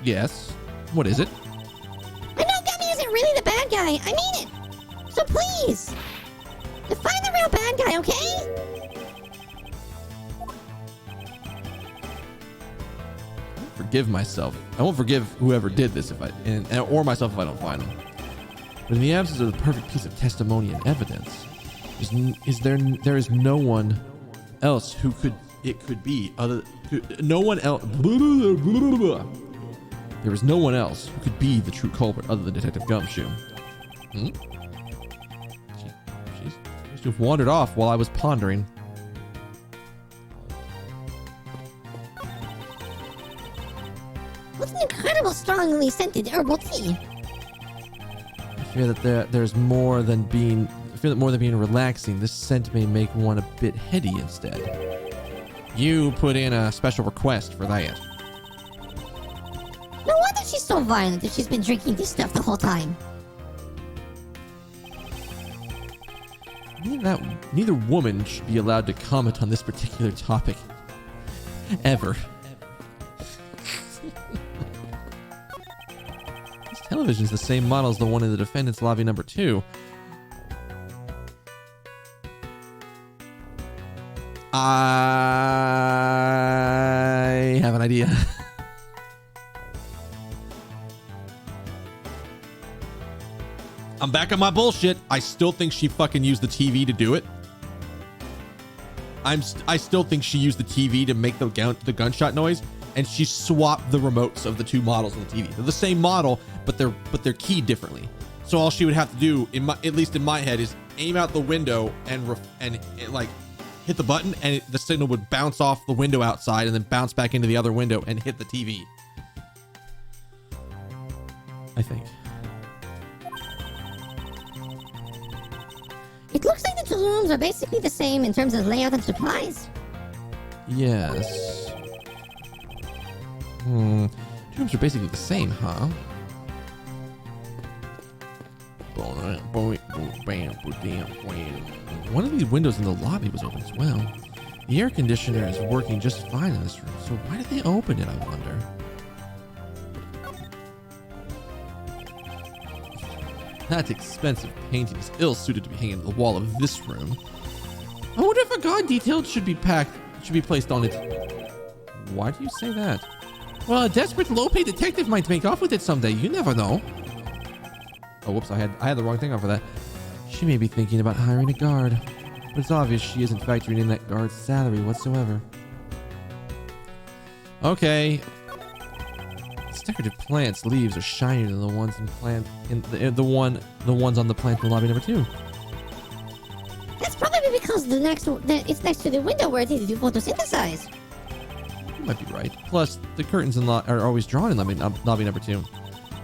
Speaker 1: Yes? What is it?
Speaker 3: I know Gummy isn't really the bad guy. I mean it. So please, find the real bad guy, okay?
Speaker 1: Forgive myself. I won't forgive whoever did this or myself if I don't find them. But in the absence of the perfect piece of testimony and evidence, there is no one else who could be other. No one else. There was no one else who could be the true culprit other than Detective Gumshoe. She seems to have wandered off while I was pondering.
Speaker 3: What's an incredible strongly scented herbal tea?
Speaker 1: I fear that there's more than being. I feel that more than being relaxing, this scent may make one a bit heady instead. You put in a special request for that.
Speaker 3: No wonder she's so violent if she's been drinking this stuff the whole time.
Speaker 1: Neither woman should be allowed to comment on this particular topic. Ever. This television's the same model as the one in the defendant's lobby number 2. I have an idea. I'm back on my bullshit. I still think she fucking used the TV to do it. I still think she used the TV to make the gunshot noise, and she swapped the remotes of the two models on the TV. They're the same model, but they're keyed differently. So all she would have to do, at least in my head, is aim out the window and like hit the button, and the signal would bounce off the window outside and then bounce back into the other window and hit the TV. I think.
Speaker 3: It looks like the two rooms are basically the same in terms of layout and supplies.
Speaker 1: Yes. Two rooms are basically the same, huh? One of these windows in the lobby was open as well. The air conditioner is working just fine in this room, so why did they open it, I wonder? That expensive painting is ill-suited to be hanging on the wall of this room. I wonder if a guard detail should be placed on it. Why do you say that? Well, a desperate low-paid detective might make off with it someday. You never know. Oh, whoops, I had the wrong thing on for that. She may be thinking about hiring a guard, but it's obvious she isn't factoring in that guard's salary whatsoever. Okay. These decorative plants' leaves are shinier than the ones the ones on the plant in lobby number 2.
Speaker 3: That's probably because it's next to the window where it is to photosynthesize.
Speaker 1: You might be right. Plus, the curtains are always drawn in lobby number 2.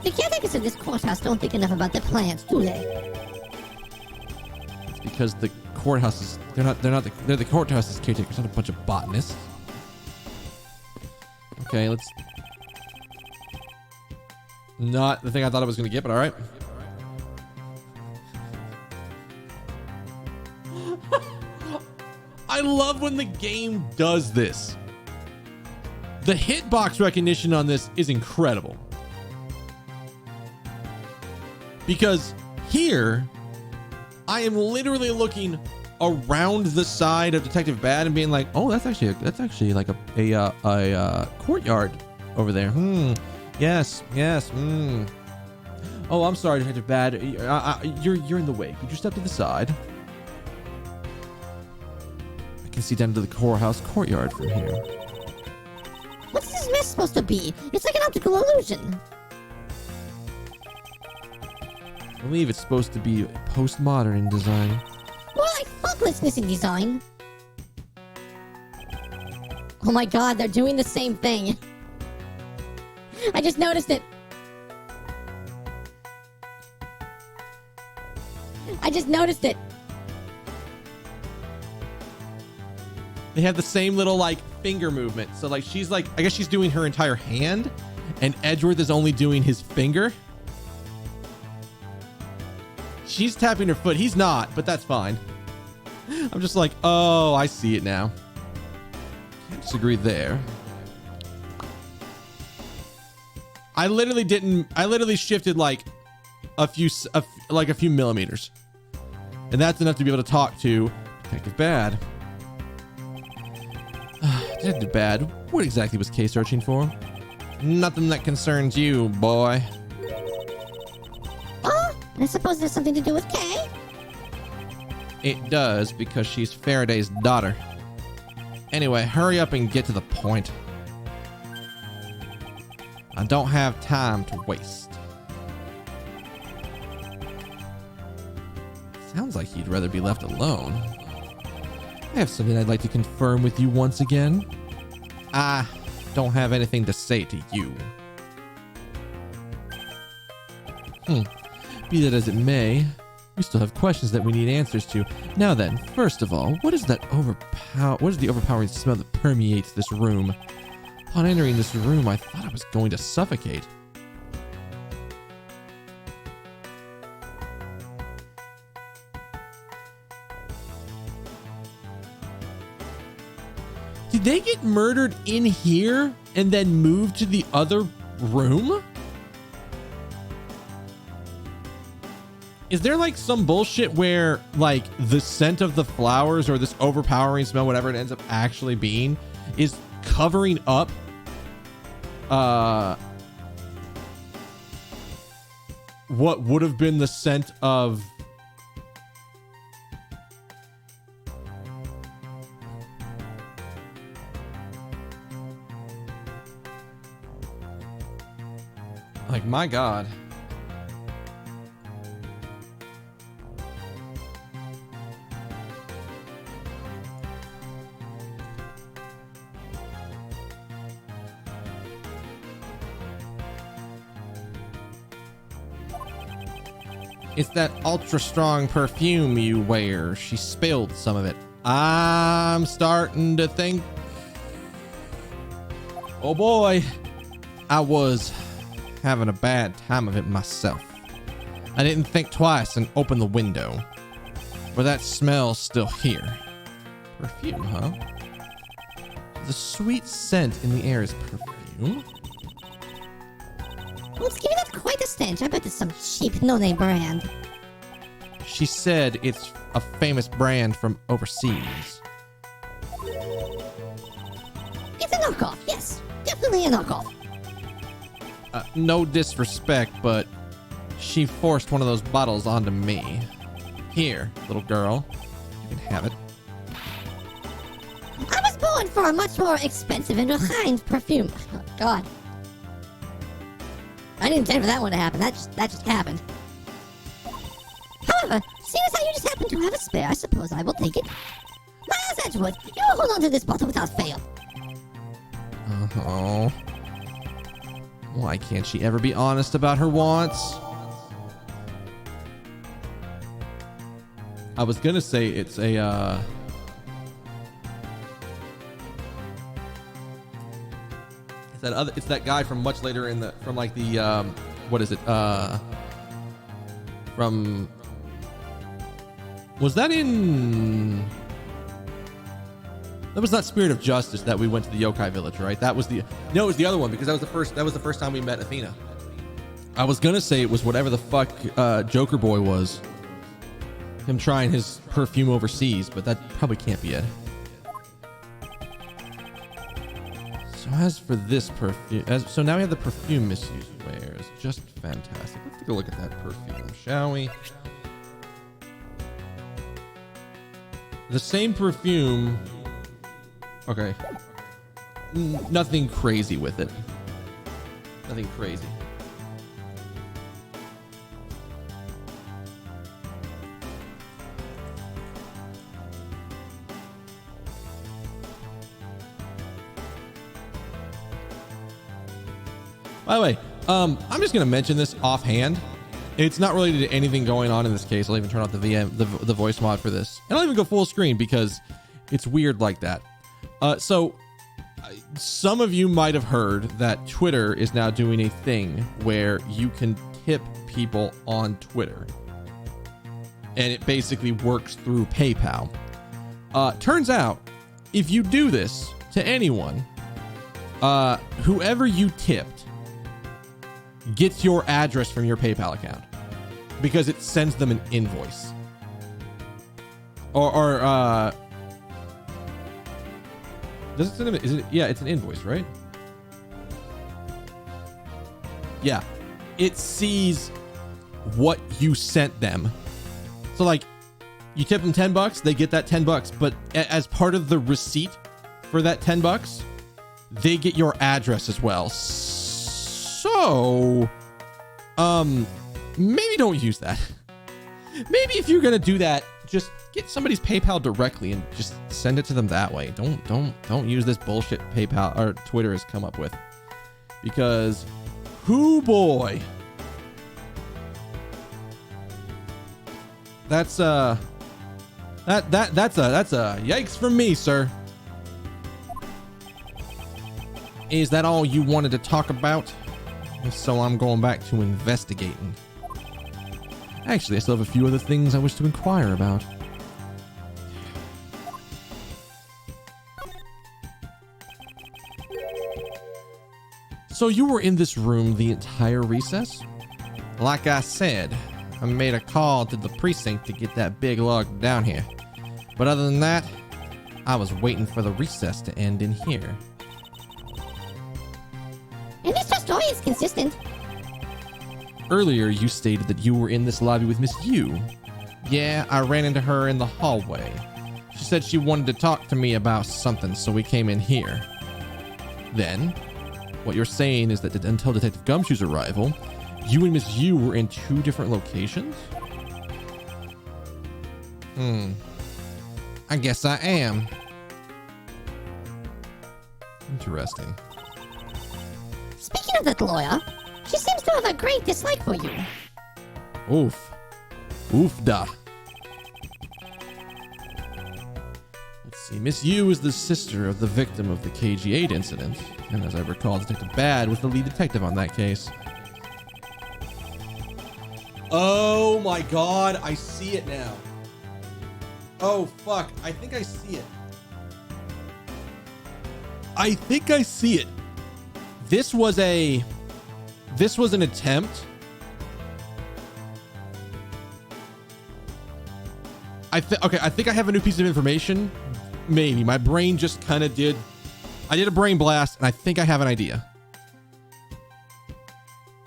Speaker 3: The caretakers of this courthouse don't think enough about the plants, do they?
Speaker 1: It's because the courthouse is they're the courthouse's caretakers, not a bunch of botanists. Okay, let's. Not the thing I thought I was gonna get, but all right. I love when the game does this. The hitbox recognition on this is incredible. Because here, I am literally looking around the side of Detective Bad and being like, "Oh, that's actually like a courtyard over there." Yes. Oh, I'm sorry, Detective Bad. You're in the way. Could you step to the side? I can see down to the courthouse courtyard from here.
Speaker 3: What's this mess supposed to be? It's like an optical illusion.
Speaker 1: I believe it's supposed to be postmodern in design.
Speaker 3: More like thoughtlessness in design. Oh my god, they're doing the same thing. I just noticed it.
Speaker 1: They have the same little like finger movement. So like she's like, I guess she's doing her entire hand and Edgeworth is only doing his finger. She's tapping her foot. He's not, but that's fine. I'm just like, oh, I see it now. Can't disagree there. I literally shifted like a few millimeters. And that's enough to be able to talk to Detective Bad. Detective Bad, what exactly was Kay searching for? Nothing that concerns you, boy.
Speaker 3: Oh, I suppose there's something to do with Kay?
Speaker 1: It does, because she's Faraday's daughter. Anyway, hurry up and get to the point. I don't have time to waste. Sounds like he'd rather be left alone. I have something I'd like to confirm with you once again. I don't have anything to say to you. Be that as it may, we still have questions that we need answers to. Now then, first of all, what is the overpowering smell that permeates this room? Upon entering this room, I thought I was going to suffocate. Did they get murdered in here and then moved to the other room? Is there like some bullshit where like the scent of the flowers or this overpowering smell, whatever it ends up actually being, is covering up what would have been the scent of like, my God. It's that ultra strong perfume you wear. She spilled some of it. I'm starting to think. Oh boy. I was having a bad time of it myself. I didn't think twice and opened the window. But that smell's still here. Perfume, huh? The sweet scent in the air is perfume?
Speaker 3: Well, it's giving off quite a stench. I bet it's some cheap no-name brand.
Speaker 1: She said it's a famous brand from overseas.
Speaker 3: It's a knockoff, yes. Definitely a knockoff.
Speaker 1: No disrespect, but she forced one of those bottles onto me. Here, little girl. You can have it.
Speaker 3: I was born for a much more expensive and refined perfume. Oh, God. I didn't intend for that one to happen. That just happened. However, seeing as how you just happen to have a spare, I suppose I will take it. Miles Edgewood, you will hold on to this bottle without fail.
Speaker 1: Oh. Why can't she ever be honest about her wants? I was gonna say it's a it's that guy from much later in the what is it? From, was that in, that was not Spirit of Justice that we went to the yokai village, right? That was it was the other one, because that was the first time we met Athena. I was gonna say it was whatever the fuck Joker Boy was. Him trying his perfume overseas, but that probably can't be it. So as for this perfume, so now we have the perfume misuse wears. Just fantastic. Let's take a look at that perfume, shall we? The same perfume. Okay. Nothing crazy with it. Nothing crazy. By the way, I'm just going to mention this offhand. It's not related to anything going on in this case. I'll even turn off the the voice mod for this. And I'll even go full screen because it's weird like that. So some of you might have heard that Twitter is now doing a thing where you can tip people on Twitter. And it basically works through PayPal. Turns out, if you do this to anyone, whoever you tipped gets your address from your PayPal account because it sends them an invoice. Or does it send them? Is it? Yeah, it's an invoice, right? Yeah, it sees what you sent them. So like, you tip them $10, they get that $10, but as part of the receipt for that $10, they get your address as well. So, maybe don't use that. Maybe if you're gonna do that, just get somebody's PayPal directly and just send it to them that way. Don't use this bullshit PayPal or Twitter has come up with, because, hoo boy, that's a yikes from me, sir. Is that all you wanted to talk about? If so, I'm going back to investigating. Actually, I still have a few other things I wish to inquire about. So you were in this room the entire recess? Like I said, I made a call to the precinct to get that big log down here. But other than that, I was waiting for the recess to end in here.
Speaker 3: At least her story is consistent.
Speaker 1: Earlier, you stated that you were in this lobby with Miss Yu. Yeah, I ran into her in the hallway. She said she wanted to talk to me about something, so we came in here. Then, what you're saying is that until Detective Gumshoe's arrival, you and Miss Yu were in two different locations? I guess I am. Interesting.
Speaker 3: Speaking of that lawyer, she seems to have a great dislike for you.
Speaker 1: Oof. Oof da. Let's see. Miss Yu is the sister of the victim of the KG8 incident. And as I recall, Detective Bad was the lead detective on that case. Oh my god, I see it now. Oh fuck, I think I see it. I think I see it. This was an attempt. I think I have a new piece of information. Maybe my brain just kind of did. I did a brain blast, and I think I have an idea.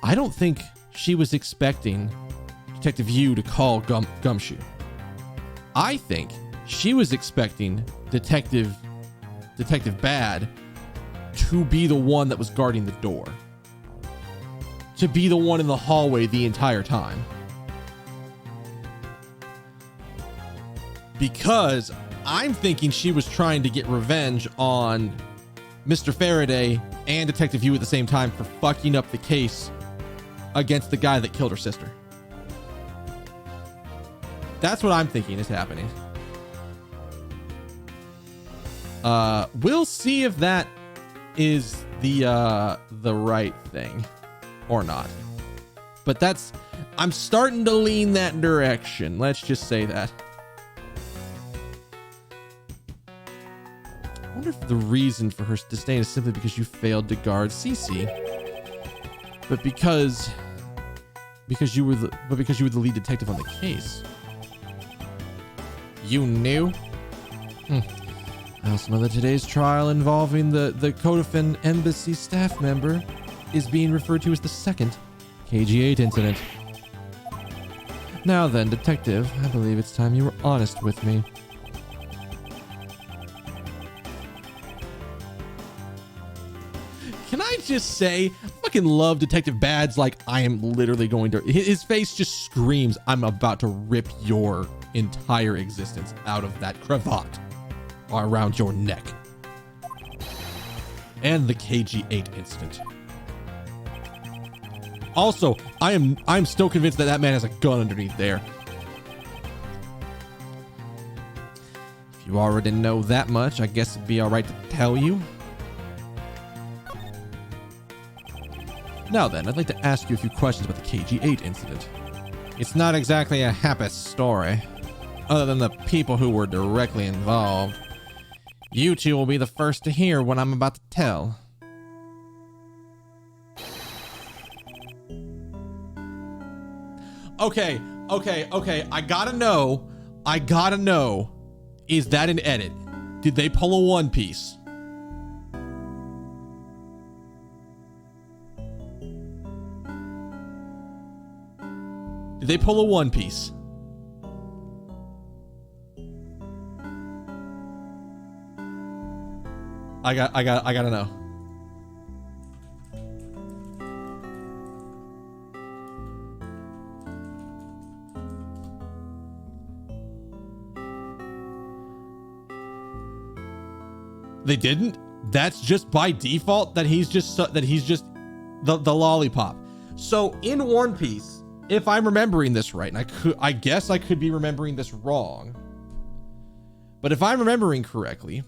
Speaker 1: I don't think she was expecting Detective Yu to call Gumshoe. I think she was expecting Detective Bad to be the one that was guarding the door. To be the one in the hallway the entire time. Because I'm thinking she was trying to get revenge on Mr. Faraday and Detective Yu at the same time for fucking up the case against the guy that killed her sister. That's what I'm thinking is happening. We'll see if that is the right thing or not. But I'm starting to lean that direction. Let's just say that. I wonder if the reason for her disdain is simply because you failed to guard Cece. But because you were the lead detective on the case. You knew? I also know that today's trial involving the Kodafin embassy staff member is being referred to as the second KG8 incident. Now then, detective, I believe it's time you were honest with me. Can I just say, I fucking love Detective Bad's like, I am literally going to... His face just screams, I'm about to rip your entire existence out of that cravat around your neck. And the KG8 incident. Also, I'm still convinced that man has a gun underneath there. If you already know that much, I guess it'd be alright to tell you. Now then, I'd like to ask you a few questions about the KG8 incident. It's not exactly a happy story. Other than the people who were directly involved. You two will be the first to hear what I'm about to tell. Okay. I gotta know. Is that an edit? Did they pull a One Piece? Did they pull a One Piece? I gotta know. They didn't? That's just by default that he's just the lollipop. So in One Piece, if I'm remembering this right, and I guess I could be remembering this wrong, but if I'm remembering correctly,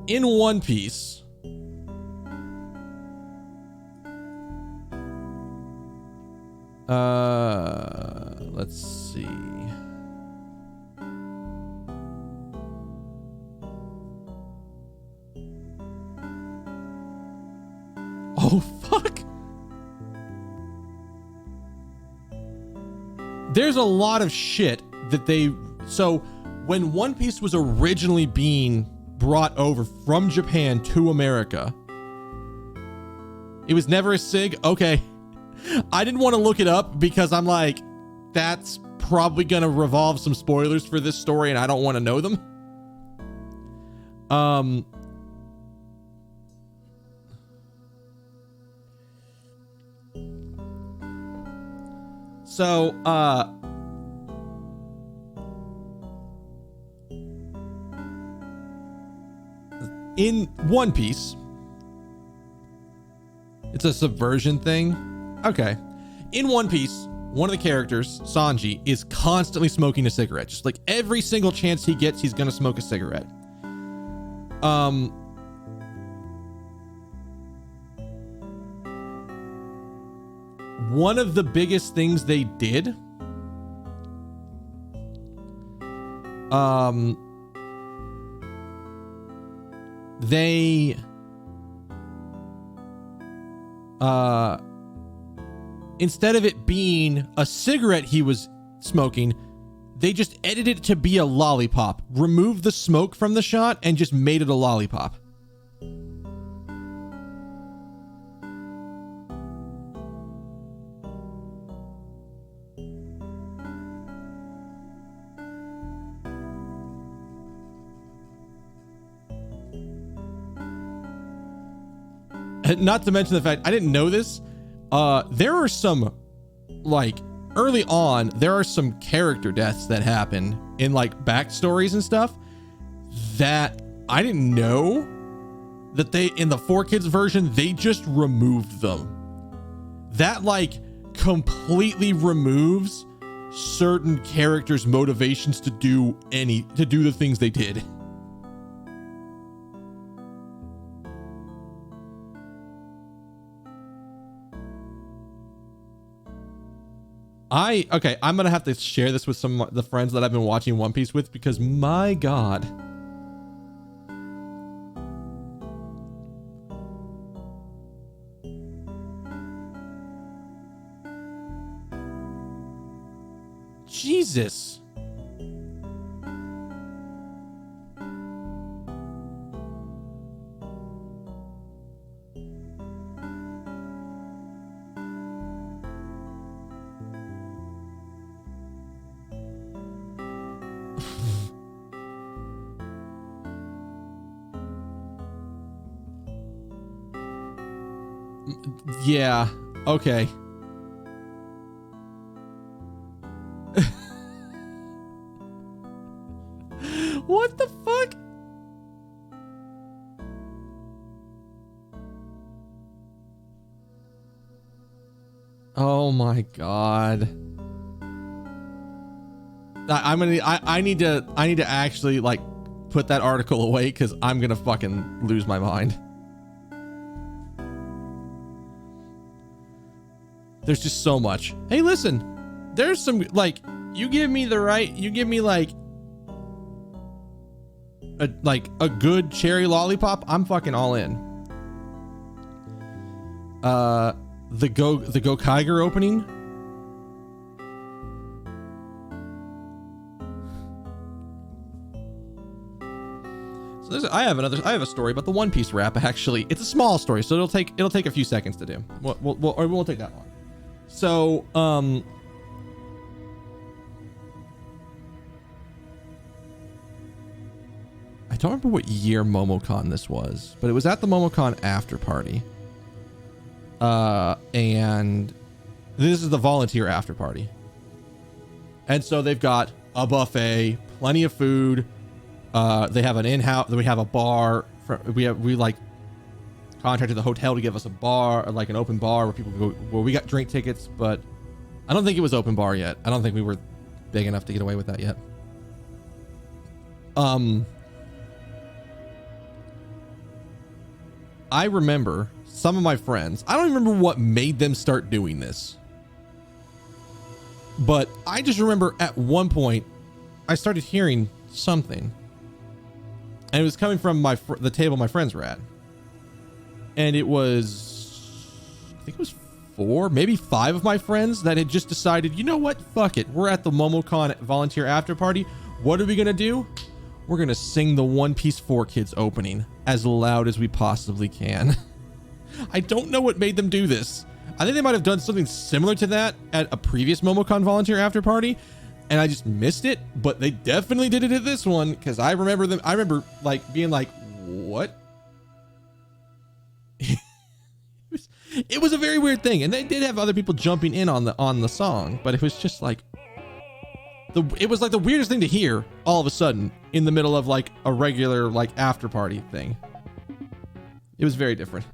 Speaker 1: in One Piece, let's see. Oh, fuck. There's a lot of shit that so when One Piece was originally being brought over from Japan to America, it was never a SIG. Okay. I didn't want to look it up because I'm like, that's probably going to revolve some spoilers for this story and I don't want to know them. So, in One Piece, it's a subversion thing. Okay. In One Piece, one of the characters, Sanji, is constantly smoking a cigarette. Just like every single chance he gets, he's going to smoke a cigarette. One of the biggest things they did, instead of it being a cigarette he was smoking, they just edited it to be a lollipop, removed the smoke from the shot, and just made it a lollipop. Not to mention the fact, I didn't know this. There are some, like, early on, there are some character deaths that happen in, like, backstories and stuff that I didn't know that in the 4Kids version, they just removed them. That, like, completely removes certain characters' motivations to do the things they did. Okay, I'm gonna have to share this with some of the friends that I've been watching One Piece with because my God. Jesus. Yeah, okay. What the fuck? Oh my God. I need to actually like put that article away because I'm gonna fucking lose my mind. There's just so much. Hey, listen, there's some, like, you give me like a good cherry lollipop, I'm fucking all in. The Gokaiger opening. So I have a story about the One Piece rap. Actually, it's a small story, so it'll take a few seconds to do. We'll take that long. So, I don't remember what year MomoCon this was, but it was at the MomoCon after party. And this is the volunteer after party. And so they've got a buffet, plenty of food. They have an in-house, we have a bar. We like contracted the hotel to give us a bar, like an open bar where people go, where we got drink tickets, but I don't think it was open bar yet. I don't think we were big enough to get away with that yet. I remember some of my friends, I don't remember what made them start doing this, but I just remember at one point I started hearing something, and it was coming from the table my friends were at, and it was, I think it was 4, maybe 5 of my friends that had just decided, you know what, fuck it, we're at the MomoCon volunteer after party. What are we gonna do? We're gonna sing the One Piece 4 Kids opening as loud as we possibly can. I don't know what made them do this. I think they might have done something similar to that at a previous MomoCon volunteer after party, and I just missed it, but they definitely did it at this one, because I remember like being like, what? It was a very weird thing, and they did have other people jumping in on the song, but it was just like it was like the weirdest thing to hear all of a sudden in the middle of like a regular like after party thing. It was very different.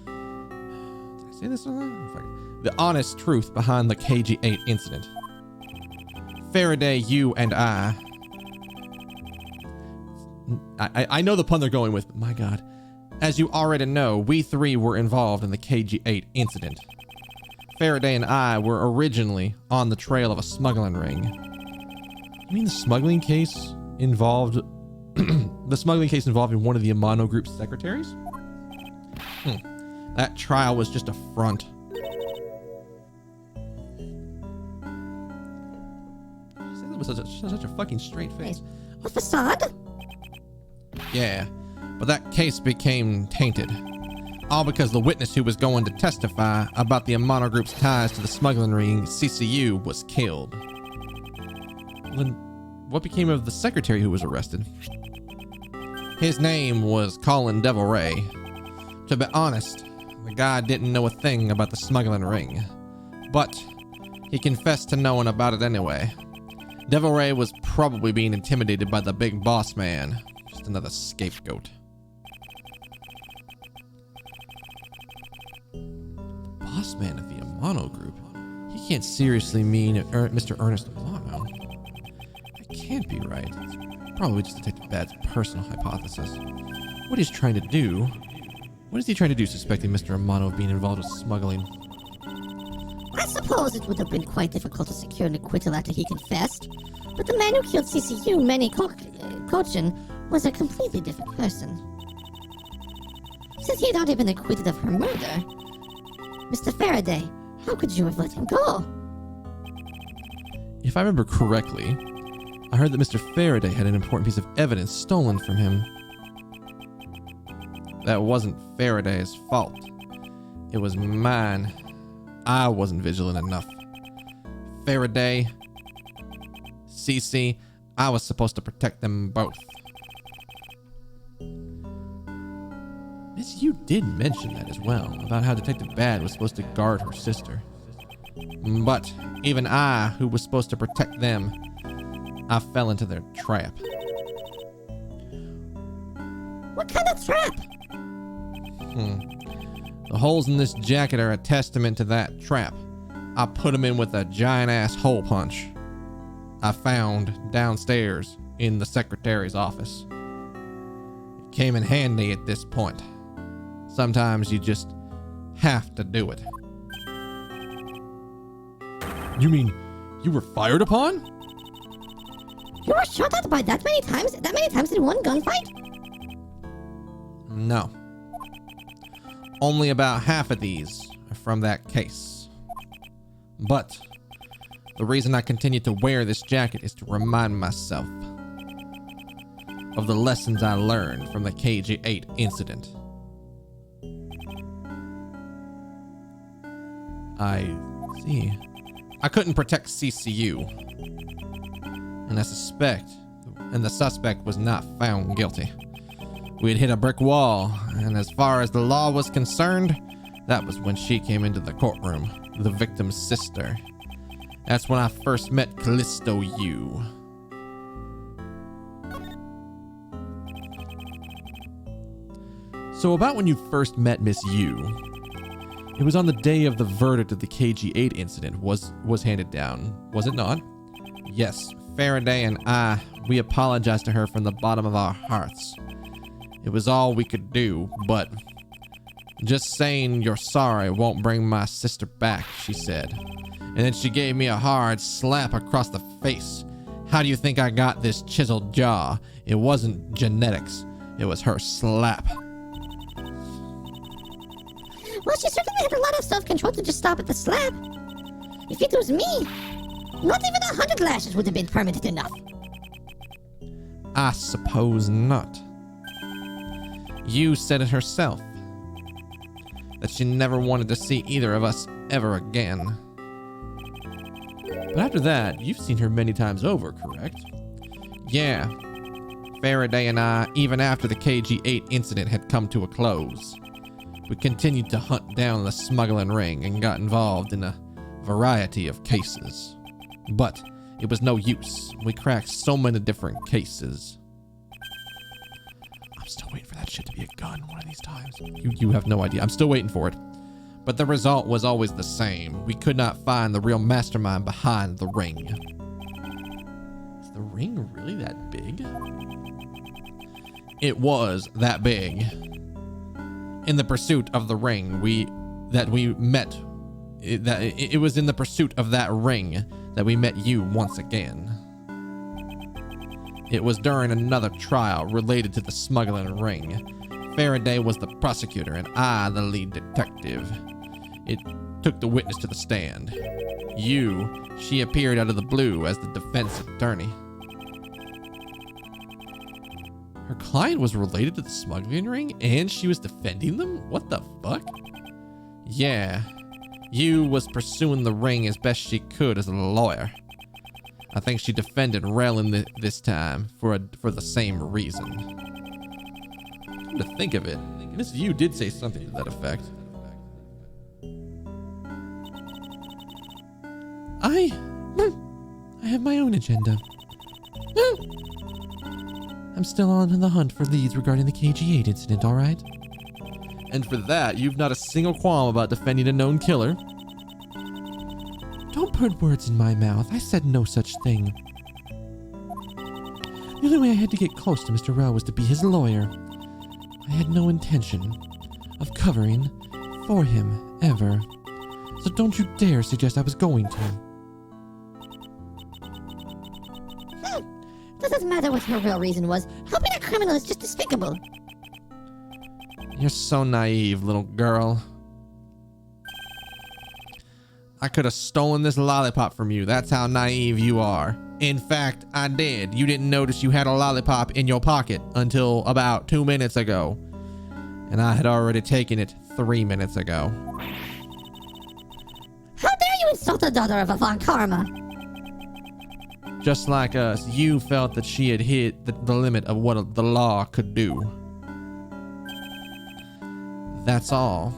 Speaker 1: Did I say this one? The honest truth behind the KG8 incident. Faraday, you and I know the pun they're going with, but my God. As you already know, we 3 were involved in the KG8 incident. Faraday and I were originally on the trail of a smuggling ring. You mean the smuggling case involved the smuggling case involving one of the Amano Group's secretaries? That trial was just a front. She said that with such a fucking straight face.
Speaker 3: A facade?
Speaker 1: Yeah, but that case became tainted. All because the witness who was going to testify about the Amano Group's ties to the smuggling ring, CCU, was killed. Then what became of the secretary who was arrested? His name was Colin Devil Ray. To be honest, the guy didn't know a thing about the smuggling ring, but he confessed to knowing about it anyway. Devil Ray was probably being intimidated by the big boss man. Just another scapegoat. Boss man of the Amano Group? He can't seriously mean Mr. Ernest Amano. That can't be right. It's probably just Detective Bad's personal hypothesis. What he's trying to do... What is he trying to do, suspecting Mr. Amano of being involved with smuggling?
Speaker 3: I suppose it would have been quite difficult to secure an acquittal after he confessed, but the man who killed CCU, Manny Kochin, was a completely different person. Since he had already been acquitted of her murder, Mr. Faraday, how could you have let him go?
Speaker 1: If I remember correctly, I heard that Mr. Faraday had an important piece of evidence stolen from him. That wasn't Faraday's fault. It was mine. I wasn't vigilant enough. Faraday, CC, I was supposed to protect them both. Miss, you did mention that as well, about how Detective Bad was supposed to guard her sister. But even I, who was supposed to protect them, I fell into their trap.
Speaker 3: What kind of trap?
Speaker 1: The holes in this jacket are a testament to that trap. I put them in with a giant-ass hole punch I found downstairs in the secretary's office. It came in handy at this point. Sometimes you just have to do it.
Speaker 6: You mean you were fired upon?
Speaker 3: You were shot at by that many times? That many times in one gunfight?
Speaker 1: No. Only about half of these are from that case. But the reason I continue to wear this jacket is to remind myself of the lessons I learned from the KG8 incident. I see. I couldn't protect CCU. And the suspect was not found guilty. We had hit a brick wall, and as far as the law was concerned, that was when she came into the courtroom, the victim's sister. That's when I first met Callisto Yu. So about when you first met Miss Yu, it was on the day of the verdict of the KG-8 incident was handed down, was it not? Yes, Faraday and I, we apologized to her from the bottom of our hearts. It was all we could do, but just saying you're sorry won't bring my sister back, she said. And then she gave me a hard slap across the face. How do you think I got this chiseled jaw? It wasn't genetics. It was her slap.
Speaker 3: Well, she certainly had a lot of self-control to just stop at the slap. If it was me, not even 100 lashes would have been permanent enough.
Speaker 1: I suppose not. You said it herself, that she never wanted to see either of us ever again. But after that, you've seen her many times over, correct? Yeah. Faraday and I, even after the KG-8 incident had come to a close, we continued to hunt down the smuggling ring and got involved in a variety of cases. But it was no use. We cracked so many different cases. I'm still waiting for that shit to be a gun one of these times. You have no idea. I'm still waiting for it. But the result was always the same. We could not find the real mastermind behind the ring. Is the ring really that big? It was that big. In the pursuit of the ring, it was in the pursuit of that ring that we met you once again. It was during another trial related to the smuggling ring. Faraday was the prosecutor and I the lead detective. It took the witness to the stand. She appeared out of the blue as the defense attorney. Her client was related to the smuggling ring and she was defending them? What the fuck? Yeah. You was pursuing the ring as best she could as a lawyer. I think she defended Raylan this time for the same reason. Come to think of it, Miss Yu did say something to that effect. I have my own agenda. I'm still on the hunt for leads regarding the KG-8 incident, all right? And for that, you've not a single qualm about defending a known killer. Don't put words in my mouth. I said no such thing. The only way I had to get close to Mr. Rao was to be his lawyer. I had no intention of covering for him, ever. So don't you dare suggest I was going to.
Speaker 3: Doesn't matter what her real reason was. Helping a criminal is just despicable.
Speaker 1: You're so naive, little girl. I could have stolen this lollipop from you. That's how naive you are. In fact, I did. You didn't notice you had a lollipop in your pocket until about 2 minutes ago. And I had already taken it 3 minutes ago.
Speaker 3: How dare you insult the daughter of Avant Karma?
Speaker 1: Just like us, you felt that she had hit the limit of what the law could do. That's all.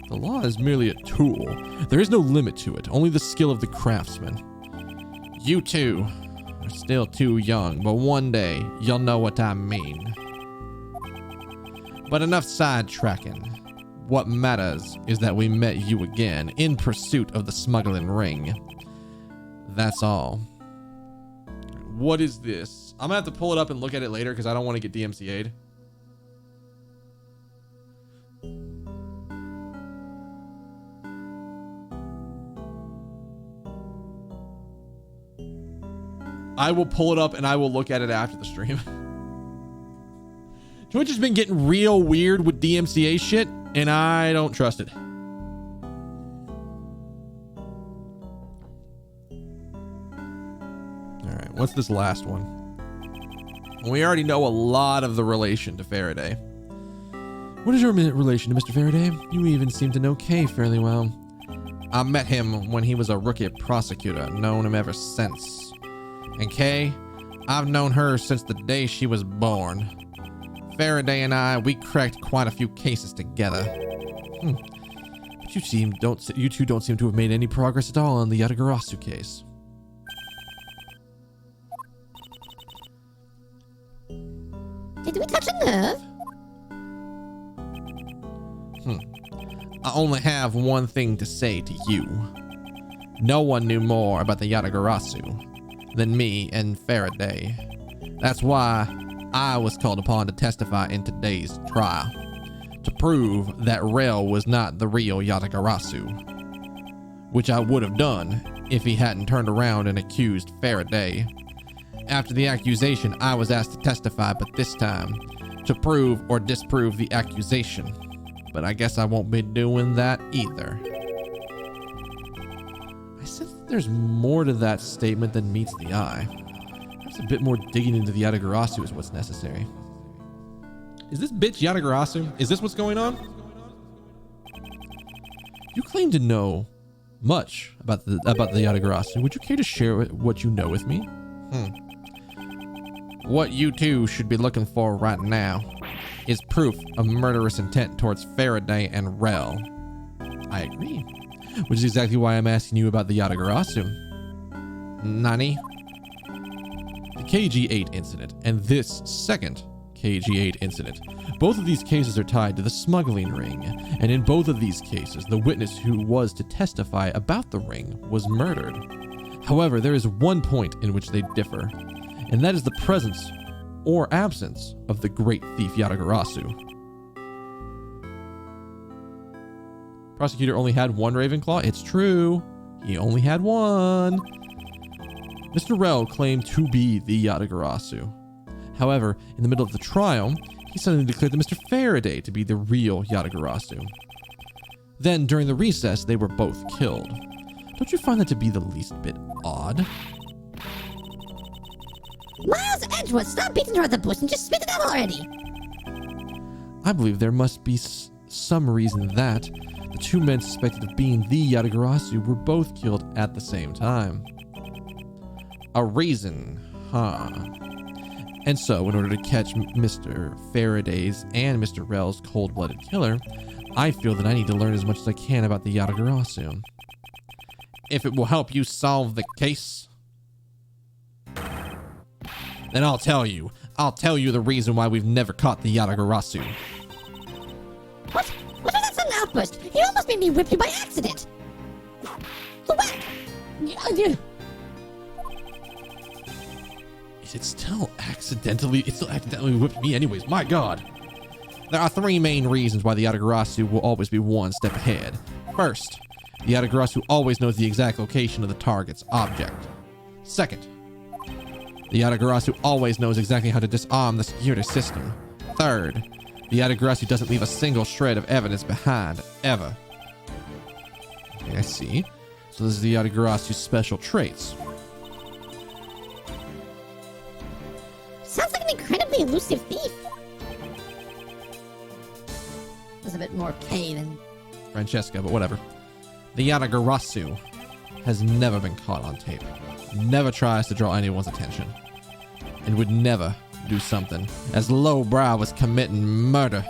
Speaker 1: The law is merely a tool. There is no limit to it, only the skill of the craftsman. You two are still too young, but one day you'll know what I mean. But enough sidetracking. What matters is that we met you again in pursuit of the smuggling ring. That's all. What is this? I'm gonna have to pull it up and look at it later because I don't want to get DMCA'd. I will pull it up and I will look at it after the stream. Twitch has been getting real weird with DMCA shit, and I don't trust it. Alright, what's this last one? We already know a lot of the relation to Faraday. What is your relation to Mr. Faraday? You even seem to know Kay fairly well. I met him when he was a rookie prosecutor, known him ever since. And Kay, I've known her since the day she was born. Faraday and I, we cracked quite a few cases together. But You two don't seem to have made any progress at all on the Yatagarasu case.
Speaker 3: Did we touch a nerve?
Speaker 1: I only have one thing to say to you. No one knew more about the Yatagarasu than me and Faraday. That's why I was called upon to testify in today's trial, to prove that Rel was not the real Yatagarasu, which I would have done if he hadn't turned around and accused Faraday. After the accusation, I was asked to testify, but this time to prove or disprove the accusation. But I guess I won't be doing that either. I sense that there's more to that statement than meets the eye. Perhaps a bit more digging into the Yatagarasu is what's necessary. Is this bitch Yatagarasu? Is this what's going on? You claim to know much about the Yatagarasu. Would you care to share what you know with me? What you two should be looking for right now is proof of murderous intent towards Faraday and Rel. I agree. Which is exactly why I'm asking you about the Yatagarasu. Nani? The KG-8 incident and this second KG-8 incident. Both of these cases are tied to the smuggling ring, and in both of these cases, the witness who was to testify about the ring was murdered. However, there is one point in which they differ, and that is the presence or absence of the great thief Yatagarasu. Prosecutor only had one Ravenclaw. It's true. He only had one. Mr. Rel claimed to be the Yatagarasu. However, in the middle of the trial, he suddenly declared that Mr. Faraday to be the real Yatagarasu. Then, during the recess, they were both killed. Don't you find that to be the least bit odd?
Speaker 3: Miles Edgewood, stop beating around the bush and just spit it out already.
Speaker 1: I believe there must be some reason that the two men suspected of being the Yatagarasu were both killed at the same time. A reason, huh? And so, in order to catch Mr. Faraday's and Mr. Rel's cold-blooded killer, I feel that I need to learn as much as I can about the Yatagarasu. If it will help you solve the case, then I'll tell you. I'll tell you the reason why we've never caught the Yatagarasu.
Speaker 3: What? What was that sudden outburst? You almost made me whip you by accident. The whack!
Speaker 1: It still accidentally whipped me anyways. My God. There are three main reasons why the Yatagarasu will always be one step ahead. First, the Yatagarasu always knows the exact location of the target's object. Second, the Yatagarasu always knows exactly how to disarm the security system. Third, the Yatagarasu doesn't leave a single shred of evidence behind, ever. Okay, I see. So this is the Yatagarasu's special traits.
Speaker 3: Sounds like an incredibly elusive thief. There's a bit more K than...
Speaker 1: Francesca, but whatever. The Yatagarasu has never been caught on tape. Never tries to draw anyone's attention. And would never do something as lowbrow as committing murder.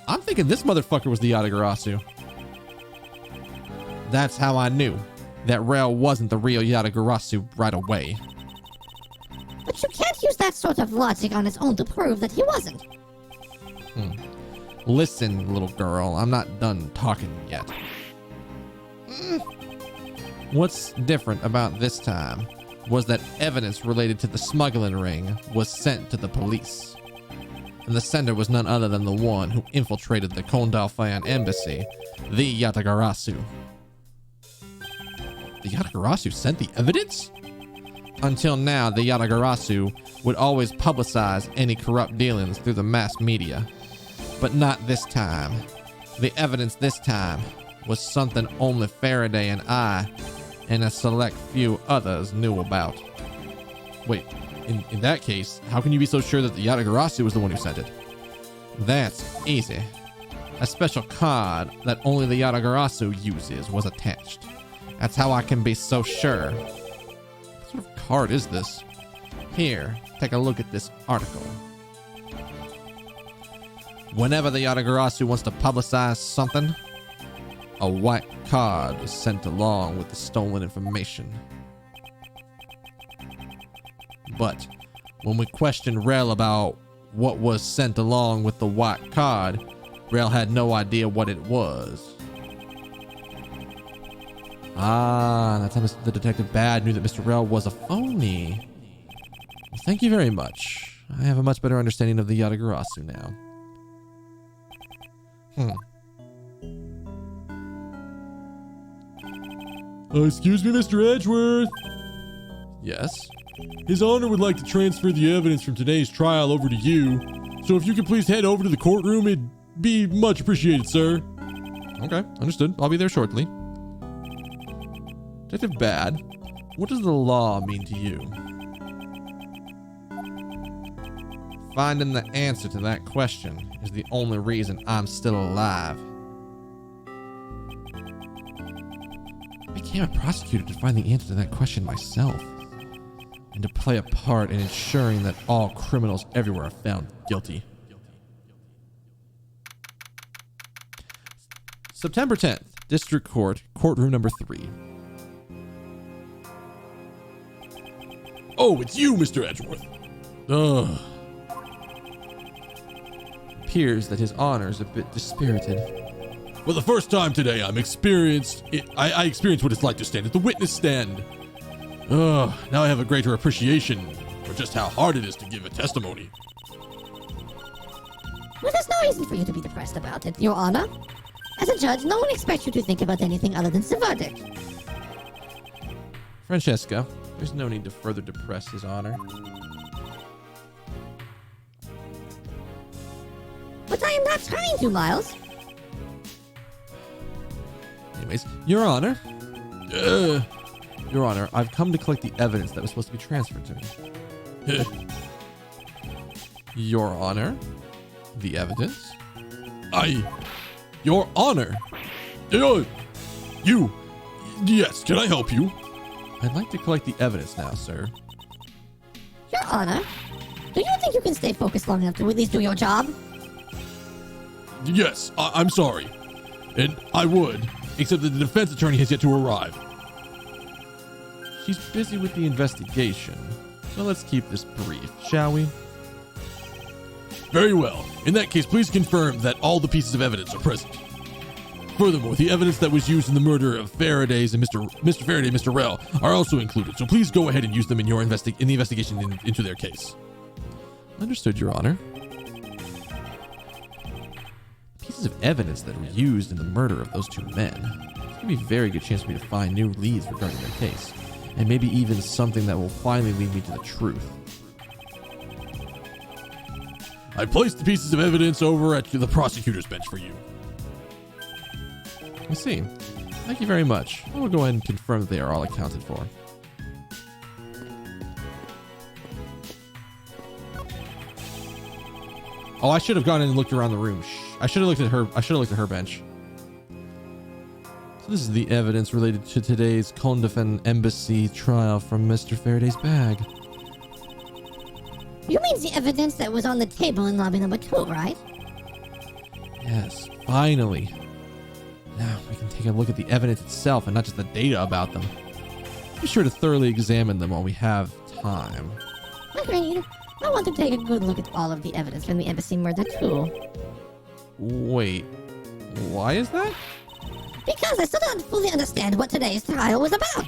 Speaker 1: I'm thinking this motherfucker was the Yatagarasu. That's how I knew that Rel wasn't the real Yatagarasu right away.
Speaker 3: But you can't use that sort of logic on his own to prove that he wasn't.
Speaker 1: Listen, little girl, I'm not done talking yet. What's different about this time was that evidence related to the smuggling ring was sent to the police. And the sender was none other than the one who infiltrated the Kondalfayan embassy, the Yatagarasu. The Yatagarasu sent the evidence? Until now, the Yatagarasu would always publicize any corrupt dealings through the mass media. But not this time. The evidence this time was something only Faraday and I and a select few others knew about. Wait, in that case, how can you be so sure that the Yatagarasu was the one who sent it? That's easy. A special card that only the Yatagarasu uses was attached. That's how I can be so sure. What sort of card is this? Here, take a look at this article. Whenever the Yatagarasu wants to publicize something, a white card was sent along with the stolen information. But when we questioned Rel about what was sent along with the white card, Rel had no idea what it was. Ah, that's how the Detective Bad knew that Mr. Rel was a phony. Well, thank you very much. I have a much better understanding of the Yatagarasu now.
Speaker 6: Excuse me, Mr. Edgeworth.
Speaker 1: Yes?
Speaker 6: His Honor would like to transfer the evidence from today's trial over to you. So if you could please head over to the courtroom, it'd be much appreciated, sir.
Speaker 1: Okay, understood. I'll be there shortly. Detective Bad, what does the law mean to you? Finding the answer to that question is the only reason I'm still alive. I became a prosecutor to find the answer to that question myself, and to play a part in ensuring that all criminals everywhere are found guilty. September 10th, District Court, courtroom number 3.
Speaker 6: Oh, it's you, Mr. Edgeworth. Ugh.
Speaker 1: Appears that his honor is a bit dispirited.
Speaker 6: For the first time today, I experienced what it's like to stand at the witness stand. Now I have a greater appreciation for just how hard it is to give a testimony.
Speaker 3: Well, there's no reason for you to be depressed about it, Your Honor. As a judge, no one expects you to think about anything other than the verdict.
Speaker 1: Francesca, there's no need to further depress his honor.
Speaker 3: But I am not trying to, Miles.
Speaker 1: Anyways, Your Honor. Your Honor, I've come to collect the evidence that was supposed to be transferred to me. Your Honor, the evidence?
Speaker 6: Your Honor. Yes, can I help you?
Speaker 1: I'd like to collect the evidence now, sir.
Speaker 3: Your Honor, do you think you can stay focused long enough to at least do your job?
Speaker 6: Yes, I'm sorry. And I would, except that the defense attorney has yet to arrive.
Speaker 1: She's busy with the investigation, so let's keep this brief, shall we?
Speaker 6: Very well. In that case, please confirm that all the pieces of evidence are present. Furthermore, the evidence that was used in the murder of Faraday's and Mr. Faraday and Mr. Rel are also included, so please go ahead and use them in your the investigation into their case.
Speaker 1: Understood, Your Honor. Pieces of evidence that were used in the murder of those 2 men. It's going to be a very good chance for me to find new leads regarding their case, and maybe even something that will finally lead me to the truth.
Speaker 6: I placed the pieces of evidence over at the prosecutor's bench for you.
Speaker 1: I see. Thank you very much. I will go ahead and confirm that they are all accounted for. Oh, I should have gone in and looked around the room. I should have looked at her. I should have looked at her bench. So this is the evidence related to today's Kondafen Embassy trial from Mr. Faraday's bag.
Speaker 3: You mean the evidence that was on the table in lobby number 2, right?
Speaker 1: Yes, finally. Now we can take a look at the evidence itself and not just the data about them. Be sure to thoroughly examine them while we have time.
Speaker 3: Agreed. I want to take a good look at all of the evidence from the embassy murder too.
Speaker 1: Wait, why is that?
Speaker 3: Because I still don't fully understand what today's trial was about.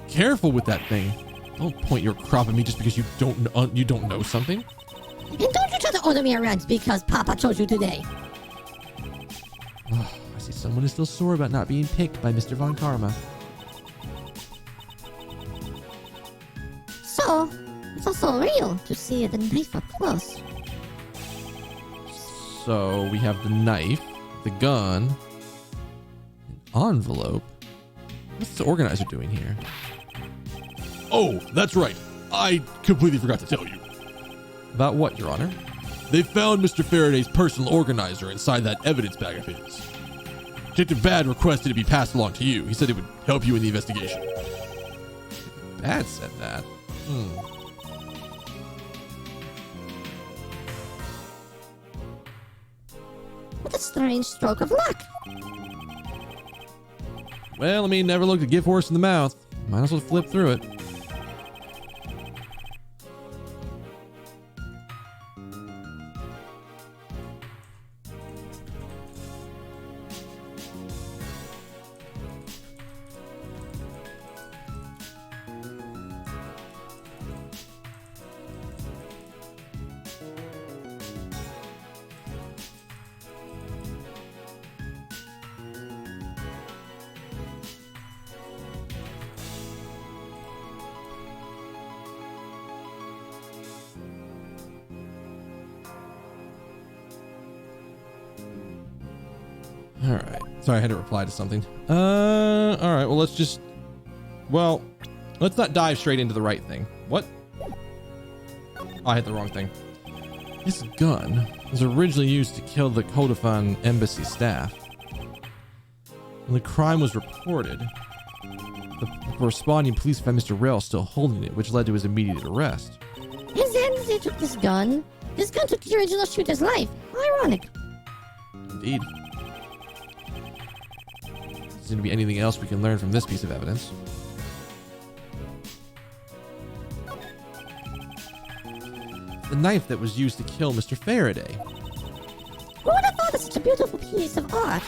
Speaker 1: Careful with that thing. Don't point your crop at me just because you don't know something.
Speaker 3: And don't you try to order me around because Papa chose you today.
Speaker 1: Oh, I see someone is still sore about not being picked by Mr. Von Karma.
Speaker 3: So, it's also real to see the knife up close.
Speaker 1: So we have the knife, the gun, an envelope. What's the organizer doing here?
Speaker 6: Oh, that's right. I completely forgot to tell you.
Speaker 1: About what, Your Honor?
Speaker 6: They found Mr. Faraday's personal organizer inside that evidence bag of his. Detective Bad requested it be passed along to you. He said it would help you in the investigation.
Speaker 1: Bad said that.
Speaker 3: What a strange stroke of luck.
Speaker 1: Well, I mean, never looked a gift horse in the mouth. Might as well flip through it. All right. Sorry, I had to reply to something. All right. Well, let's not dive straight into the right thing. What? Oh, I hit the wrong thing. This gun was originally used to kill the Kodafan embassy staff. When the crime was reported, the responding police found Mr. Rail still holding it, which led to his immediate arrest.
Speaker 3: And then they took this gun. This gun took the original shooter's life. Ironic.
Speaker 1: Indeed. Doesn't seem to be anything else we can learn from this piece of evidence. The knife that was used to kill Mr. Faraday.
Speaker 3: Who would have thought that such a beautiful piece of art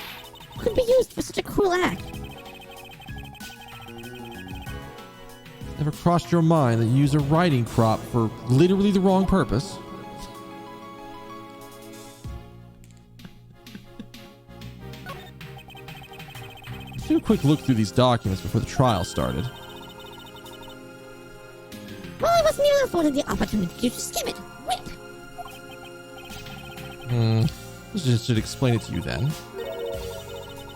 Speaker 3: could be used for such a cruel act?
Speaker 1: Never crossed your mind that you use a riding crop for literally the wrong purpose? Let's do a quick look through these documents before the trial started.
Speaker 3: Well, I wasn't even afforded the opportunity to skim it. Whip!
Speaker 1: This should explain it to you then.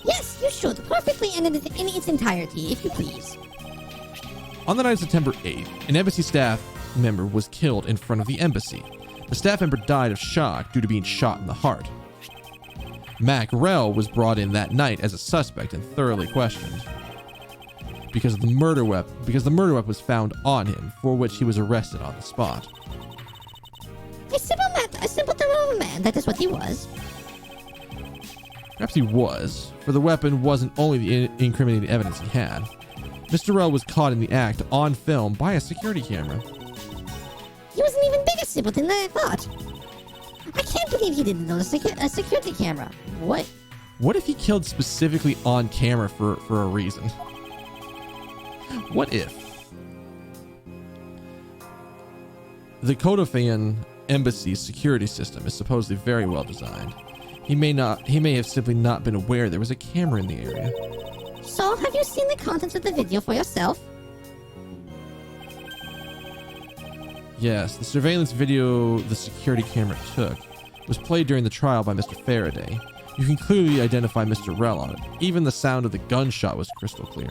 Speaker 3: Yes, you should. Perfectly and in its entirety, if you please.
Speaker 1: On the night of September 8th, an embassy staff member was killed in front of the embassy. The staff member died of shock due to being shot in the heart. Mac Rell was brought in that night as a suspect and thoroughly questioned because the murder weapon was found on him, for which he was arrested on the spot.
Speaker 3: A simple Tyrone man, that is what he was.
Speaker 1: Perhaps he was, for the weapon wasn't only the incriminating evidence he had. Mr. Rell was caught in the act on film by a security camera.
Speaker 3: He was an even bigger simpleton than I thought. I can't believe he didn't notice a security camera. What?
Speaker 1: What if he killed specifically on camera for a reason? What if the Kodafan embassy's security system is supposedly very well designed? He may have simply not been aware there was a camera in the area.
Speaker 3: So, have you seen the contents of the video for yourself?
Speaker 1: Yes, the surveillance video the security camera took was played during the trial by Mr. Faraday. You can clearly identify Mr. Rell on it. Even the sound of the gunshot was crystal clear.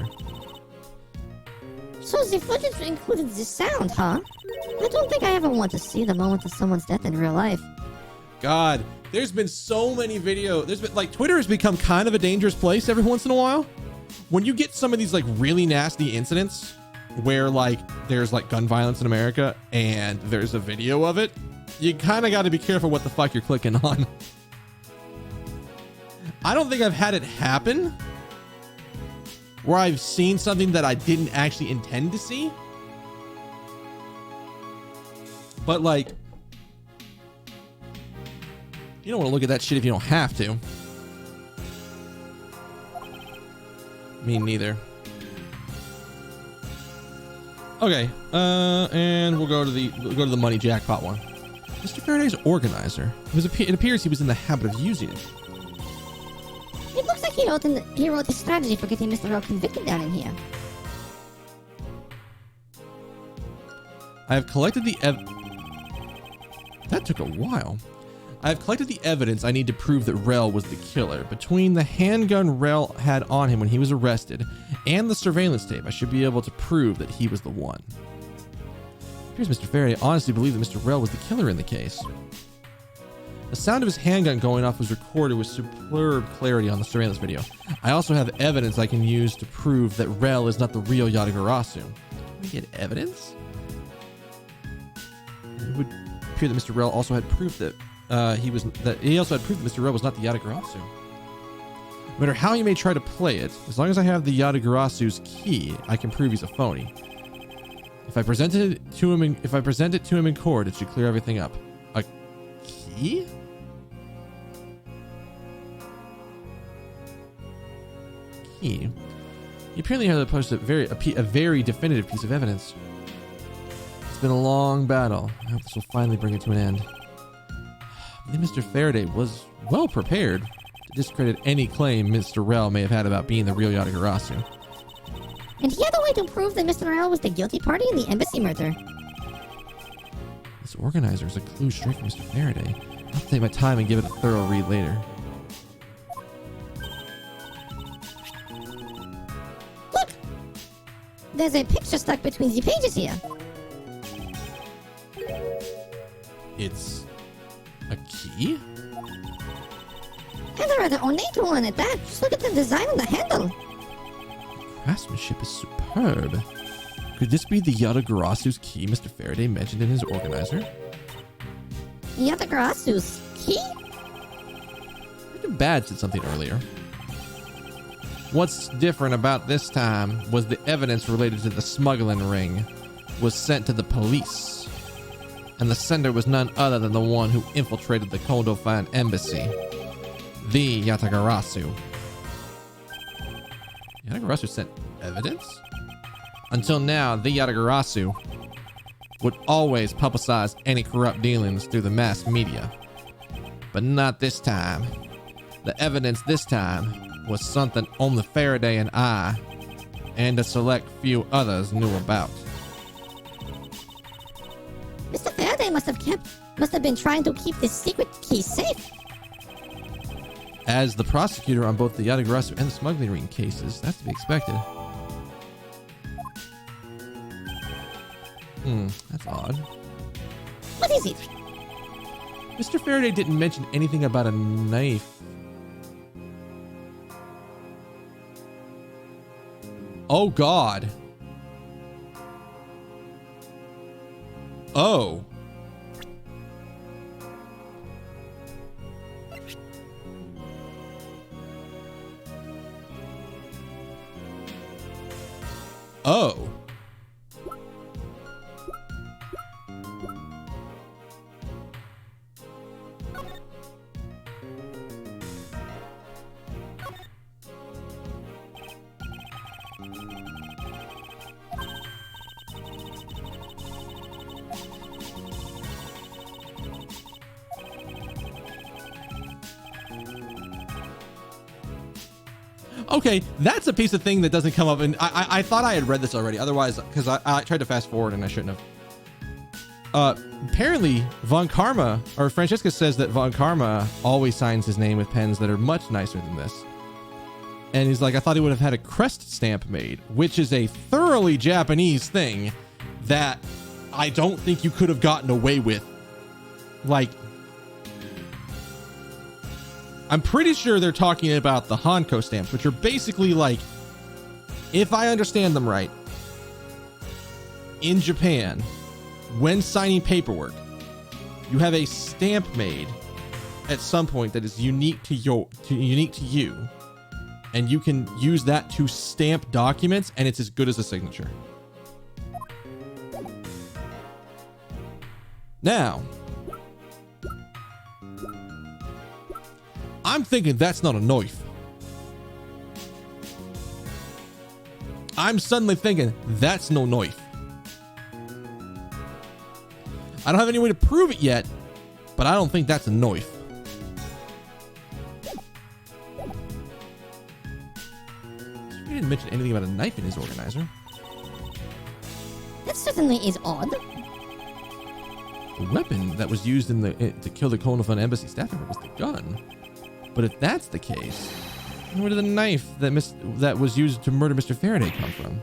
Speaker 3: So the footage included the sound, huh? I don't think I ever want to see the moment of someone's death in real life.
Speaker 1: God, there's been so many videos. There's been, like, Twitter has become kind of a dangerous place every once in a while. When you get some of these, like, really nasty incidents where, like, there's, like, gun violence in America and there's a video of it, you kind of got to be careful what the fuck you're clicking on. I don't think I've had it happen where I've seen something that I didn't actually intend to see. But, like, you don't want to look at that shit if you don't have to. Me neither. Okay, and we'll go to the money jackpot one. Mr. Faraday's organizer. It appears he was in the habit of using it.
Speaker 3: It looks like he wrote a strategy for getting Mr. Rell convicted down in here.
Speaker 1: I have collected the That took a while. I have collected the evidence I need to prove that Rell was the killer. Between the handgun Rell had on him when he was arrested and the surveillance tape, I should be able to prove that he was the one. It appears Mr. Faraday honestly believed that Mr. Rell was the killer in the case. The sound of his handgun going off was recorded with superb clarity on the surveillance video. I also have evidence I can use to prove that Rell is not the real Yatagarasu. Can we get evidence? It would appear that Mr. Rell also had proof that he also had proof that Mr. Rel was not the Yatagarasu. No matter how he may try to play it, as long as I have the Yatagarasu's key, I can prove he's a phony. If I present it to him in court, it should clear everything up. A key? Key. He apparently had posted a very definitive piece of evidence. It's been a long battle. I hope this will finally bring it to an end. Then Mr. Faraday was well prepared to discredit any claim Mr. Rel may have had about being the real Yatagarasu.
Speaker 3: And he had a way to prove that Mr. Rel was the guilty party in the embassy murder.
Speaker 1: This organizer is a clue straight from Mr. Faraday. I'll have to take my time and give it a thorough read later.
Speaker 3: Look! There's a picture stuck between the pages here.
Speaker 1: It's a key?
Speaker 3: And a rather ornate one at that. Just look at the design on the handle.
Speaker 1: Craftsmanship is superb. Could this be the Yatagarasu's key Mr. Faraday mentioned in his organizer?
Speaker 3: Yatagarasu's key?
Speaker 1: Mr. Bad said something earlier. What's different about this time was the evidence related to the smuggling ring was sent to the police. And the sender was none other than the one who infiltrated the Kondofan embassy. The Yatagarasu. Yatagarasu sent evidence? Until now, the Yatagarasu would always publicize any corrupt dealings through the mass media. But not this time. The evidence this time was something only Faraday and I, and a select few others knew about.
Speaker 3: Mr. Faraday must have been trying to keep this secret key safe.
Speaker 1: As the prosecutor on both the Yatagarasu and the smuggling ring cases, that's to be expected. That's odd.
Speaker 3: What is it?
Speaker 1: Mr. Faraday didn't mention anything about a knife. Oh, God. Oh. Oh. Okay, that's a piece of thing that doesn't come up, and I thought I had read this already. Otherwise, because I tried to fast forward and I shouldn't have. Apparently, Von Karma, or Francesca says that Von Karma always signs his name with pens that are much nicer than this. And he's like, I thought he would have had a crest stamp made, which is a thoroughly Japanese thing that I don't think you could have gotten away with. Like, I'm pretty sure they're talking about the Hanko stamps, which are basically like, if I understand them right, in Japan, when signing paperwork, you have a stamp made at some point that is unique to you, and you can use that to stamp documents, and it's as good as a signature. Now, I'm thinking that's not a knife. I'm suddenly thinking that's no knife. I don't have any way to prove it yet, but I don't think that's a knife. He didn't mention anything about a knife in his organizer.
Speaker 3: That certainly is odd.
Speaker 1: The weapon that was used to kill the Konofun embassy staff member was the gun. But if that's the case, then where did the knife that was used to murder Mr. Faraday come from?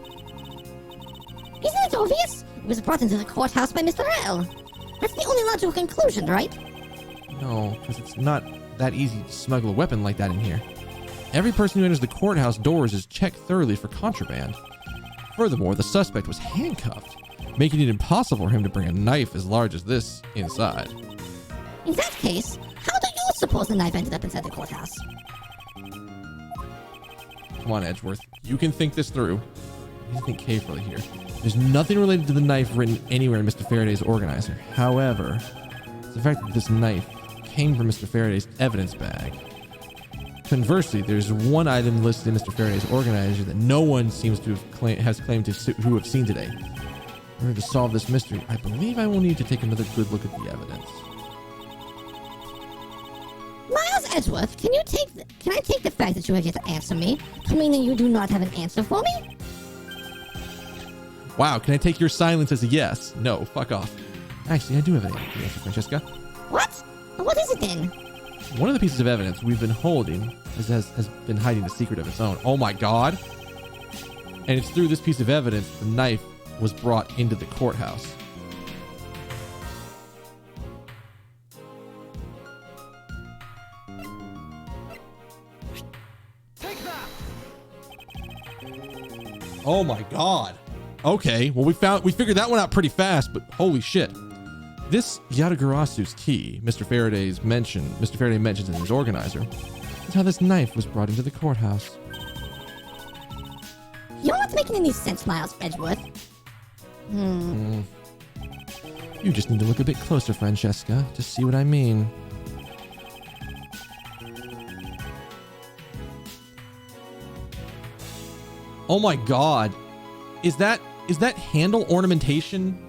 Speaker 3: Isn't it obvious? It was brought into the courthouse by Mr. L. That's the only logical conclusion, right?
Speaker 1: No, because it's not that easy to smuggle a weapon like that in here. Every person who enters the courthouse doors is checked thoroughly for contraband. Furthermore, the suspect was handcuffed, making it impossible for him to bring a knife as large as this inside.
Speaker 3: In that case, how do you suppose the knife ended up inside the courthouse?
Speaker 1: Come on, Edgeworth. You can think this through. You need to think carefully here. There's nothing related to the knife written anywhere in Mr. Faraday's organizer. However, it's the fact that this knife came from Mr. Faraday's evidence bag. Conversely, there's one item listed in Mr. Faraday's organizer that no one seems to have claimed to have seen today. In order to solve this mystery, I believe I will need to take another good look at the evidence.
Speaker 3: Miles Edgeworth, can I take the fact that you are here to answer me to mean that you do not have an answer for me?
Speaker 1: Wow, can I take your silence as a yes? No, fuck off. Actually, I do have an answer, Francesca.
Speaker 3: What? What is it then?
Speaker 1: One of the pieces of evidence we've been holding has been hiding a secret of its own. Oh my god. And it's through this piece of evidence the knife was brought into the courthouse.
Speaker 5: Take that!
Speaker 1: Oh my god. Okay, well we figured that one out pretty fast, but holy shit. This Yatagarasu's key, Mr. Faraday mentions in his organizer, is how this knife was brought into the courthouse.
Speaker 3: You're not making any sense, Miles Edgeworth.
Speaker 1: You just need to look a bit closer, Francesca, to see what I mean. Oh my god. Is that handle ornamentation?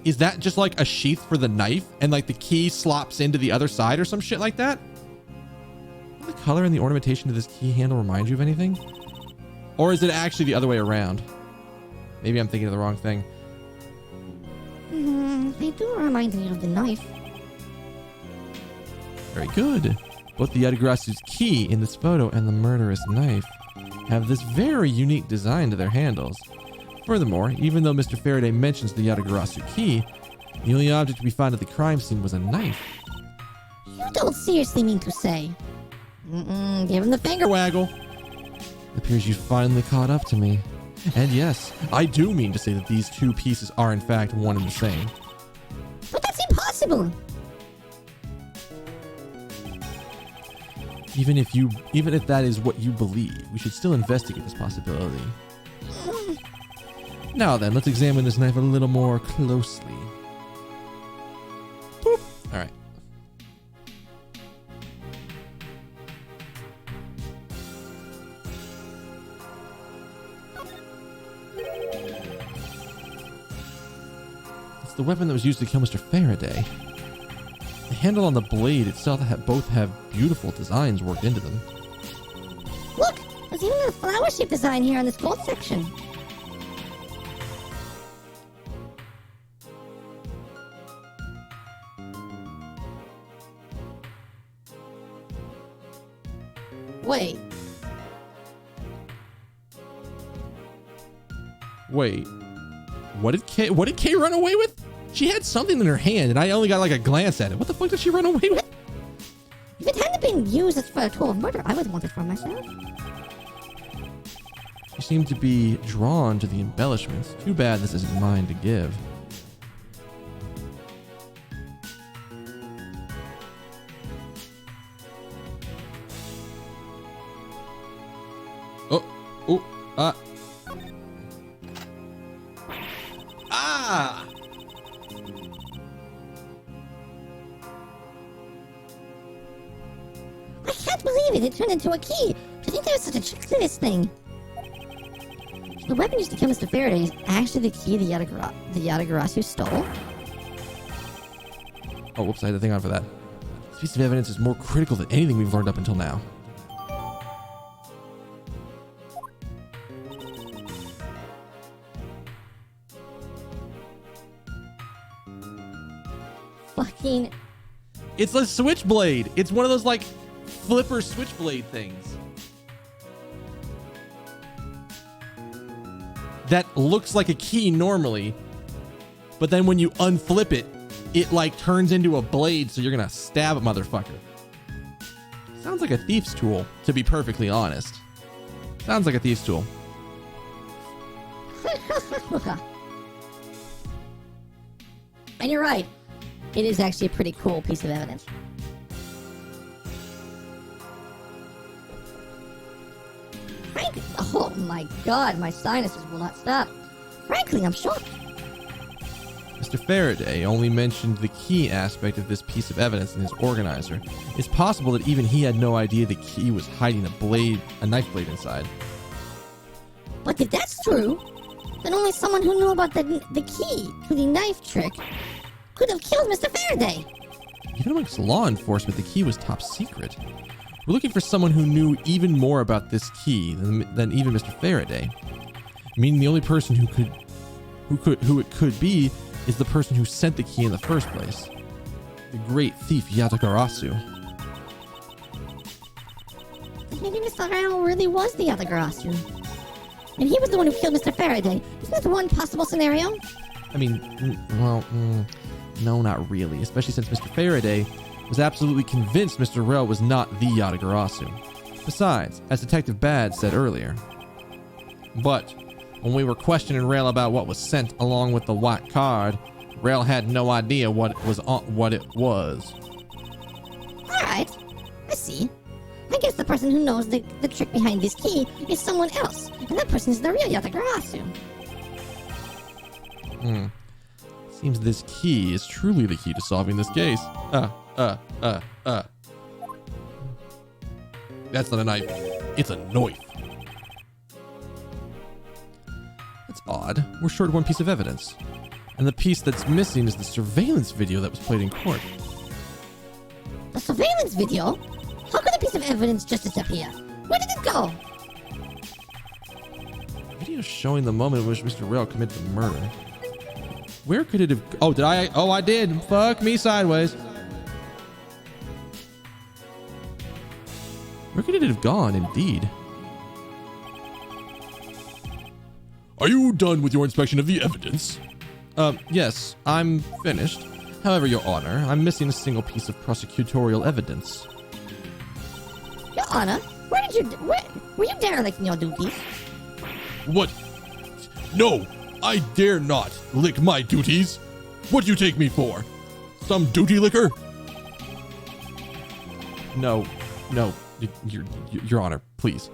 Speaker 1: Is that just like a sheath for the knife and like the key slops into the other side or some shit like that? Does the color and the ornamentation of this key handle remind you of anything? Or is it actually the other way around? Maybe I'm thinking of the wrong thing.
Speaker 3: They do remind me of the knife.
Speaker 1: Very good. Both the Yatagarasu's key in this photo and the murderous knife have this very unique design to their handles. Furthermore, even though Mr. Faraday mentions the Yatagarasu key, the only object to be found at the crime scene was a knife.
Speaker 3: You don't seriously mean to say. Give him the finger
Speaker 1: Waggle. It appears you finally caught up to me. And yes, I do mean to say that these two pieces are in fact one and the same.
Speaker 3: But that's impossible.
Speaker 1: Even if that is what you believe, we should still investigate this possibility. Now then, let's examine this knife a little more closely. Boop. All right. It's the weapon that was used to kill Mr. Faraday. The handle on the blade itself both have beautiful designs worked into them.
Speaker 3: Look, there's even a flower-shaped design here on this gold section.
Speaker 1: Wait. What did Kay run away with? She had something in her hand and I only got like a glance at it. What the fuck did she run away with?
Speaker 3: If it hadn't been used as for a tool of murder, I would want it for myself.
Speaker 1: She seemed to be drawn to the embellishments. Too bad this isn't mine to give.
Speaker 3: I can't believe it. It turned into a key. I think there was such a trick to this thing. The weapon used to kill Mr. Faraday is actually the key the Yatagarasu stole.
Speaker 1: Oh, whoops, I had the thing on for that. This piece of evidence is more critical than anything we've learned up until now.
Speaker 3: Fucking...
Speaker 1: It's a switchblade. It's one of those like flipper switchblade things. That looks like a key normally, but then when you unflip it, it like turns into a blade, so you're gonna stab a motherfucker. Sounds like a thief's tool, to be perfectly honest. Sounds like a thief's tool.
Speaker 3: And you're right. It is actually a pretty cool piece of evidence. Frank, oh my god, my sinuses will not stop. Frankly, I'm shocked.
Speaker 1: Mr. Faraday only mentioned the key aspect of this piece of evidence in his organizer. It's possible that even he had no idea the key was hiding a knife blade inside.
Speaker 3: But if that's true, then only someone who knew about the key to the knife trick could have killed Mr. Faraday.
Speaker 1: Even amongst law enforcement, the key was top secret. We're looking for someone who knew even more about this key than even Mr. Faraday. Meaning the only person who it could be is the person who sent the key in the first place. The great thief Yatagarasu.
Speaker 3: Maybe Mr. Rao really was the Yatagarasu. And he was the one who killed Mr. Faraday. Isn't that one possible scenario?
Speaker 1: I mean, no, not really. Especially since Mr. Faraday was absolutely convinced Mr. Rel was not the Yatagarasu. Besides, as Detective Bad said earlier. But when we were questioning Rail about what was sent along with the white card, Rail had no idea what it was.
Speaker 3: Alright, I see. I guess the person who knows the trick behind this key is someone else, and that person is the real Yatagarasu.
Speaker 1: Seems this key is truly the key to solving this case. That's not a knife. It's a knife. That's odd. We're short one piece of evidence. And the piece that's missing is the surveillance video that was played in court.
Speaker 3: The surveillance video? How could a piece of evidence just disappear? Where did it go?
Speaker 1: Video showing the moment in which Mr. Rail committed the murder. Where could it have... Oh, did I? Oh, I did. Fuck me sideways. Where could it have gone, indeed?
Speaker 6: Are you done with your inspection of the evidence?
Speaker 1: Yes, I'm finished. However, Your Honor, I'm missing a single piece of prosecutorial evidence.
Speaker 3: Your Honor, were you derelict in your duties?
Speaker 6: What? No, I dare not lick my duties. What do you take me for? Some duty licker?
Speaker 1: No, Your Honor, please.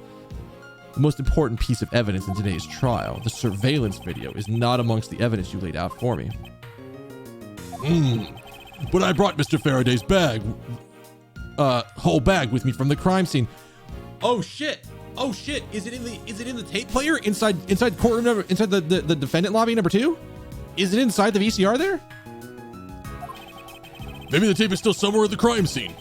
Speaker 1: The most important piece of evidence in today's trial, the surveillance video, is not amongst the evidence you laid out for me.
Speaker 6: But I brought Mr. Faraday's bag, whole bag with me from the crime scene.
Speaker 1: Oh shit! Oh shit! Is it in the tape player inside courtroom number, inside the defendant lobby number 2? Is it inside the VCR there?
Speaker 6: Maybe the tape is still somewhere at the crime scene.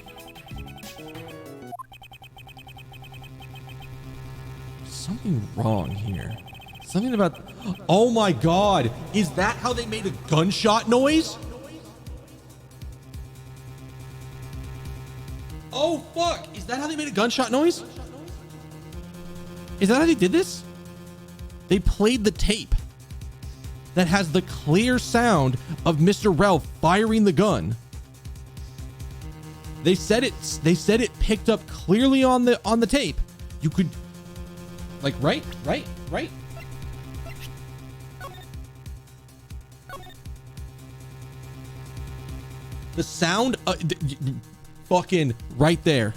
Speaker 1: Something wrong here. Something about... Oh my god! Is that how they made a gunshot noise? Oh fuck! Is that how they made a gunshot noise? Is that how they did this? They played the tape that has the clear sound of Mr. Ralph firing the gun. They said it picked up clearly on the tape. You could... Like, right? The sound, fucking right there.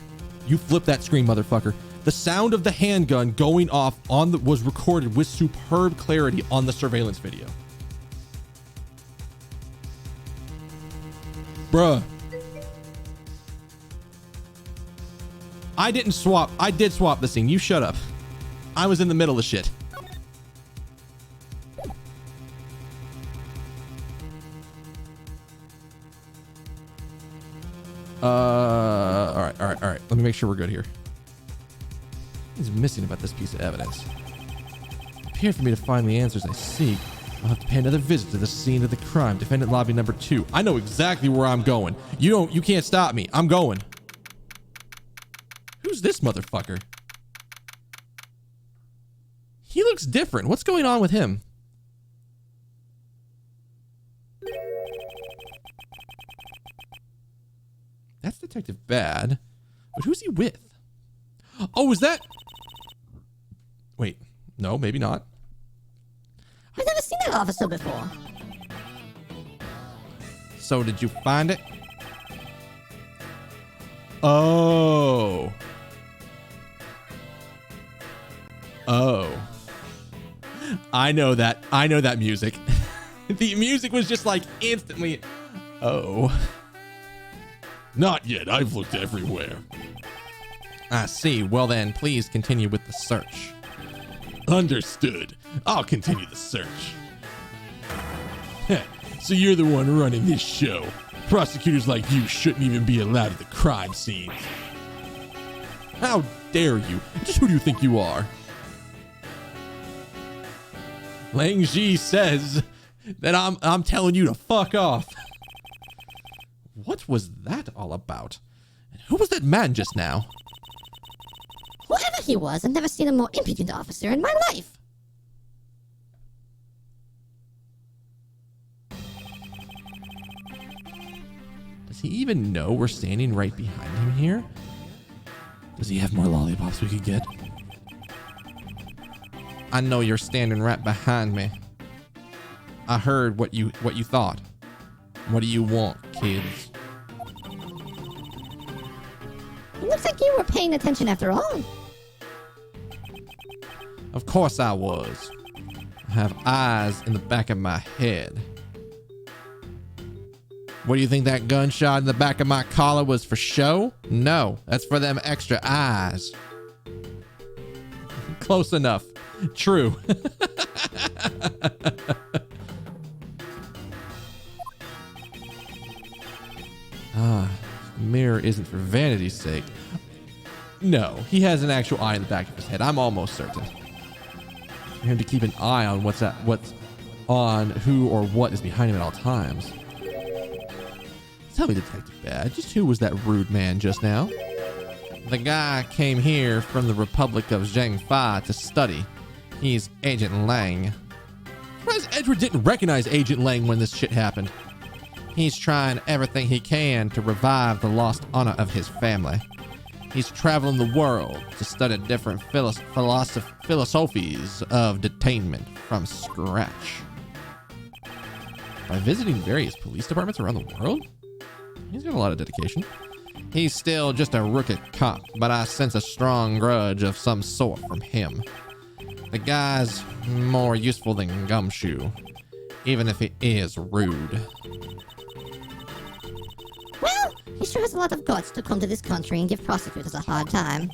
Speaker 1: You flip that screen, motherfucker. The sound of the handgun going off was recorded with superb clarity on the surveillance video. Bruh. I did swap the scene. You shut up. I was in the middle of shit. All right. Let me make sure we're good here. What's missing about this piece of evidence? It appeared for me to find the answers I seek. I'll have to pay another visit to the scene of the crime, defendant lobby number 2. I know exactly where I'm going. You can't stop me. I'm going. Who's this motherfucker? He looks different. What's going on with him? That's Detective Bad. But who's he with? Oh, is that... Wait. No, maybe not.
Speaker 3: I've never seen that officer before.
Speaker 1: So did you find it? Oh. Oh. I know that music. The music was just like instantly, oh.
Speaker 6: Not yet. I've looked everywhere.
Speaker 1: I see. Well then, please continue with the search.
Speaker 6: Understood. I'll continue the search. Heh, so you're the one running this show. Prosecutors like you shouldn't even be allowed at the crime scenes.
Speaker 1: How dare you? Just who do you think you are? Lang Ji says that I'm telling you to fuck off. What was that all about? And who was that man just now?
Speaker 3: Whoever he was, I've never seen a more impudent officer in my life.
Speaker 1: Does he even know we're standing right behind him here? Does he have more lollipops we could get? I know you're standing right behind me. I heard what you thought. What do you want, kids?
Speaker 3: It looks like you were paying attention after all.
Speaker 1: Of course I was. I have eyes in the back of my head. What do you think that gunshot in the back of my collar was for show? No, that's for them extra eyes. Close enough. True. Mirror isn't for vanity's sake. No, he has an actual eye in the back of his head. I'm almost certain. For him to keep an eye on what's on who or what is behind him at all times. Tell me, Detective Bad, just who was that rude man just now? The guy came here from the Republic of Zhengfa to study. He's Agent Lang. Surprised Edward didn't recognize Agent Lang when this shit happened. He's trying everything he can to revive the lost honor of his family. He's traveling the world to study different philosophies of detainment from scratch. By visiting various police departments around the world? He's got a lot of dedication. He's still just a rookie cop, but I sense a strong grudge of some sort from him. The guy's more useful than Gumshoe, even if he is rude.
Speaker 3: Well, he sure has a lot of guts to come to this country and give prosecutors a hard time.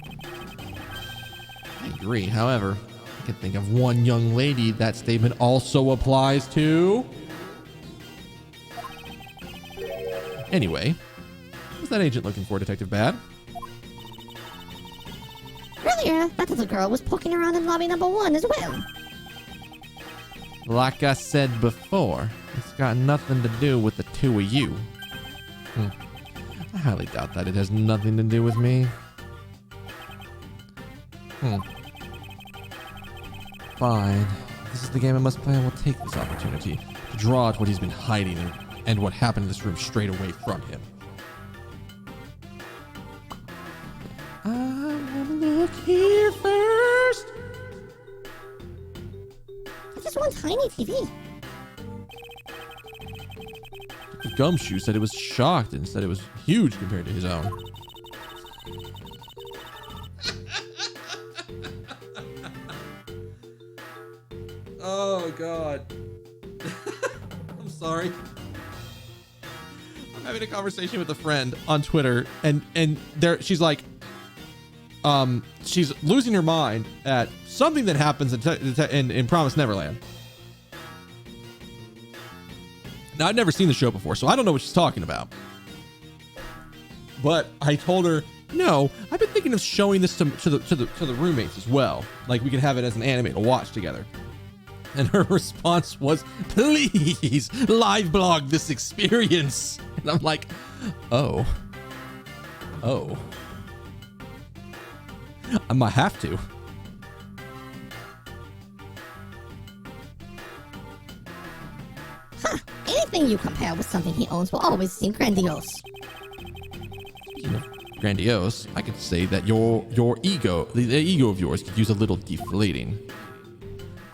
Speaker 1: I agree. However, I can think of one young lady that statement also applies to. Anyway, what's that agent looking for, Detective Bad?
Speaker 3: Earlier, that little girl was poking around in lobby number 1 as well.
Speaker 1: Like I said before, it's got nothing to do with the two of you. I highly doubt that it has nothing to do with me. Fine. This is the game I must play. I will take this opportunity to draw out what he's been hiding and what happened in this room straight away from him. I wanna look here first.
Speaker 3: That's just one tiny TV.
Speaker 1: Gumshoe said it was shocked and said it was huge compared to his own. Oh God. I'm sorry. I'm having a conversation with a friend on Twitter and there she's like she's losing her mind at something that happens in Promised Neverland. Now, I've never seen the show before, so I don't know what she's talking about. But I told her, no, I've been thinking of showing this to the roommates as well. Like we could have it as an anime to watch together. And her response was, please live blog this experience. And I'm like, oh. I might have to.
Speaker 3: Anything you compare with something he owns will always seem grandiose.
Speaker 1: Speaking of grandiose, I could say that your ego, the ego of yours, could use a little deflating.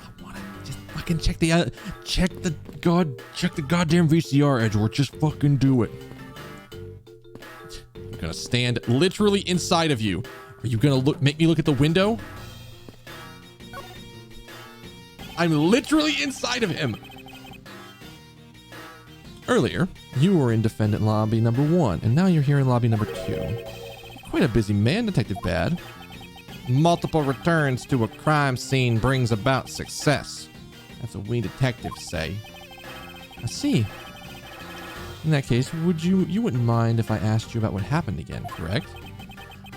Speaker 1: I want to just fucking
Speaker 6: fucking check the goddamn VCR, Edgeworth. Just fucking do it. I'm gonna stand literally inside of you. Are you gonna make me look at the window? I'm literally inside of him. Earlier, you were in defendant lobby number 1, and now you're here in lobby number 2. Quite a busy man, Detective Bad. Multiple returns to a crime scene brings about success. That's what we detectives say. I see. In that case, you wouldn't mind if I asked you about what happened again, correct?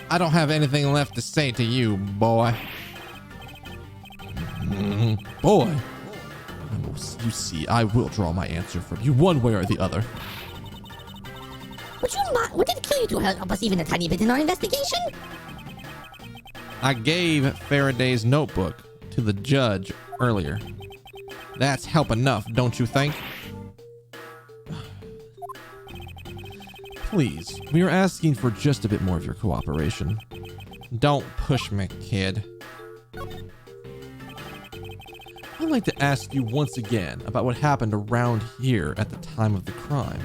Speaker 6: I don't have anything left to say to you, boy. Boy. You see, I will draw my answer from you one way or the other.
Speaker 3: Would it kill you to help us even a tiny bit in our investigation?
Speaker 1: I gave Faraday's notebook to the judge earlier. That's help enough, don't you think? Please, we are asking for just a bit more of your cooperation. Don't push me, kid. I'd like to ask you once again about what happened around here at the time of the crime.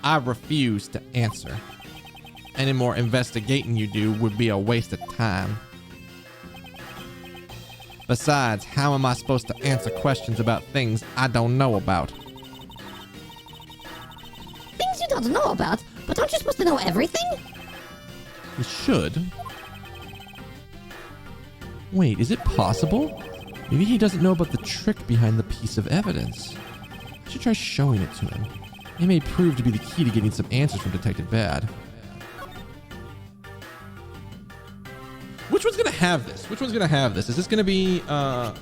Speaker 1: I refuse to answer. Any more investigating you do would be a waste of time. Besides, how am I supposed to answer questions about things I don't know about?
Speaker 3: Things you don't know about? But aren't you supposed to know everything?
Speaker 1: You should. Wait, is it possible? Maybe he doesn't know about the trick behind the piece of evidence. I should try showing it to him. It may prove to be the key to getting some answers from Detective Bad. Which one's gonna have this? Which one's gonna have this? Is this gonna be, I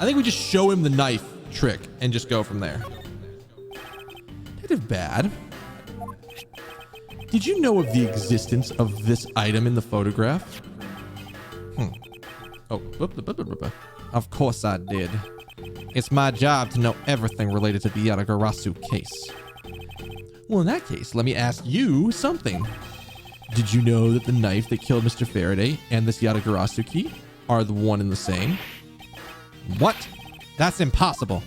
Speaker 1: think we just show him the knife trick and just go from there. Detective Bad, did you know of the existence of this item in the photograph? Oh, of course I did. It's my job to know everything related to the Yatagarasu case. Well, in that case, let me ask you something. Did you know that the knife that killed Mr. Faraday and this Yatagarasu key are the one and the same? What? That's impossible.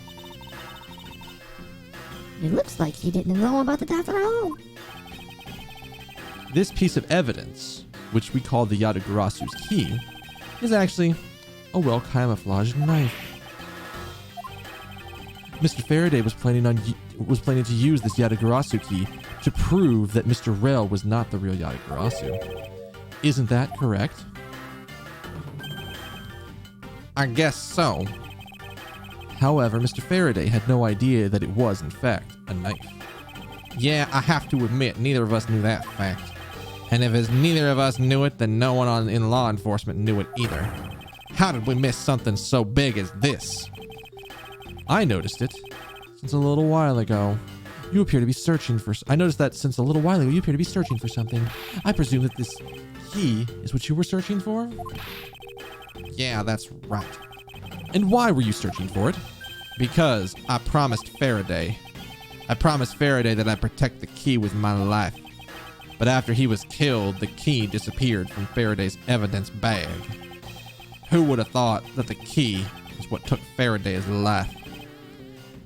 Speaker 3: It looks like he didn't know about it after all.
Speaker 1: This piece of evidence, which we call the Yatagarasu's key, is actually a well-camouflaged knife. Mr. Faraday was planning to use this Yatagarasu key to prove that Mr. Rail was not the real Yatagarasu. Isn't that correct? I guess so. However, Mr. Faraday had no idea that it was, in fact, a knife. Yeah, I have to admit, neither of us knew that fact. And if neither of us knew it, then no one in law enforcement knew it either. How did we miss something so big as this? I noticed it since a little while ago. You appear to be searching for... I noticed that since a little while ago, you appear to be searching for something. I presume that this key is what you were searching for? Yeah, that's right. And why were you searching for it? Because I promised Faraday. I promised Faraday that I'd protect the key with my life. But after he was killed, the key disappeared from Faraday's evidence bag. Who would have thought that the key is what took Faraday's life?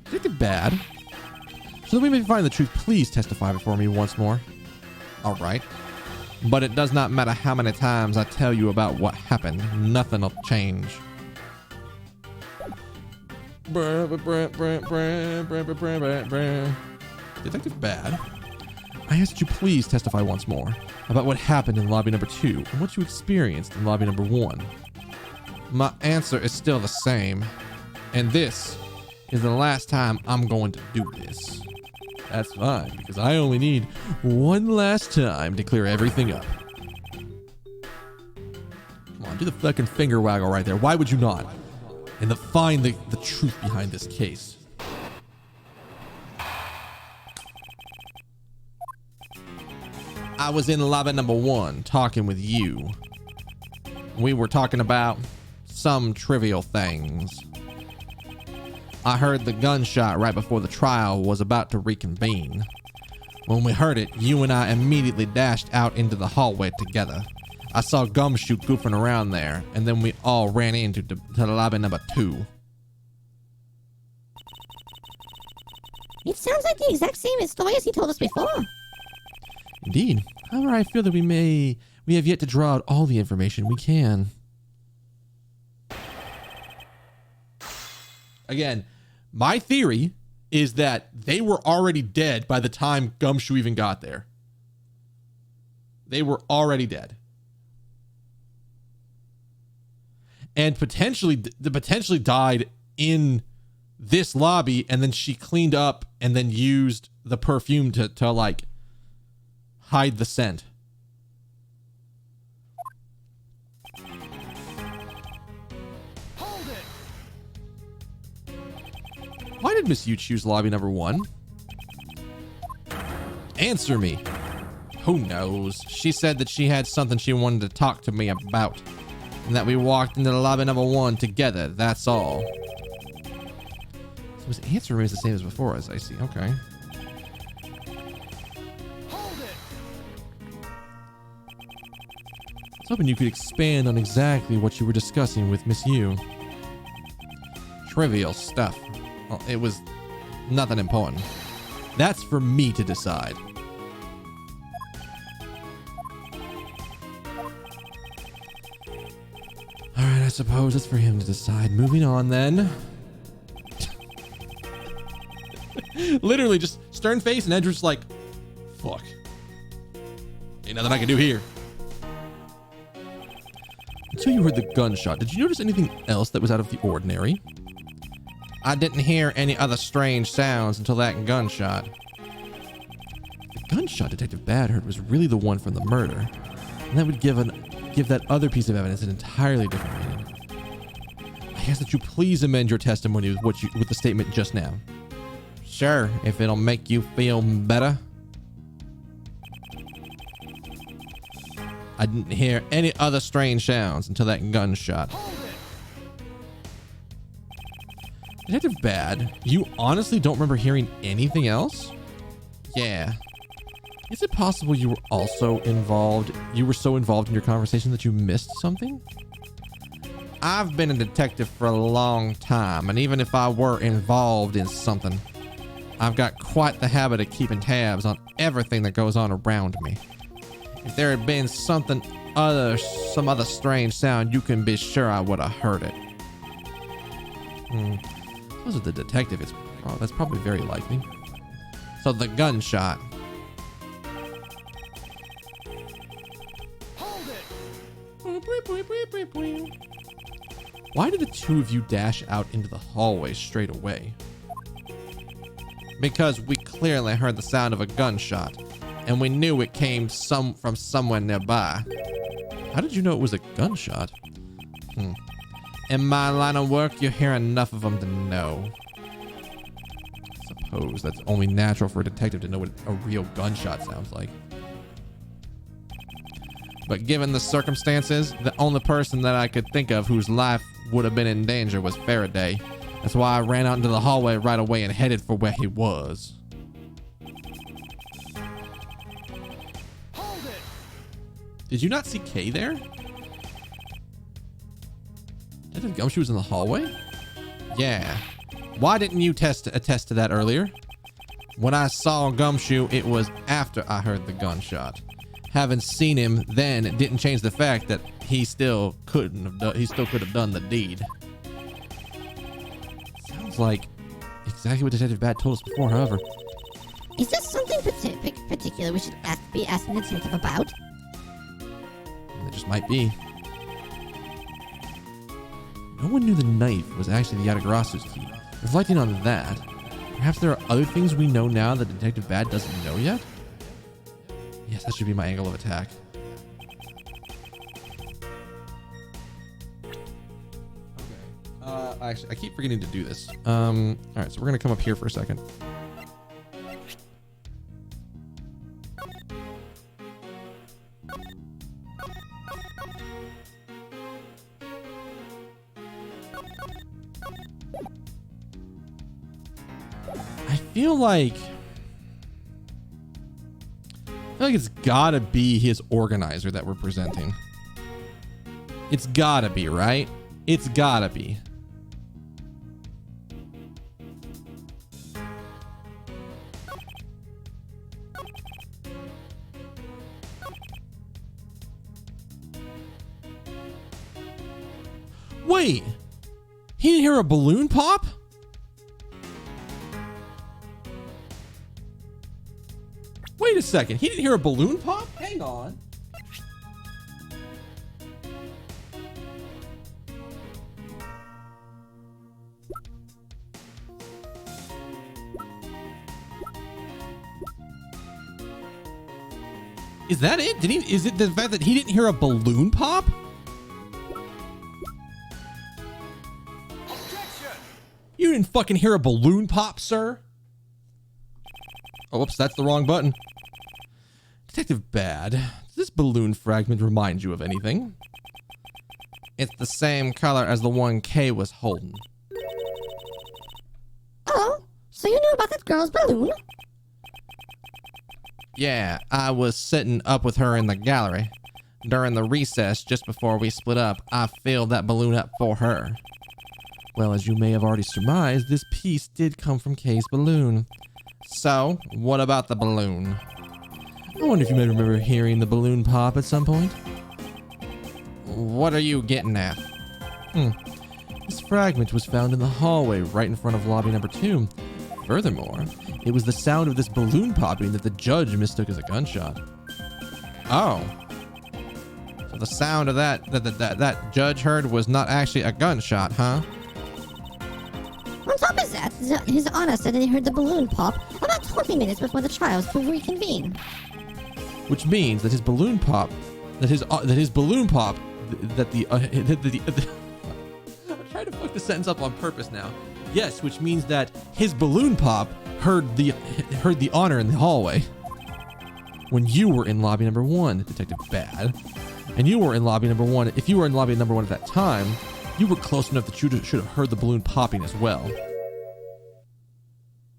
Speaker 1: Detective Bad, so that we may find the truth, please testify before me once more. All right. But it does not matter how many times I tell you about what happened. Nothing will change. Detective Bad, I asked you please testify once more about what happened in lobby number 2 and what you experienced in lobby number 1. My answer is still the same, and this is the last time I'm going to do this. That's fine, because I only need one last time to clear everything up. Come on, do the fucking finger waggle right there. Why would you not? And find the truth behind this case. I was in lobby number 1 talking with you. We were talking about some trivial things. I heard the gunshot right before the trial was about to reconvene. When we heard it, you and I immediately dashed out into the hallway together. I saw Gumshoe goofing around there, and then we all ran into to lobby number 2.
Speaker 3: It sounds like the exact same story as he told us before.
Speaker 1: Indeed. However, I feel that we have yet to draw out all the information we can. Again, my theory is that they were already dead by the time Gumshoe even got there. They were already dead. And potentially died in this lobby, and then she cleaned up and then used the perfume to like hide the scent.
Speaker 5: Hold it.
Speaker 1: Why did Miss Yu choose lobby number 1? Answer me. Who knows? She said that she had something she wanted to talk to me about, and that we walked into lobby number 1 together. That's all. So his answer remains the same as before, as I see. Okay.
Speaker 5: Hold it.
Speaker 1: I was hoping you could expand on exactly what you were discussing with Miss Yu. Trivial stuff. Well, it was nothing important. That's for me to decide. Alright, I suppose it's for him to decide. Moving on then. Literally just stern face, and Edward's like, fuck. Ain't nothing I can do here. Until you heard the gunshot, did you notice anything else that was out of the ordinary? I didn't hear any other strange sounds until that gunshot. The gunshot Detective Bad heard was really the one from the murder, and that would give that other piece of evidence an entirely different meaning. I ask that you please amend your testimony with the statement just now. Sure, if it'll make you feel better. I didn't hear any other strange sounds until that gunshot. Detective Bad, you honestly don't remember hearing anything else? Yeah. Is it possible you were also involved? You were so involved in your conversation that you missed something? I've been a detective for a long time, and even if I were involved in something, I've got quite the habit of keeping tabs on everything that goes on around me. If there had been some other strange sound, you can be sure I would have heard it. Those are the detective. That's probably very likely. So the gunshot.
Speaker 5: Hold it.
Speaker 1: Why did the two of you dash out into the hallway straight away? Because we clearly heard the sound of a gunshot, and we knew it came from somewhere nearby. How did you know it was a gunshot? In my line of work, you hear enough of them to know. I suppose that's only natural for a detective to know what a real gunshot sounds like. But given the circumstances, the only person that I could think of whose life would have been in danger was Faraday. That's why I ran out into the hallway right away and headed for where he was.
Speaker 5: Hold it.
Speaker 1: Did you not see Kay there? Detective Gumshoe was in the hallway? Yeah. Why didn't you attest to that earlier? When I saw Gumshoe, it was after I heard the gunshot. Having seen him then didn't change the fact that he still could have done the deed. Sounds like exactly what Detective Bat told us before, however.
Speaker 3: Is there something particular we should be asking the detective about?
Speaker 1: There just might be. No one knew the knife was actually the Yatagrasu's key. Reflecting on that, perhaps there are other things we know now that Detective Bad doesn't know yet? Yes, that should be my angle of attack. Okay. Actually, I keep forgetting to do this. Alright, so we're gonna come up here for a second. I feel like it's gotta be his organizer that we're presenting. It's gotta be, right? It's gotta be. Wait, he didn't hear a balloon pop? Wait a second, he didn't hear a balloon pop? Hang on. Is that it? Is it the fact that he didn't hear a balloon pop? You didn't fucking hear a balloon pop, sir? Oh, whoops, that's the wrong button. Detective Bad, does this balloon fragment remind you of anything? It's the same color as the one Kay was holding.
Speaker 3: Oh, so you knew about that girl's balloon?
Speaker 1: Yeah, I was sitting up with her in the gallery. During the recess, just before we split up, I filled that balloon up for her. Well, as you may have already surmised, this piece did come from Kay's balloon. So, what about the balloon? I wonder if you may remember hearing the balloon pop at some point. What are you getting at? This fragment was found in the hallway right in front of lobby number 2. Furthermore, it was the sound of this balloon popping that the judge mistook as a gunshot. Oh. So the sound of that judge heard was not actually a gunshot, huh?
Speaker 3: On top of that, His Honor said that he heard the balloon pop about 20 minutes before the trials could reconvene.
Speaker 1: Which means that his balloon pop, I'm trying to fuck the sentence up on purpose now. Yes, which means that his balloon pop heard the honor in the hallway when you were in lobby number 1, Detective Bad, and you were in lobby number 1. If you were in lobby number 1 at that time, you were close enough that you should have heard the balloon popping as well.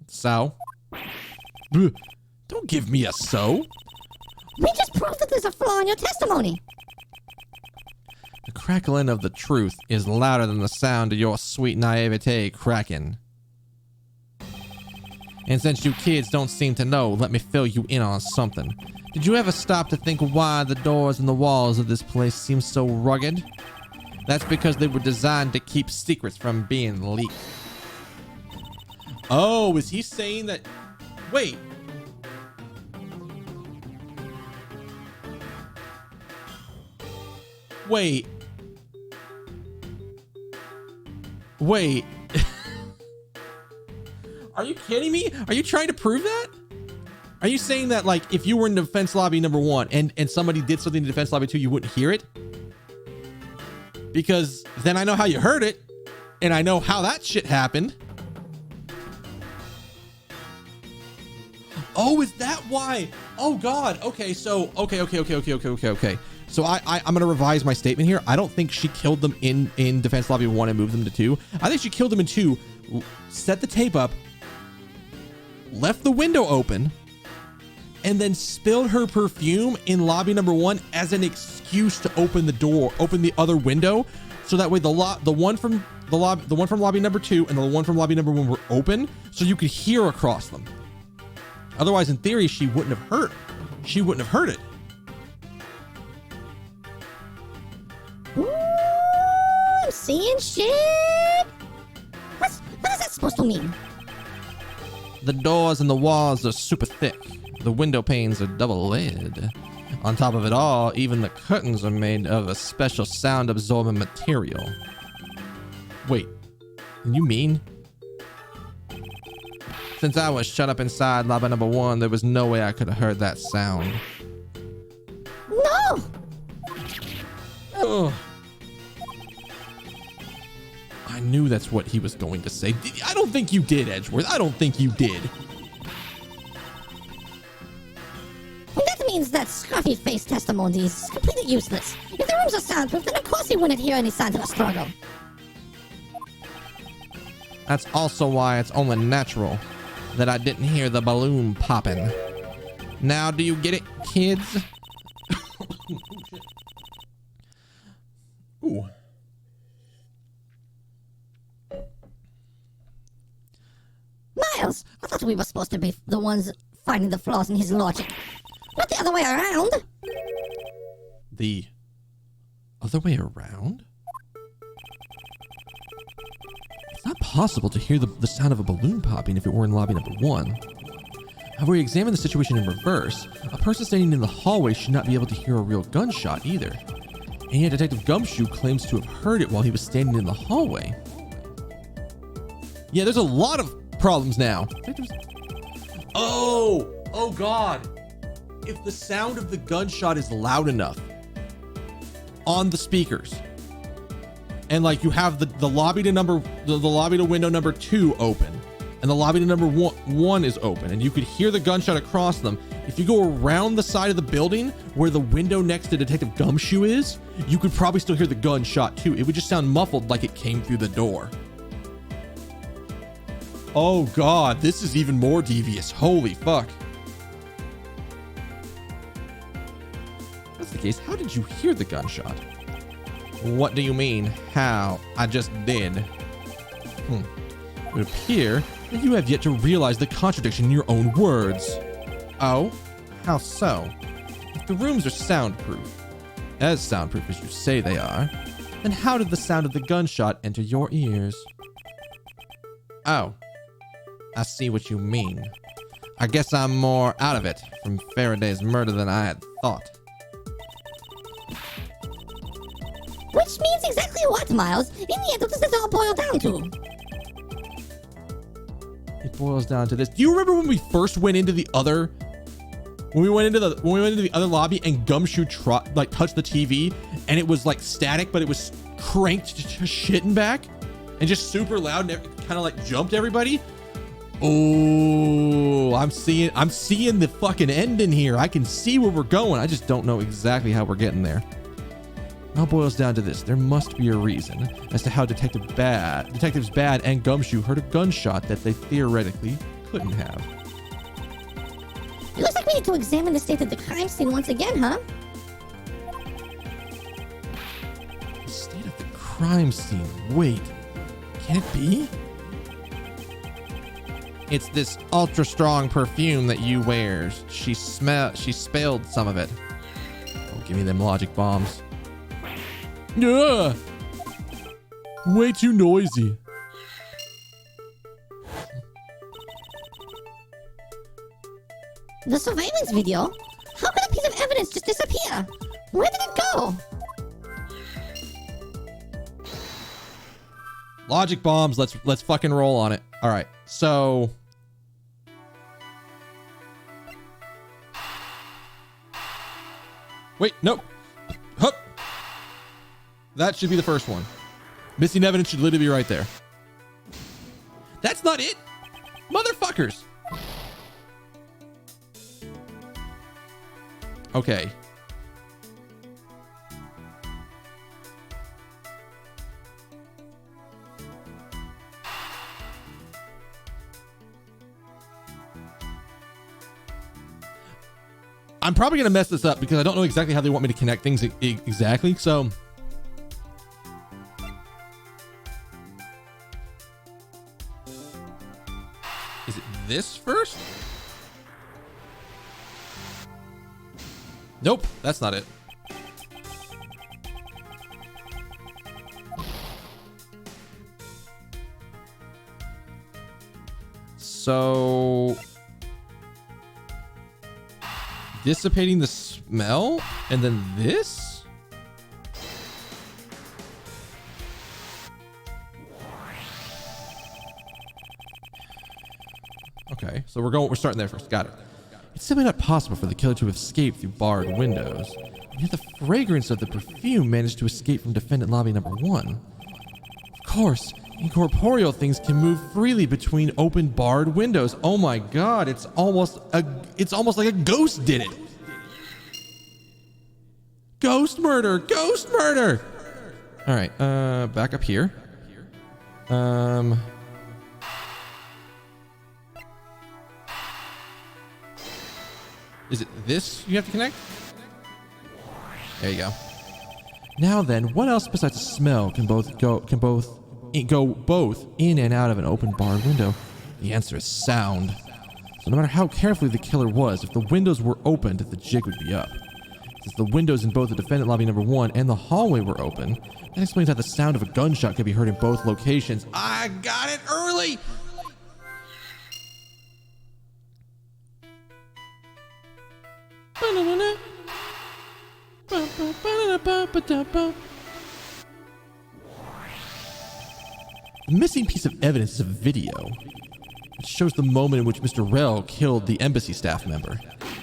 Speaker 1: So? Don't give me a so.
Speaker 3: We just proved that there's a flaw in your testimony.
Speaker 1: The crackling of the truth is louder than the sound of your sweet naivete cracking. And since you kids don't seem to know, let me fill you in on something. Did you ever stop to think why the doors and the walls of this place seem so rugged? That's because they were designed to keep secrets from being leaked. Oh, is he saying that? Wait. Wait. Wait. Are you kidding me? Are you trying to prove that? Are you saying that, like, if you were in defense lobby number 1 and somebody did something in defense lobby 2, you wouldn't hear it? Because then I know how you heard it, and I know how that shit happened. Oh, is that why? Oh God. Okay, so okay. So I'm gonna revise my statement here. I don't think she killed them in defense lobby 1 and moved them to 2. I think she killed them in 2, set the tape up, left the window open, and then spilled her perfume in lobby number 1 as an excuse to open the door, open the other window, so that way the one from lobby number 2 and the one from lobby number 1 were open, so you could hear across them. Otherwise, in theory, she wouldn't have heard. She wouldn't have heard it.
Speaker 3: Ooh, I'm seeing shit. What is that supposed to mean?
Speaker 1: The doors and the walls are super thick. The window panes are double layered. On top of it all, even the curtains are made of a special sound absorbing material. Wait, you mean? Since I was shut up inside lobby number 1, there was no way I could have heard that sound.
Speaker 3: No!
Speaker 1: Oh. I knew that's what he was going to say. I don't think you did, Edgeworth. I don't think you did.
Speaker 3: That means that scruffy face testimony is completely useless. If the rooms are soundproof, then of course he wouldn't hear any signs of a struggle.
Speaker 1: That's also why it's only natural that I didn't hear the balloon popping. Now, do you get it, kids? Ooh,
Speaker 3: thought we were supposed to be the ones finding the flaws in his logic. Not the other way around.
Speaker 1: The other way around? It's not possible to hear the sound of a balloon popping if it were in lobby number 1. However, we examine the situation in reverse. A person standing in the hallway should not be able to hear a real gunshot either. And yet Detective Gumshoe claims to have heard it while he was standing in the hallway. Yeah, there's a lot of problems now. Oh God. If the sound of the gunshot is loud enough on the speakers, and like you have the lobby to lobby to window number 2 open, and the lobby to number one is open, and you could hear the gunshot across them. If you go around the side of the building where the window next to Detective Gumshoe is, you could probably still hear the gunshot too. It would just sound muffled like it came through the door. Oh God, this is even more devious. Holy fuck. If that's the case, how did you hear the gunshot? What do you mean, how? I just did. It would appear that you have yet to realize the contradiction in your own words. Oh? How so? If the rooms are soundproof, as soundproof as you say they are, then how did the sound of the gunshot enter your ears? Oh. I see what you mean. I guess I'm more out of it from Faraday's murder than I had thought.
Speaker 3: Which means exactly what, Miles? In the end, what does this all boil down to?
Speaker 1: It boils down to this. Do you remember when we first went into the other lobby and Gumshoe touched the TV and it was like static, but it was cranked to shit and back and just super loud and kind of like jumped everybody? Oh, I'm seeing the fucking end in here. I can see where we're going. I just don't know exactly how we're getting there. It all boils down to this. There must be a reason as to how Detectives Bad and Gumshoe heard a gunshot that they theoretically couldn't have.
Speaker 3: It looks like we need to examine the state of the crime scene once again, huh?
Speaker 1: The state of the crime scene. Wait, can it be? It's this ultra strong perfume that you wears. She spilled some of it. Oh, give me them logic bombs.
Speaker 6: Yeah. Way too noisy.
Speaker 3: The surveillance video? How could a piece of evidence just disappear? Where did it go?
Speaker 1: Logic bombs. Let's fucking roll on it. All right. So wait, nope. Hup. That should be the first one. Missing evidence should literally be right there. That's not it. Motherfuckers. Okay. I'm probably going to mess this up because I don't know exactly how they want me to connect things exactly. So is it this first? Nope, that's not it. So dissipating the smell and then this? Okay, so we're starting there first. Got it. It's simply not possible for the killer to have escaped through barred windows. And yet the fragrance of the perfume managed to escape from defendant lobby number 1. Of course, incorporeal things can move freely between open barred windows. Oh my god, it's almost like a ghost did it. Ghost murder! Ghost murder! All right, back up here. Is it this you have to connect? There you go. Now then, what else besides the smell can go both in and out of an open barred window? The answer is sound. So no matter how carefully the killer was, if the windows were opened, the jig would be up. Since the windows in both the defendant lobby number 1 and the hallway were open, that explains how the sound of a gunshot could be heard in both locations. I got it early! The missing piece of evidence is a video. It shows the moment in which Mr. Rell killed the embassy staff member.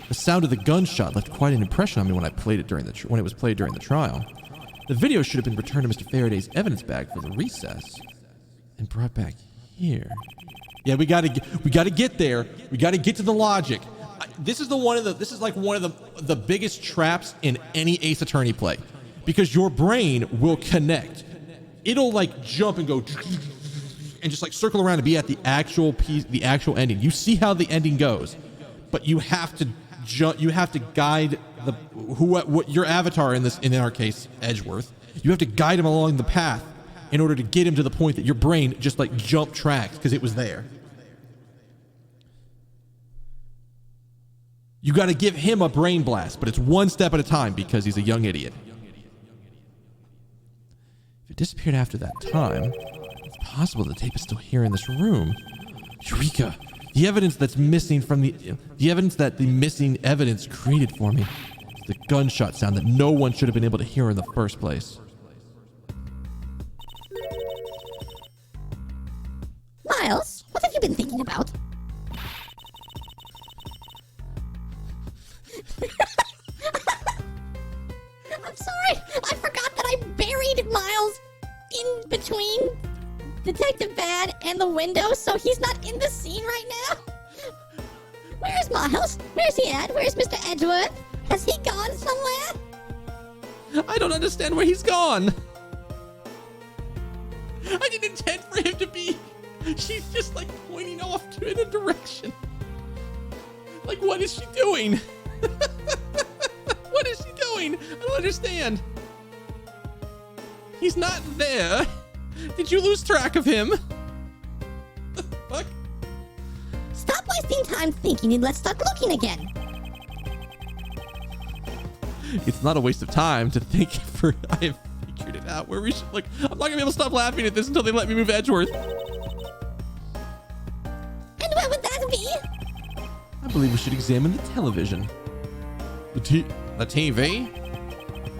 Speaker 1: The sound of the gunshot left quite an impression on me when I played it during the when it was played during the trial. The video should have been returned to Mr. Faraday's evidence bag for the recess and brought back here. Yeah, we gotta get there. We gotta get to the logic. This is like one of the biggest traps in any Ace Attorney play, because your brain will connect. It'll like jump and go and just like circle around and be at the actual piece, the actual ending. You see how the ending goes, but you have to you have to guide what your avatar in our case, Edgeworth. You have to guide him along the path in order to get him to the point that your brain just like jump tracks because it was there. You got to give him a brain blast, but it's one step at a time because he's a young idiot. If it disappeared after that time, it's possible the tape is still here in this room. Eureka! The evidence that's missing from the evidence that the missing evidence created for me is the gunshot sound that no one should have been able to hear in the first place.
Speaker 3: Miles, what have you been thinking about? I'm sorry, I forgot that I buried Miles in between Detective Bad and the window, so he's not in the scene right now. Where's Miles? Where's he at? Where's Mr. Edgeworth? Has he gone somewhere?
Speaker 1: I don't understand where he's gone. I didn't intend for him to be. She's just like pointing off in a direction. Like, what is she doing? What is she doing? I don't understand. He's not there. Did you lose track of him? The fuck?
Speaker 3: Stop wasting time thinking and let's start looking again.
Speaker 1: It's not a waste of time to think for I have figured it out where we should like. I'm not gonna be able to stop laughing at this until they let me move Edgeworth.
Speaker 3: And what would that be?
Speaker 1: I believe we should examine the television. The TV?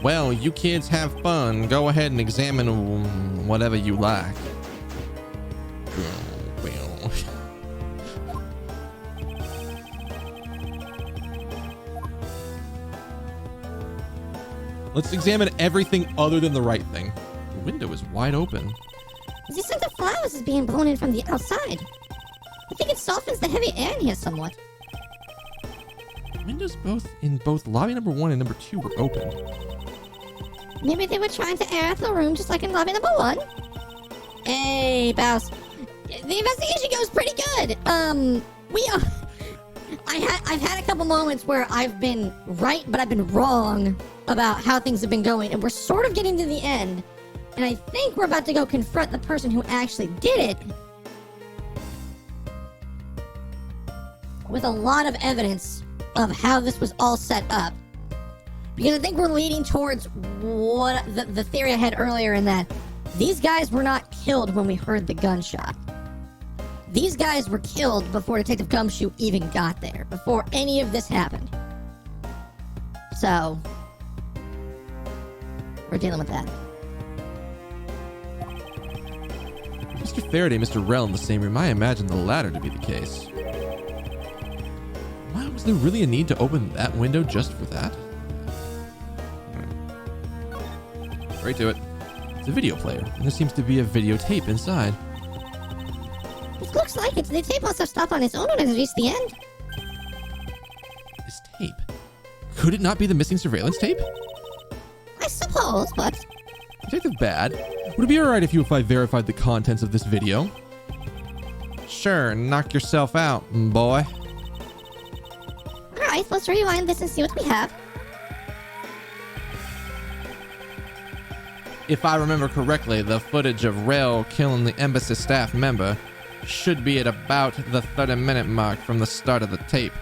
Speaker 1: Well, you kids have fun. Go ahead and examine whatever you like. Let's examine everything other than the right thing. The window is wide open.
Speaker 3: The scent of flowers is being blown in from the outside. I think it softens the heavy air in here somewhat.
Speaker 1: Windows in both lobby number 1 and number 2 were open.
Speaker 3: Maybe they were trying to air out the room just like in lobby number 1. Hey, Bouse. The investigation goes pretty good. I've had a couple moments where I've been right, but I've been wrong about how things have been going, and we're sort of getting to the end. And I think we're about to go confront the person who actually did it with a lot of evidence of how this was all set up. Because I think we're leading towards what the theory I had earlier, in that these guys were not killed when we heard the gunshot. These guys were killed before Detective Gumshoe even got there, before any of this happened. So, we're dealing with that.
Speaker 1: Mr. Faraday and Mr. Rell in the same room, I imagine the latter to be the case. Why was there really a need to open that window just for that? Right to it. It's a video player, and there seems to be a videotape inside.
Speaker 3: It looks like it's the tape must have stopped on its own when it reached the end.
Speaker 1: This tape? Could it not be the missing surveillance tape?
Speaker 3: I suppose, but...
Speaker 1: Detective Bad, would it be alright if I verified the contents of this video? Sure, knock yourself out, boy.
Speaker 3: Alright, let's rewind this and see what we have.
Speaker 1: If I remember correctly, the footage of Rell killing the embassy staff member should be at about the 30-minute mark from the start of the tape.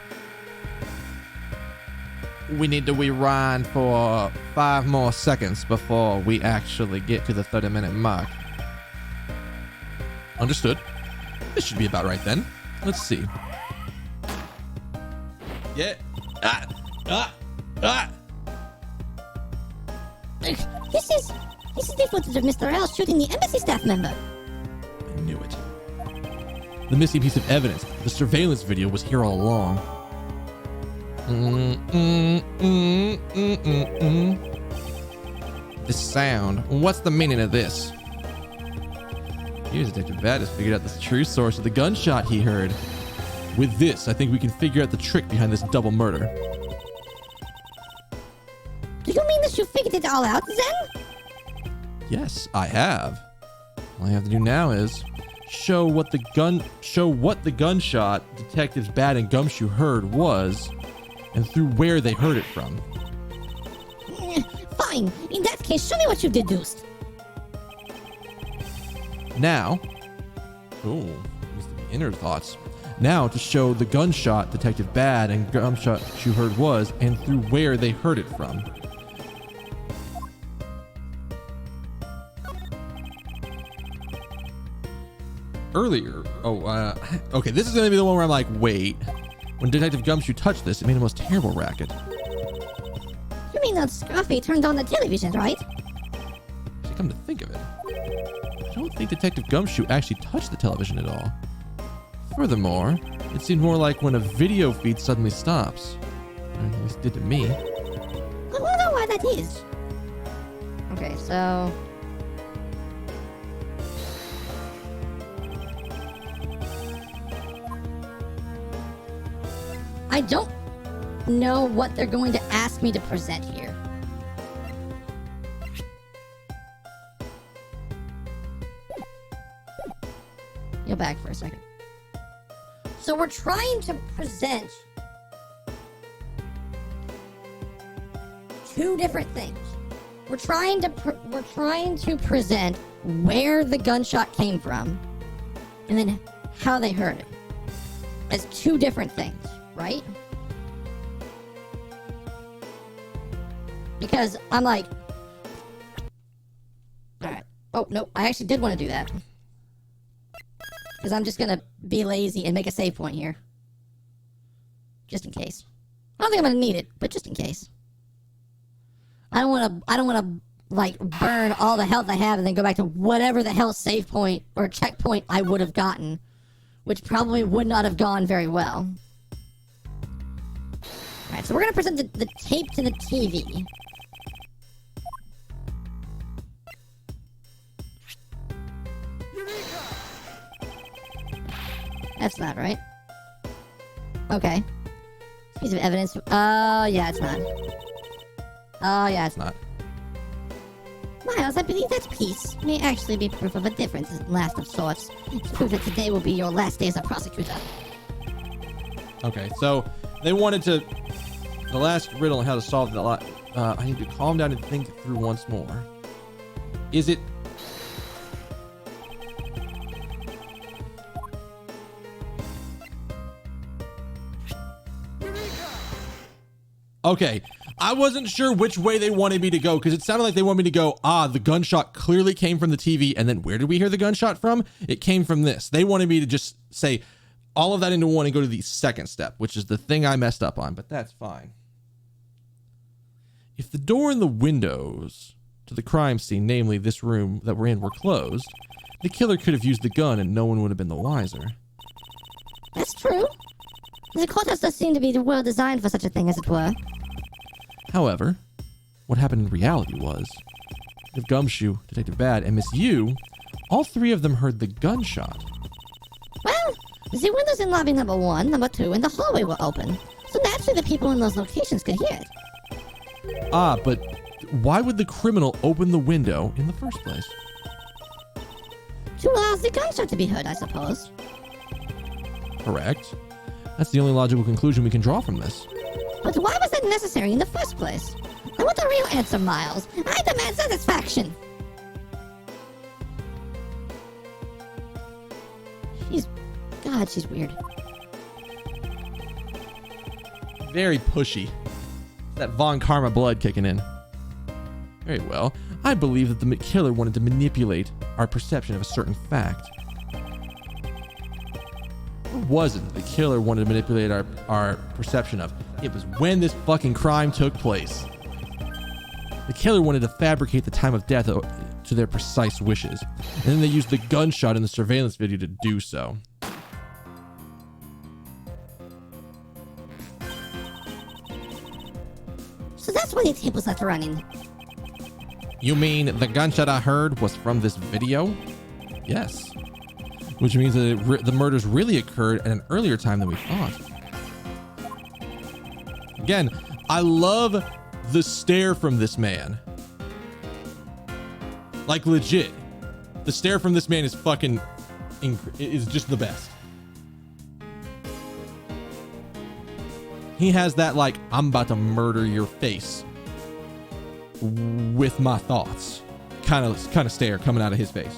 Speaker 1: We need to rewind for 5 more seconds before we actually get to the 30-minute mark. Understood. This should be about right then. Let's see. Yeah.
Speaker 3: This is the footage of Mr. L shooting the embassy staff member.
Speaker 1: I knew it. The missing piece of evidence. The surveillance video was here all along. This sound. What's the meaning of this? Here's Detective Bad has figured out the true source of the gunshot he heard. With this, I think we can figure out the trick behind this double murder.
Speaker 3: Do you mean that you figured it all out, Zen?
Speaker 1: Yes, I have. All I have to do now is show what the gunshot Detectives Bad and Gumshoe heard was, and through where they heard it from.
Speaker 3: Fine. In that case, show me what you deduced.
Speaker 1: Now, inner thoughts. Now to show the gunshot Detective Bad and Gumshoe heard was, and through where they heard it from. Earlier, okay, this is gonna be the one where I'm like, wait. When Detective Gumshoe touched this, it made the most terrible racket.
Speaker 3: You mean that Scruffy turned on the television, right?
Speaker 1: Actually, come to think of it, I don't think Detective Gumshoe actually touched the television at all. Furthermore, it seemed more like when a video feed suddenly stops. Or at least it did to me.
Speaker 3: I wonder why that is. Okay, so... I don't know what they're going to ask me to present here. Go back for a second. So we're trying to present two different things. We're trying to present where the gunshot came from, and then how they heard it, as two different things, right? Because I'm like, all right. Oh no, I actually did want to do that. Because I'm just gonna be lazy and make a save point here. Just in case. I don't think I'm gonna need it, but just in case. I don't wanna like burn all the health I have and then go back to whatever the hell save point or checkpoint I would have gotten, which probably would not have gone very well. Alright, so we're gonna present the tape to the TV. That's not right. Okay. Piece of evidence. Yeah, it's not. Yeah, it's
Speaker 1: Not.
Speaker 3: Miles, I believe that piece may actually be proof of a different last of sorts. It's proof that today will be your last day as a prosecutor.
Speaker 1: Okay, so they wanted to. The last riddle on how to solve the lot. I need to calm down and think it through once more. Is it? Okay, I wasn't sure which way they wanted me to go because it sounded like they wanted me to go, the gunshot clearly came from the TV, and then where did we hear the gunshot from? It came from this. They wanted me to just say all of that into one and go to the second step, which is the thing I messed up on, but that's fine. If the door and the windows to the crime scene, namely this room that we're in, were closed, the killer could have used the gun and no one would have been the wiser.
Speaker 3: That's true. The courthouse does seem to be well designed for such a thing, as it were.
Speaker 1: However, what happened in reality was, Detective Gumshoe, Detective Bad, and Miss Yu, all three of them heard the gunshot.
Speaker 3: Well, the windows in lobby number 1, number 2, and the hallway were open, so naturally the people in those locations could hear it.
Speaker 1: But why would the criminal open the window in the first place?
Speaker 3: To allow the gunshot to be heard, I suppose.
Speaker 1: Correct. That's the only logical conclusion we can draw from this.
Speaker 3: But why was that necessary in the first place? I want the real answer, Miles. I demand satisfaction. God, she's weird.
Speaker 1: Very pushy. That Von Karma blood kicking in. Very well. I believe that the killer wanted to manipulate our perception of a certain fact. Or was it that the killer wanted to manipulate our perception of? It was when this fucking crime took place. The killer wanted to fabricate the time of death to their precise wishes. And then they used the gunshot in the surveillance video to do so.
Speaker 3: So that's why the tape was left running.
Speaker 1: You mean the gunshot I heard was from this video? Yes. Which means that the murders really occurred at an earlier time than we thought. Again, I love the stare from this man. Like legit. The stare from this man is fucking is just the best. He has that like, I'm about to murder your face with my thoughts kind of stare coming out of his face.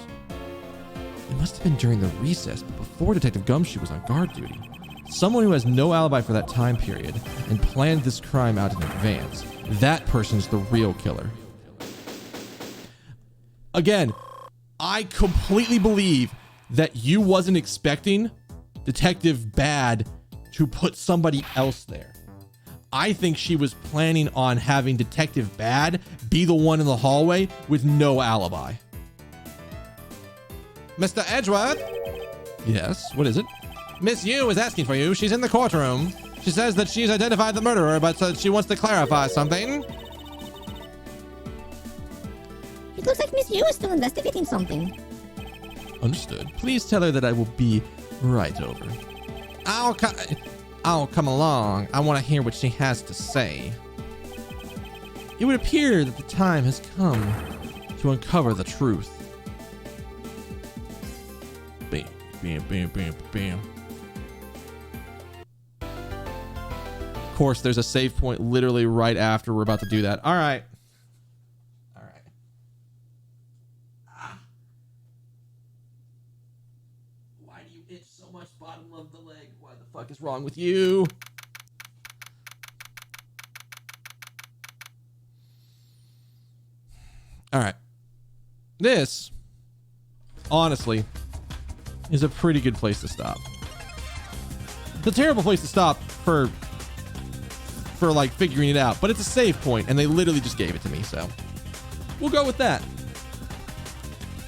Speaker 1: It must have been during the recess, but before Detective Gumshoe was on guard duty. Someone who has no alibi for that time period and planned this crime out in advance. That person's the real killer. Again, I completely believe that you wasn't expecting Detective Bad to put somebody else there. I think she was planning on having Detective Bad be the one in the hallway with no alibi. Mr. Edgeworth? Yes, what is it? Miss Yu is asking for you. She's in the courtroom. She says that she's identified the murderer, but she wants to clarify something.
Speaker 3: It looks like Miss Yu is still investigating something.
Speaker 1: Understood. Please tell her that I will be right over. I'll come along. I want to hear what she has to say. It would appear that the time has come to uncover the truth. Bam, bam, bam, bam, bam. Of course, there's a save point literally right after we're about to do that. All right. All right. Why do you itch so much, bottom of the leg? What the fuck is wrong with you? All right. This, honestly, is a pretty good place to stop. It's a terrible place to stop for like figuring it out, but it's a save point and they literally just gave it to me, so we'll go with that.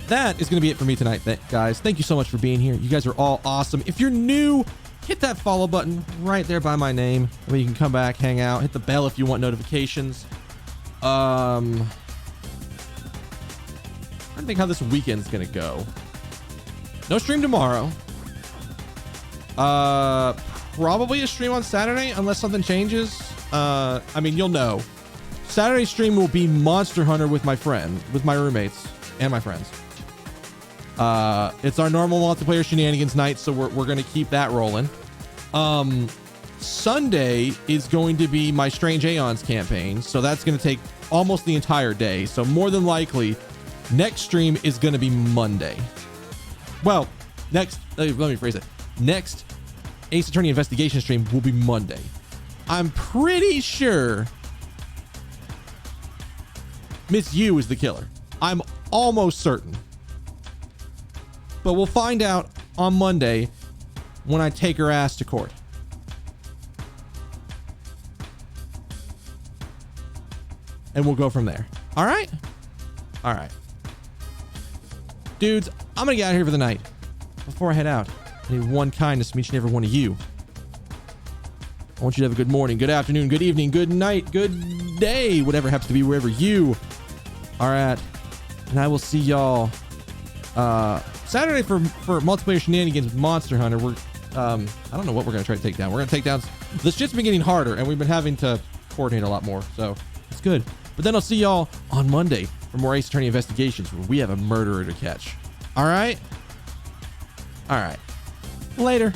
Speaker 1: That is going to be it for me tonight, guys. Thank you so much for being here. You guys are all awesome. If you're new, hit that follow button right there by my name. That way you can come back, hang out, hit the bell if you want notifications. I don't think how this weekend's going to go. No stream tomorrow. Probably a stream on Saturday unless something changes. I mean, you'll know. Saturday stream will be Monster Hunter with my roommates and my friends. It's our normal multiplayer shenanigans night, so we're going to keep that rolling. Sunday is going to be my Strange Aeons campaign, so that's going to take almost the entire day. So more than likely, next stream is going to be Monday. Well, let me rephrase it. Next Ace Attorney investigation stream will be Monday. I'm pretty sure Miss Yu is the killer. I'm almost certain. But we'll find out on Monday when I take her ass to court. And we'll go from there. All right? All right. Dudes, I'm going to get out of here for the night. Before I head out, I need one kindness from each and every one of you. I want you to have a good morning, good afternoon, good evening, good night, good day, whatever happens to be wherever you are at. And I will see y'all Saturday for multiplayer shenanigans with Monster Hunter. We're I don't know what we're going to try to take down. We're going to take down... This shit's been getting harder, and we've been having to coordinate a lot more, so it's good. But then I'll see y'all on Monday for more Ace Attorney investigations where we have a murderer to catch. All right? All right. Later.